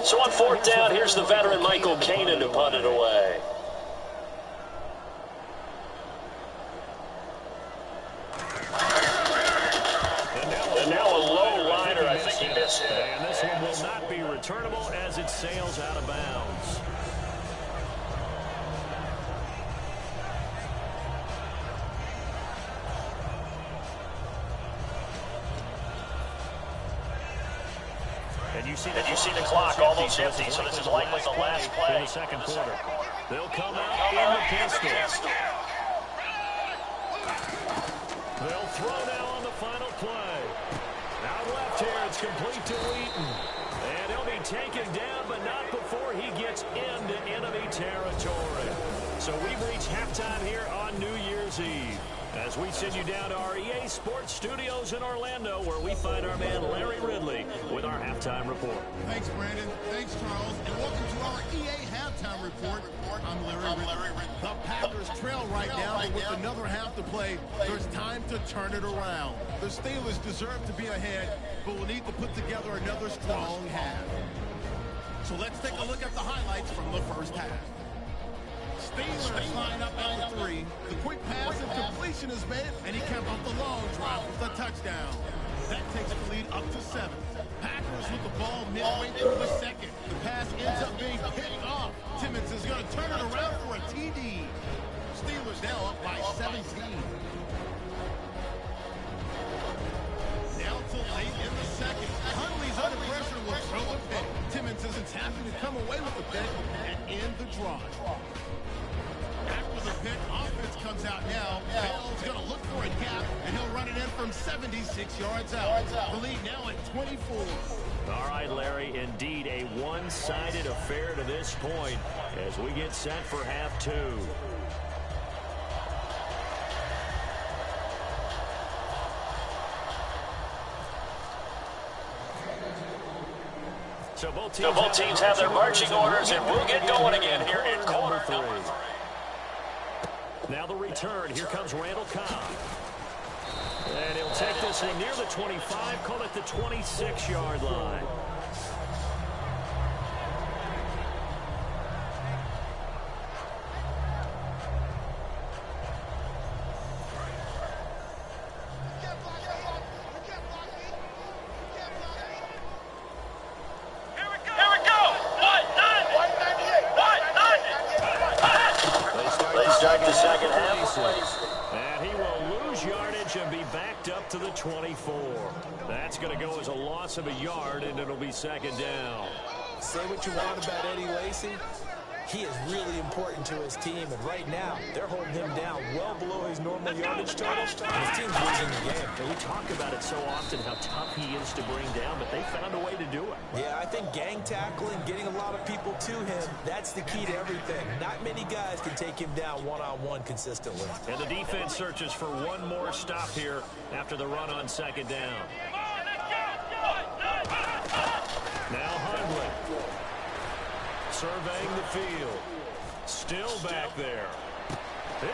So on 4th down, here's the veteran Michael Kanan to punt it away. And now a low liner, I think he missed it.
And this one will not be returnable as it sails out of bounds. And you see the clock almost empty, so this is likely the last play in the 2nd quarter. They'll come out in the pistol. They'll throw now on the final play. Out left here, it's complete to Wheaton. And he'll be taken down, but not before he gets into enemy territory. So we've reached halftime here on New Year's Eve, as we send you down to our EA Sports Studios in Orlando, where we find our man Larry Ridley with our halftime report.
Thanks, Brandon. Thanks, Charles. And welcome to our EA Halftime halftime report. I'm Larry Ridley. The Packers trail right now, but with another half to play, there's time to turn it around. The Steelers deserve to be ahead, but will need to put together another strong half. So let's take a look at the highlights from the first half. Steelers line up at the 3. The quick pass and completion is made, and he kept up the long drive with a touchdown. That takes the lead up to 7. Packers with the ball midway through the second. The pass ends up being picked off. Timmons is going to turn it around for a TD. Steelers now up by 17. Now to late in the second. Huntley's under pressure and will throw a pick. Timmons isn't happy to come away with the pick and end the drive. After the pick, offense comes out now. Bell's going to look for a gap, and he'll run it in from 76 yards out. The lead now at 24.
All right, Larry, indeed a one-sided affair to this point as we get set for half 2. So both teams have their marching orders, and we'll get going again here in quarter number 3. Now the return. Here comes Randall Cobb. And he'll take this one near the 25, call it the 26-yard line. And he will lose yardage and be backed up to the 24. That's going to go as a loss of a yard, and it'll be second down.
Say what you want about Eddie Lacy. He is really important to his team, and right now, they're holding him down well below his normal yardage total, and his team's losing the game.
And we talk about it so often, how tough he is to bring down, but they found a way to do it.
Yeah, I think gang tackling, getting a lot of people to him, that's the key to everything. Not many guys can take him down one-on-one consistently.
And the defense searches for one more stop here after the run on second down. Now Hundley. Surveying the field. Still back there.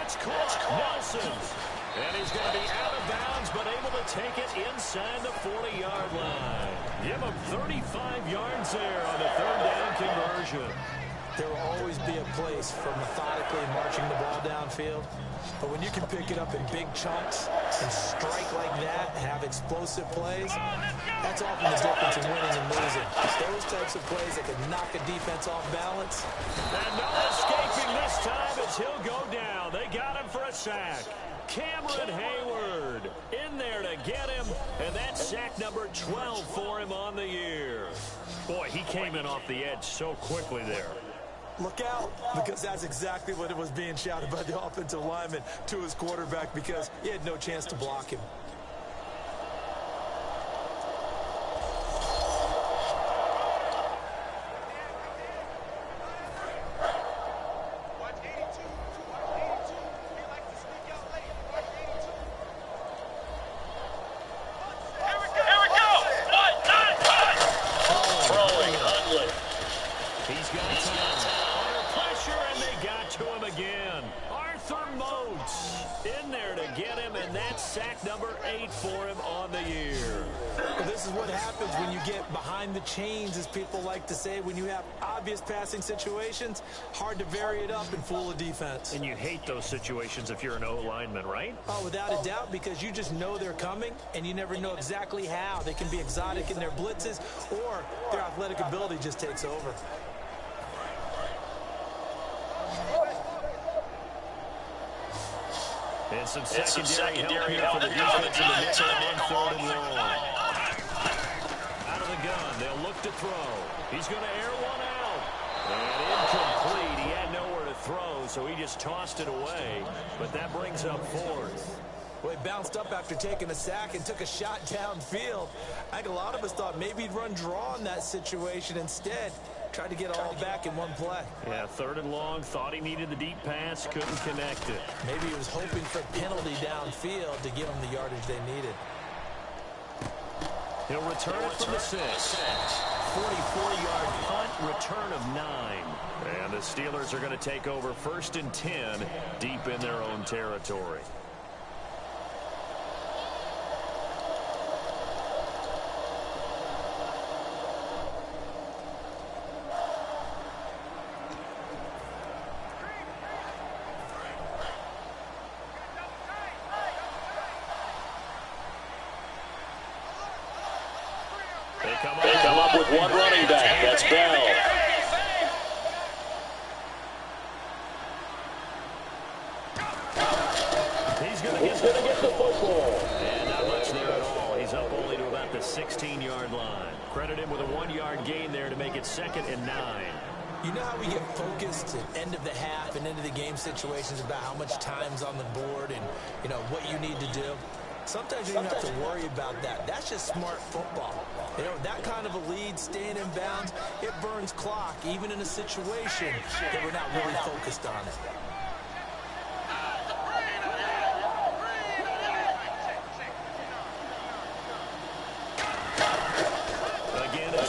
It's caught. Nelson. And he's going to be out of bounds, but able to take it inside the 40-yard line. Give him 35 yards there on the third down conversion.
There will always be a place for methodically marching the ball downfield. But when you can pick it up in big chunks and strike like that, have explosive plays, that's often the difference in winning and losing. Those types of plays that can knock a defense off balance.
And no escaping this time as he'll go down. They got him for a sack. Cameron Hayward in there to get him, and that's sack number 12 for him on the year. Boy, he came in off the edge so quickly there.
Look out, because that's exactly what it was being shouted by the offensive lineman to his quarterback, because he had no chance to block him. The chains, as people like to say, when you have obvious passing situations, hard to vary it up and fool a defense.
And you hate those situations if you're an O-lineman, right?
Oh, without a doubt, because you just know they're coming, and you never know exactly how. They can be exotic in their blitzes, or their athletic ability just takes over.
And some secondary help here for the defense in the mix on 3rd and long. Gun. They'll look to throw. He's going to air one out. And incomplete. He had nowhere to throw, so he just tossed it away. But that brings up 4th.
Well, he bounced up after taking a sack and took a shot downfield. I think a lot of us thought maybe he'd run draw in that situation. Instead, tried to get it all back in one play.
Yeah, 3rd and long. Thought he needed the deep pass. Couldn't connect it.
Maybe he was hoping for a penalty downfield to give him the yardage they needed.
He'll return it from the 6. 44-yard punt, return of 9. And the Steelers are going to take over 1st and 10 deep in their own territory.
They come up with one running back. That's Bell.
He's going to get the football. And not much there at all. He's up only to about the 16-yard line. Credit him with a 1-yard gain there to make it 2nd and 9.
You know how we get focused at end of the half and into the game situations about how much time's on the board and, you know, what you need to do? Sometimes you don't have to worry about that. That's just smart football. You know, that kind of a lead, staying in bounds, it burns clock, even in a situation that we're not really focused on it.
Again, and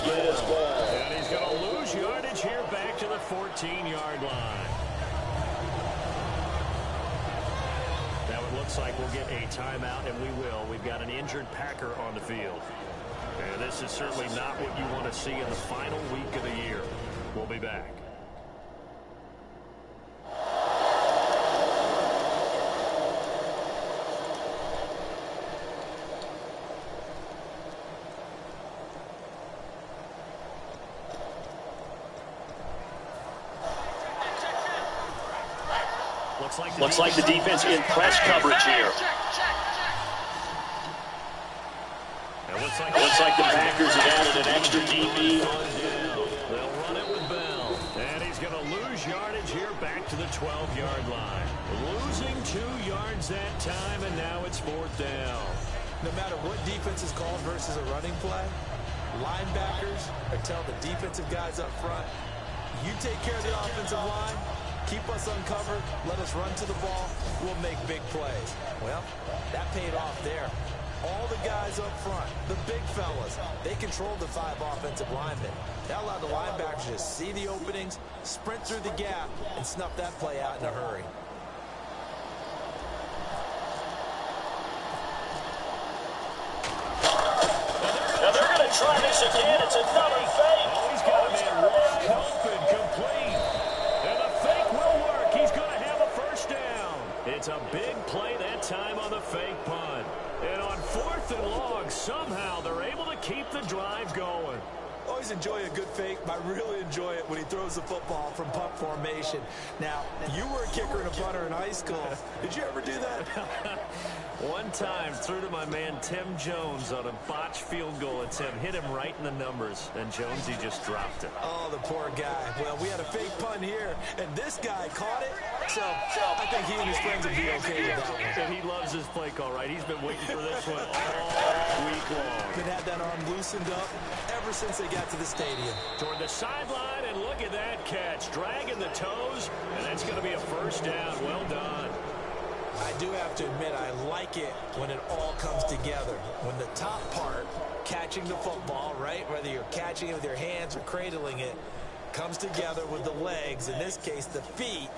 he's going to lose yardage here back to the 14-yard line. Looks like we'll get a timeout, and we will. We've got an injured Packer on the field. And this is certainly not what you want to see in the final week of the year. We'll be back.
Looks like the defense in press coverage here. Looks like the Packers have added an extra DB.
They'll run it with Bell. And he's going to lose yardage here back to the 12-yard line. Losing 2 yards that time, and now it's 4th down.
No matter what defense is called versus a running play, linebackers are telling the defensive guys up front, you take care of the offensive line, keep us uncovered, let us run to the ball, we'll make big plays. Well, that paid off there. All the guys up front, the big fellas, they controlled the 5 offensive linemen. That allowed the linebackers to see the openings, sprint through the gap, and snuff that play out in a hurry.
Now they're going to try this again. It's another fake.
Oh, he's got a man wide open, complete. And the fake will work. He's going to have a 1st down. It's a big play that time on the fake punt. And on 4th and long, somehow they're able to keep the drive going.
Always enjoy a good fake, but I really enjoy it when he throws the football from punt formation. Now, you were a kicker and a punter in high school. Did you ever do that?
One time, threw to my man Tim Jones on a botched field goal attempt. Hit him right in the numbers, and Jonesy just dropped it.
Oh, the poor guy. Well, we had a fake punt here, and this guy caught it. So I think he and his friends would be okay with that one.
And he loves his play call, right? He's been waiting for this one all week long.
Been had that arm loosened up ever since they got to the stadium.
Toward the sideline, and look at that catch. Dragging the toes, and that's going to be a 1st down. Well done.
I do have to admit, I like it when it all comes together. When the top part, catching the football, right, whether you're catching it with your hands or cradling it, comes together with the legs, in this case the feet,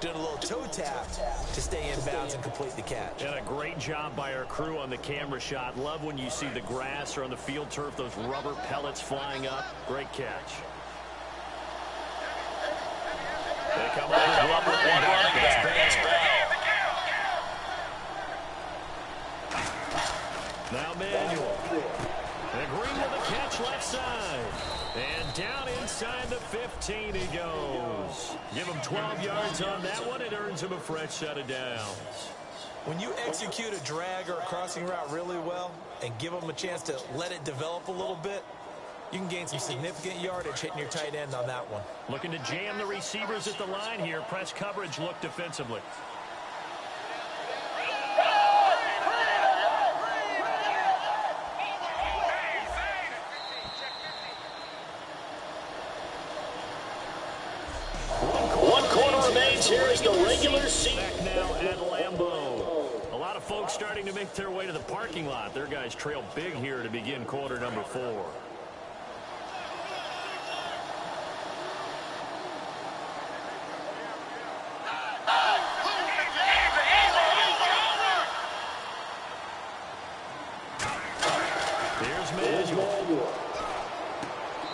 doing a little toe tap to stay in bounds and complete the catch.
And a great job by our crew on the camera shot. Love when you see the grass or on the field turf, those rubber pellets flying up. Great catch. They come up with one running back. Now Manuel. And Green with a catch left side. And down inside the 15 he goes. Give him 12 yards on that one. It earns him a fresh set of downs.
When you execute a drag or a crossing route really well and give them a chance to let it develop a little bit, you can gain some significant yardage hitting your tight end on that one.
Looking to jam the receivers at the line here. Press coverage look defensively.
Here is the regular season.
Back now at Lambeau. A lot of folks starting to make their way to the parking lot. Their guys trail big here to begin quarter number 4. player's manual.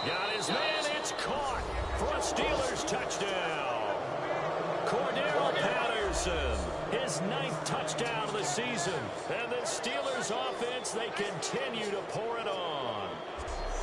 Got his man. It's caught for a Steelers touchdown. Cordell Patterson, his 9th touchdown of the season. And the Steelers offense, they continue to pour it on.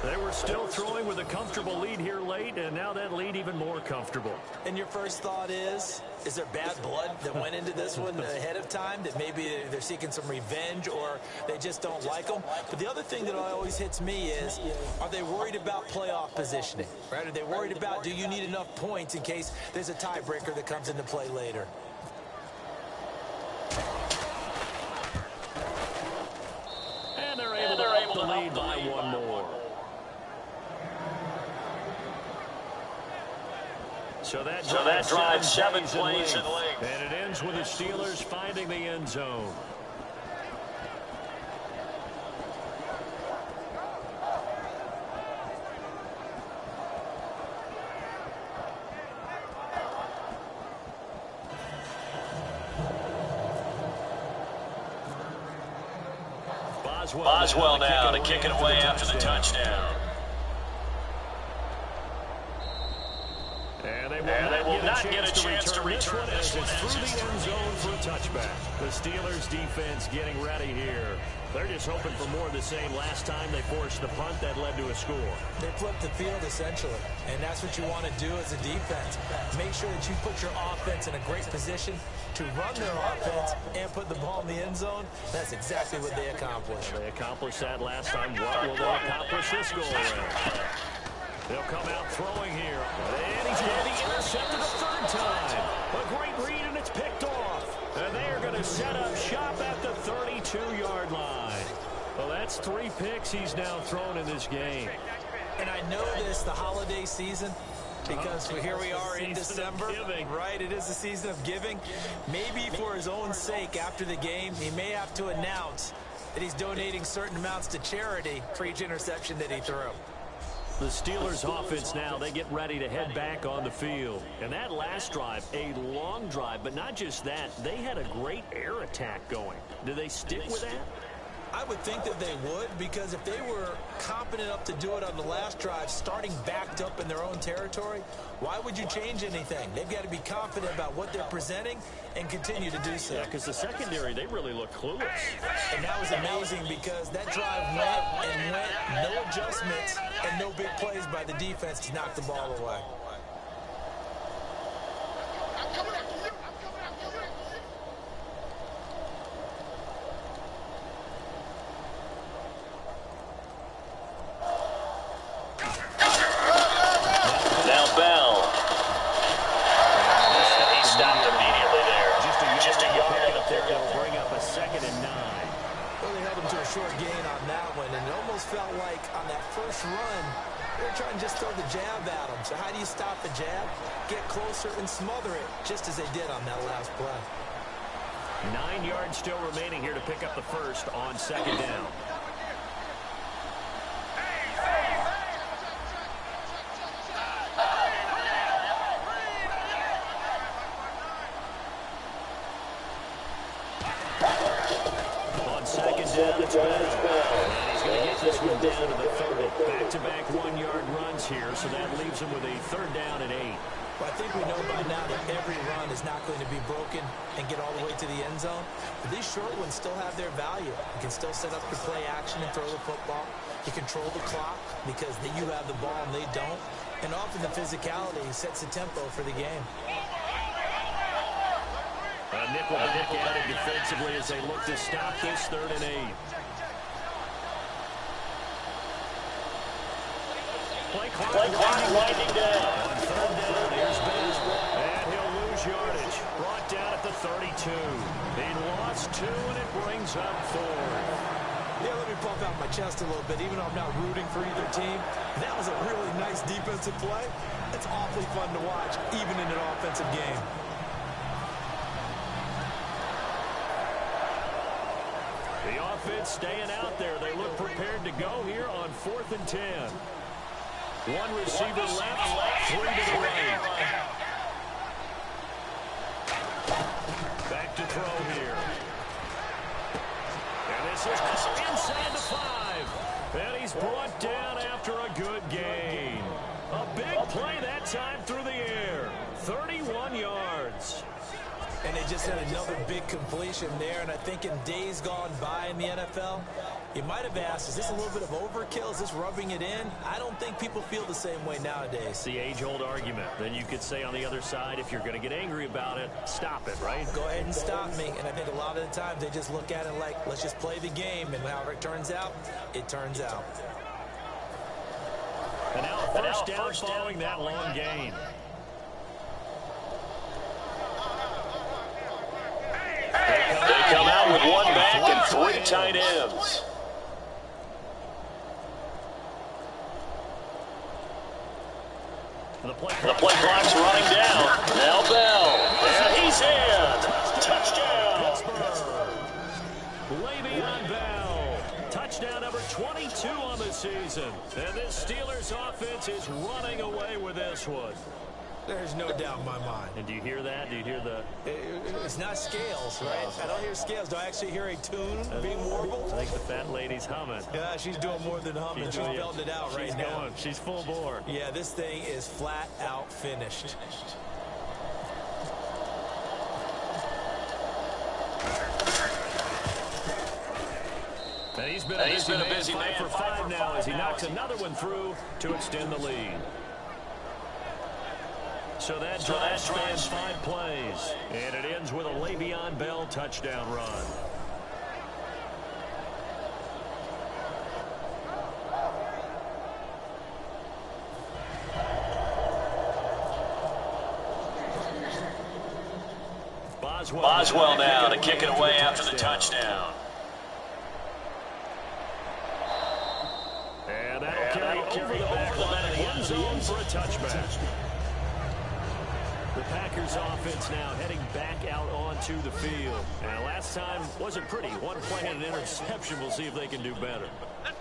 They were still throwing with a comfortable lead here late, and now that lead even more comfortable.
And your first thought is there bad blood that went into this one ahead of time, that maybe they're seeking some revenge or they just don't like them? But the other thing that always hits me is, are they worried about playoff positioning? Right? Are they worried about, do you need enough points in case there's a tiebreaker that comes into play later?
And they're able to up the lead by one more. So that drives 7 plays in length. And it ends with the Steelers finding the end zone.
Boswell now to kick it away after the touchdown.
And they will not get a chance to return this one as it's through the end zone for a touchback. The Steelers defense getting ready here. They're just hoping for more of the same. Last time they forced the punt that led to a score.
They flipped the field essentially, and that's what you want to do as a defense. Make sure that you put your offense in a great position to run their offense and put the ball in the end zone. That's exactly what they accomplished.
They accomplished that last time. What will they accomplish this goal around? They'll come out throwing here. And he's going to be intercepted a third time. A great read, and it's picked off. And they're going to set up shop at the 32-yard line. Well, that's 3 picks he's now thrown in this game.
And I know this, the holiday season, because here we are in December, right? It is the season of giving. Maybe for his own sake, after the game, he may have to announce that he's donating certain amounts to charity for each interception that he threw.
The Steelers offense now, they get ready to head back on the field. And that last drive, a long drive, but not just that, they had a great air attack going. Do they stick with that?
I would think that they would, because if they were competent enough to do it on the last drive, starting backed up in their own territory, why would you change anything? They've got to be confident about what they're presenting and continue to do so.
Yeah, because the secondary, they really look clueless.
And that was amazing because that drive went and went, no adjustments and no big plays by the defense to knock the ball away. Short gain on that one, and it almost felt like on that first run, they were trying to just throw the jab at him. So how do you stop the jab? Get closer and smother it, just as they did on that last play.
9 yards still remaining here to pick up the first on second down. And he's going to get this one down to the 30. Back-to-back 1-yard runs here, so that leaves him with a third down and 8.
Well, I think we know by now that every run is not going to be broken and get all the way to the end zone. But these short ones still have their value. You can still set up your play action and throw the football. You control the clock because you have the ball and they don't. And often the physicality sets the tempo for the game.
Nickel added defensively as they look to stop this 3rd and 8. Play clock winding down. On 3rd down, here's Bell. And he'll lose yardage. Brought down at the 32. He lost 2, and it brings up 4.
Yeah, let me pump out my chest a little bit, even though I'm not rooting for either team. That was a really nice defensive play. It's awfully fun to watch, even in an offensive game.
The offense staying out there. They look prepared to go here on 4th and 10. 1 receiver left, 3 to the right. Back to throw here. And this is inside the 5. And he's brought down after a good gain. A big play that time through the air. 31 yards.
And they just had another big completion there. And I think in days gone by in the NFL, you might have asked, is this a little bit of overkill? Is this rubbing it in? I don't think people feel the same way nowadays.
It's the age-old argument. Then you could say on the other side, if you're going to get angry about it, stop it, right?
Go ahead and stop me. And I think a lot of the times they just look at it like, let's just play the game. And however it turns out, it turns out.
And now a first down following that long gain.
They come out with one back and 3 tight ends.
The
play clock's running down. Now Bell. And he's in. Touchdown.
Le'Veon Bell. Touchdown number 22 on the season. And this Steelers offense is running away with this one.
There's no doubt in my mind.
And do you hear that? Do you hear the...
It's not scales, right? I don't hear scales. Do I actually hear a tune being warbled?
I think the fat lady's humming.
Yeah, she's doing more than humming. She's belting it out right now.
She's full bore.
Yeah, this thing is flat out finished.
And he's been a busy man for 5 now as he knocks another one through to extend the lead. So that drive spans 5 plays, and it ends with a Le'Veon Bell touchdown run.
Boswell now to kick it away after the touchdown.
And that'll carry over the back line of the end zone for a touchback. The Packers offense now heading back out onto the field. And last time wasn't pretty. One play and an interception. We'll see if they can do better.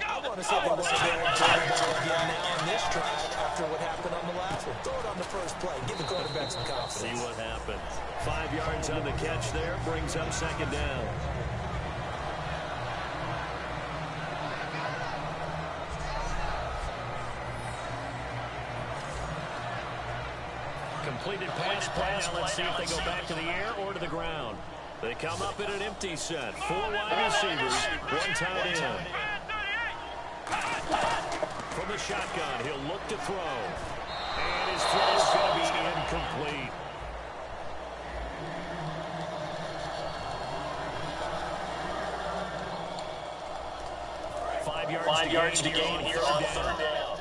I want to see if they want to again now on this drive after what happened on the last one. Throw it on the first play. Give the quarterback some confidence.
See what happens. 5 yards on the catch there. Brings up second down. Completed pass play. Now let's see if they go back to the air or to the ground. They come up in an empty set. 4 wide receivers, 1 tight end. From the shotgun, he'll look to throw. And his throw is going to be incomplete. Five yards to gain here on third down.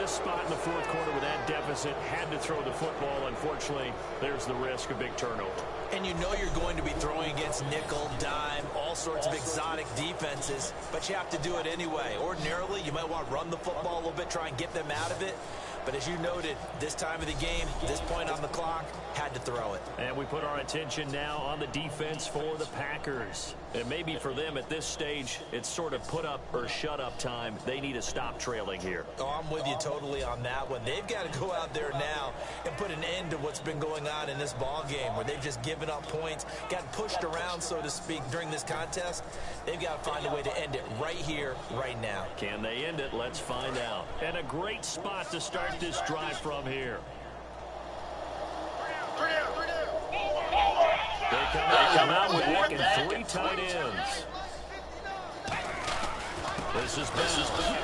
Spot in the fourth quarter with that deficit, had to throw the football. Unfortunately, there's the risk of big turnover.
And you know you're going to be throwing against nickel, dime, all sorts of exotic defenses, but you have to do it anyway. Ordinarily, you might want to run the football a little bit, try and get them out of it. But as you noted, this time of the game, this point on the clock, had to throw it.
And we put our attention now on the defense for the Packers. And maybe for them at this stage, it's sort of put up or shut up time. They need to stop trailing here.
Oh, I'm with you totally on that one. They've got to go out there now and put an end to what's been going on in this ball game where they've just given up points, got pushed around, so to speak, during this contest. They've got to find a way to end it right here, right now.
Can they end it? Let's find out. And a great spot to start this drive from here. They come out with back and 3 tight ends. This is Bell.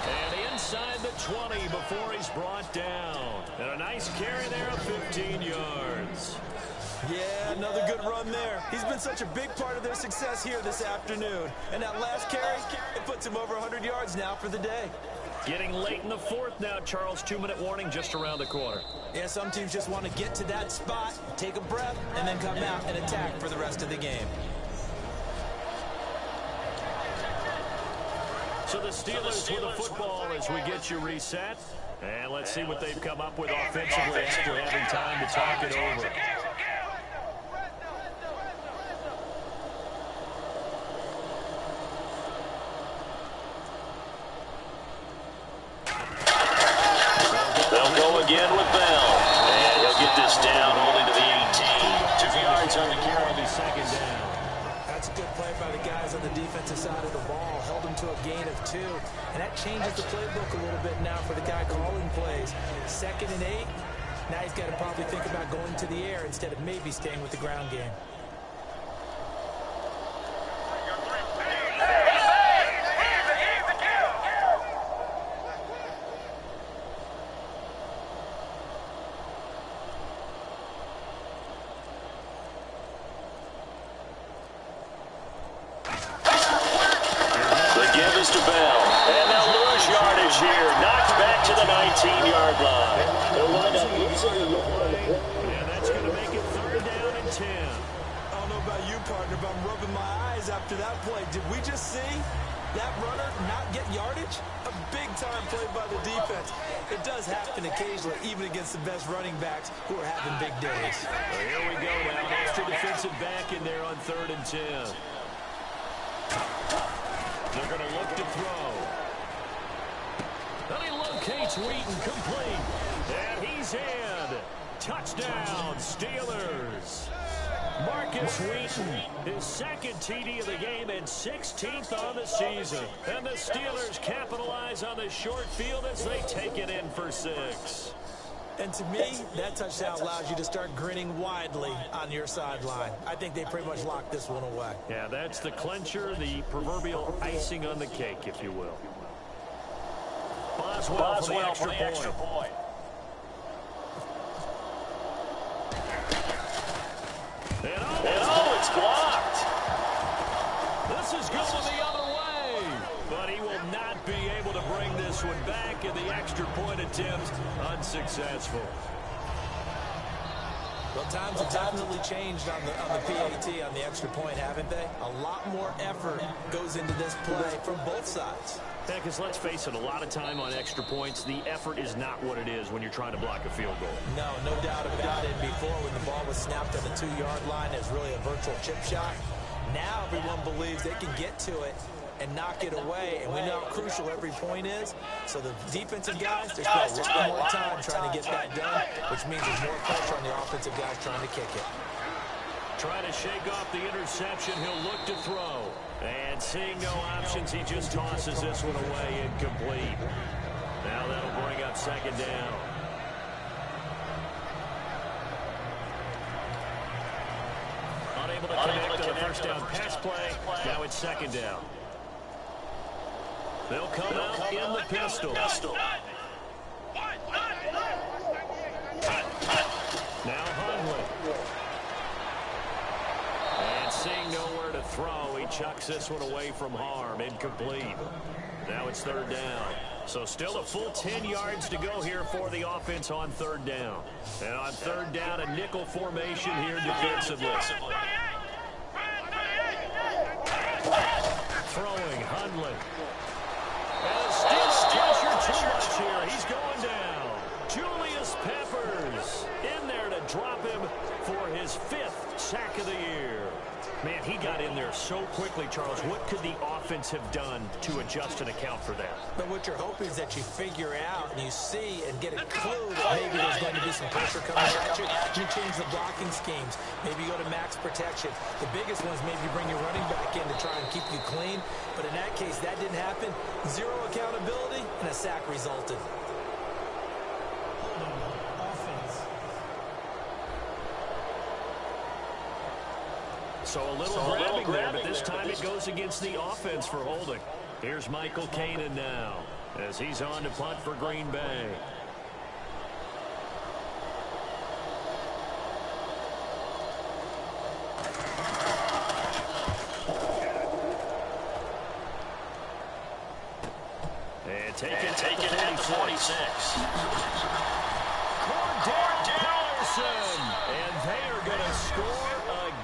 And inside the 20 before he's brought down. And a nice carry there of 15 yards.
Yeah, another good run there. He's been such a big part of their success here this afternoon. And that last carry, it puts him over 100 yards now for the day.
Getting late in the fourth now, Charles. 2-minute warning just around the corner.
Yeah, some teams just want to get to that spot, take a breath, and then come out and attack for the rest of the game.
So the Steelers with the football as we get you reset. And let's see what they've come up with offensively after having time to talk it over.
They'll go again with Bell. And he'll get this down only to the 18. 2 yards on the carry.
Second down.
That's a good play by the guys on the defensive side of the ball. Held them to a gain of 2. And that changes the playbook a little bit now for the guy calling plays. 2nd and 8. Now he's got to probably think about going to the air instead of maybe staying with the ground game.
To Bell. And they'll lose yardage here. Knocked back to the 19-yard line.
And that's going to make it 3rd down and 10.
I don't know about you, partner, but I'm rubbing my eyes after that play. Did we just see that runner not get yardage? A big-time play by the defense. It does happen occasionally, even against the best running backs who are having big days.
Well, here we go now. An extra defensive back in there on 3rd and 10. They're going to look to throw. And he locates Wheaton, complete. And he's in. Touchdown, Steelers. Marcus Wheaton, his 2nd TD of the game and 16th on the season. And the Steelers capitalize on the short field as they take it in for 6.
And to me, that touchdown allows you to start grinning widely on your sideline. I think they pretty much locked this one away.
Yeah, that's the clincher, the proverbial icing on the cake, if you will. Boswell for the extra point.
And it's blocked.
This is going the other way. But he will not be able to bring this one back, and the extra point attempt unsuccessful.
Well, times have definitely changed on the PAT, on the extra point, haven't they? A lot more effort goes into this play from both sides.
Yeah, because let's face it, a lot of time on extra points, the effort is not what it is when you're trying to block a field goal.
No doubt about it. Before, when the ball was snapped on the 2-yard line, it was really a virtual chip shot. Now everyone believes they can get to it and knock it away, and we know how crucial every point is. So the defensive guys, they're spending a lot more time trying to get that done, which means there's more pressure on the offensive guys trying to kick it.
Trying to shake off the interception, he'll look to throw. And seeing no options, he just tosses this one away, incomplete. Now that'll bring up 2nd down. Unable to connect on the first down pass play. Now it's 2nd down. They'll come out in the pistol. Now Hundley. And seeing nowhere to throw, he chucks this one away from harm. Incomplete. Now it's 3rd down. So still a full 10 yards to go here for the offense on 3rd down. And on 3rd down, a nickel formation here defensively. Throwing Hundley. And still pressure too much here. He's going down. Julius Peppers in there to drop him for his 5th sack of the year. Man, he got in there so quickly, Charles. What could the offense have done to adjust and account for that?
But what you're hoping is that you figure out and you see and get a clue that maybe there's going to be some pressure coming at you. You change the blocking schemes. Maybe you go to max protection. The biggest one is maybe you bring your running back in to try and keep you clean. But in that case, that didn't happen. 0 accountability, and a sack resulted.
So a little grabbing there, but this time it goes against the offense for holding. Here's Michael Kanan now as he's on to punt for Green Bay. And taken at the 46. Patterson, and they are going to score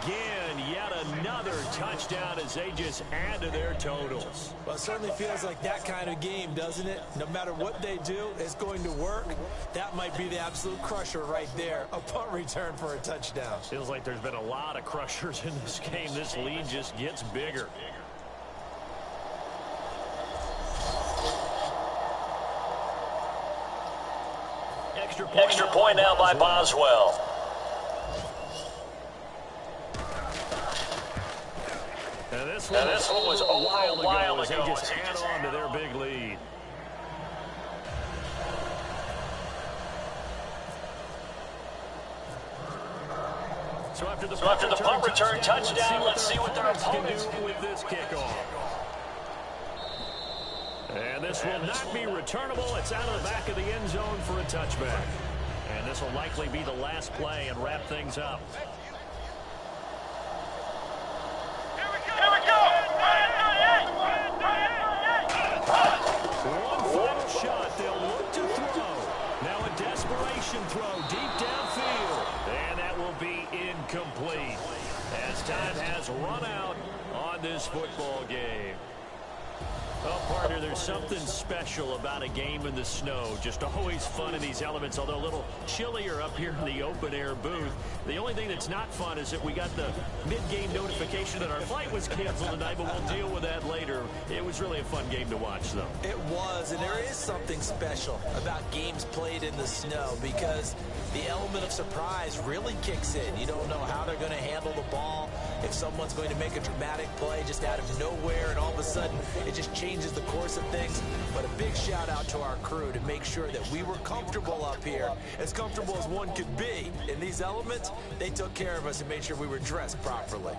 again. Yet another touchdown as as they just add to their totals.
Well, it certainly feels like that kind of game, doesn't it? No matter what they do, it's going to work. That might be the absolute crusher right there. A punt return for a touchdown.
Feels like there's been a lot of crushers in this game. This lead just gets bigger.
Extra point now by Boswell.
And this one was a while ago as they just add on to their big lead. So after the punt return touchdown, let's see what their opponents can do with this kickoff. And this will not be returnable. It's out of the back of the end zone for a touchback. And this will likely be the last play and wrap things up.
Here we go.
One final shot. They'll look to throw. Now a desperation throw deep downfield. And that will be incomplete as time has run out on this football game. Well, partner, there's something special about a game in the snow. Just always fun in these elements, although a little chillier up here in the open-air booth. The only thing that's not fun is that we got the mid-game notification that our flight was canceled tonight, but we'll deal with that later. It was really a fun game to watch, though.
It was, and there is something special about games played in the snow because the element of surprise really kicks in. You don't know how they're going to handle the ball, if someone's going to make a dramatic play just out of nowhere, and all of a sudden it just changes the course of things. But a big shout out to our crew to make sure that we were comfortable up here, as comfortable as one could be. In these elements, they took care of us and made sure we were dressed properly.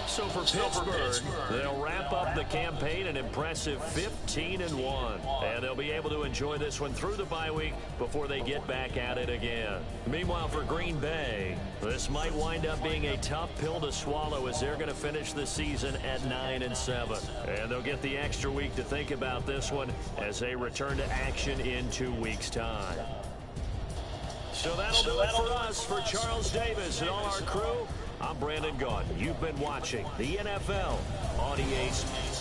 So for Pittsburgh, they'll wrap up the campaign an impressive 15-1. And they'll be able to enjoy this one through the bye week before they get back at it again. Meanwhile, for Green Bay, this might wind up being a tough pill to swallow as they're going to finish the season at 9-7. And they'll get the extra week to think about this one as they return to action in 2 weeks' time. So that'll do it for us. For Charles Davis and all our crew, I'm Brandon Gaudin. You've been watching the NFL on EA Sports.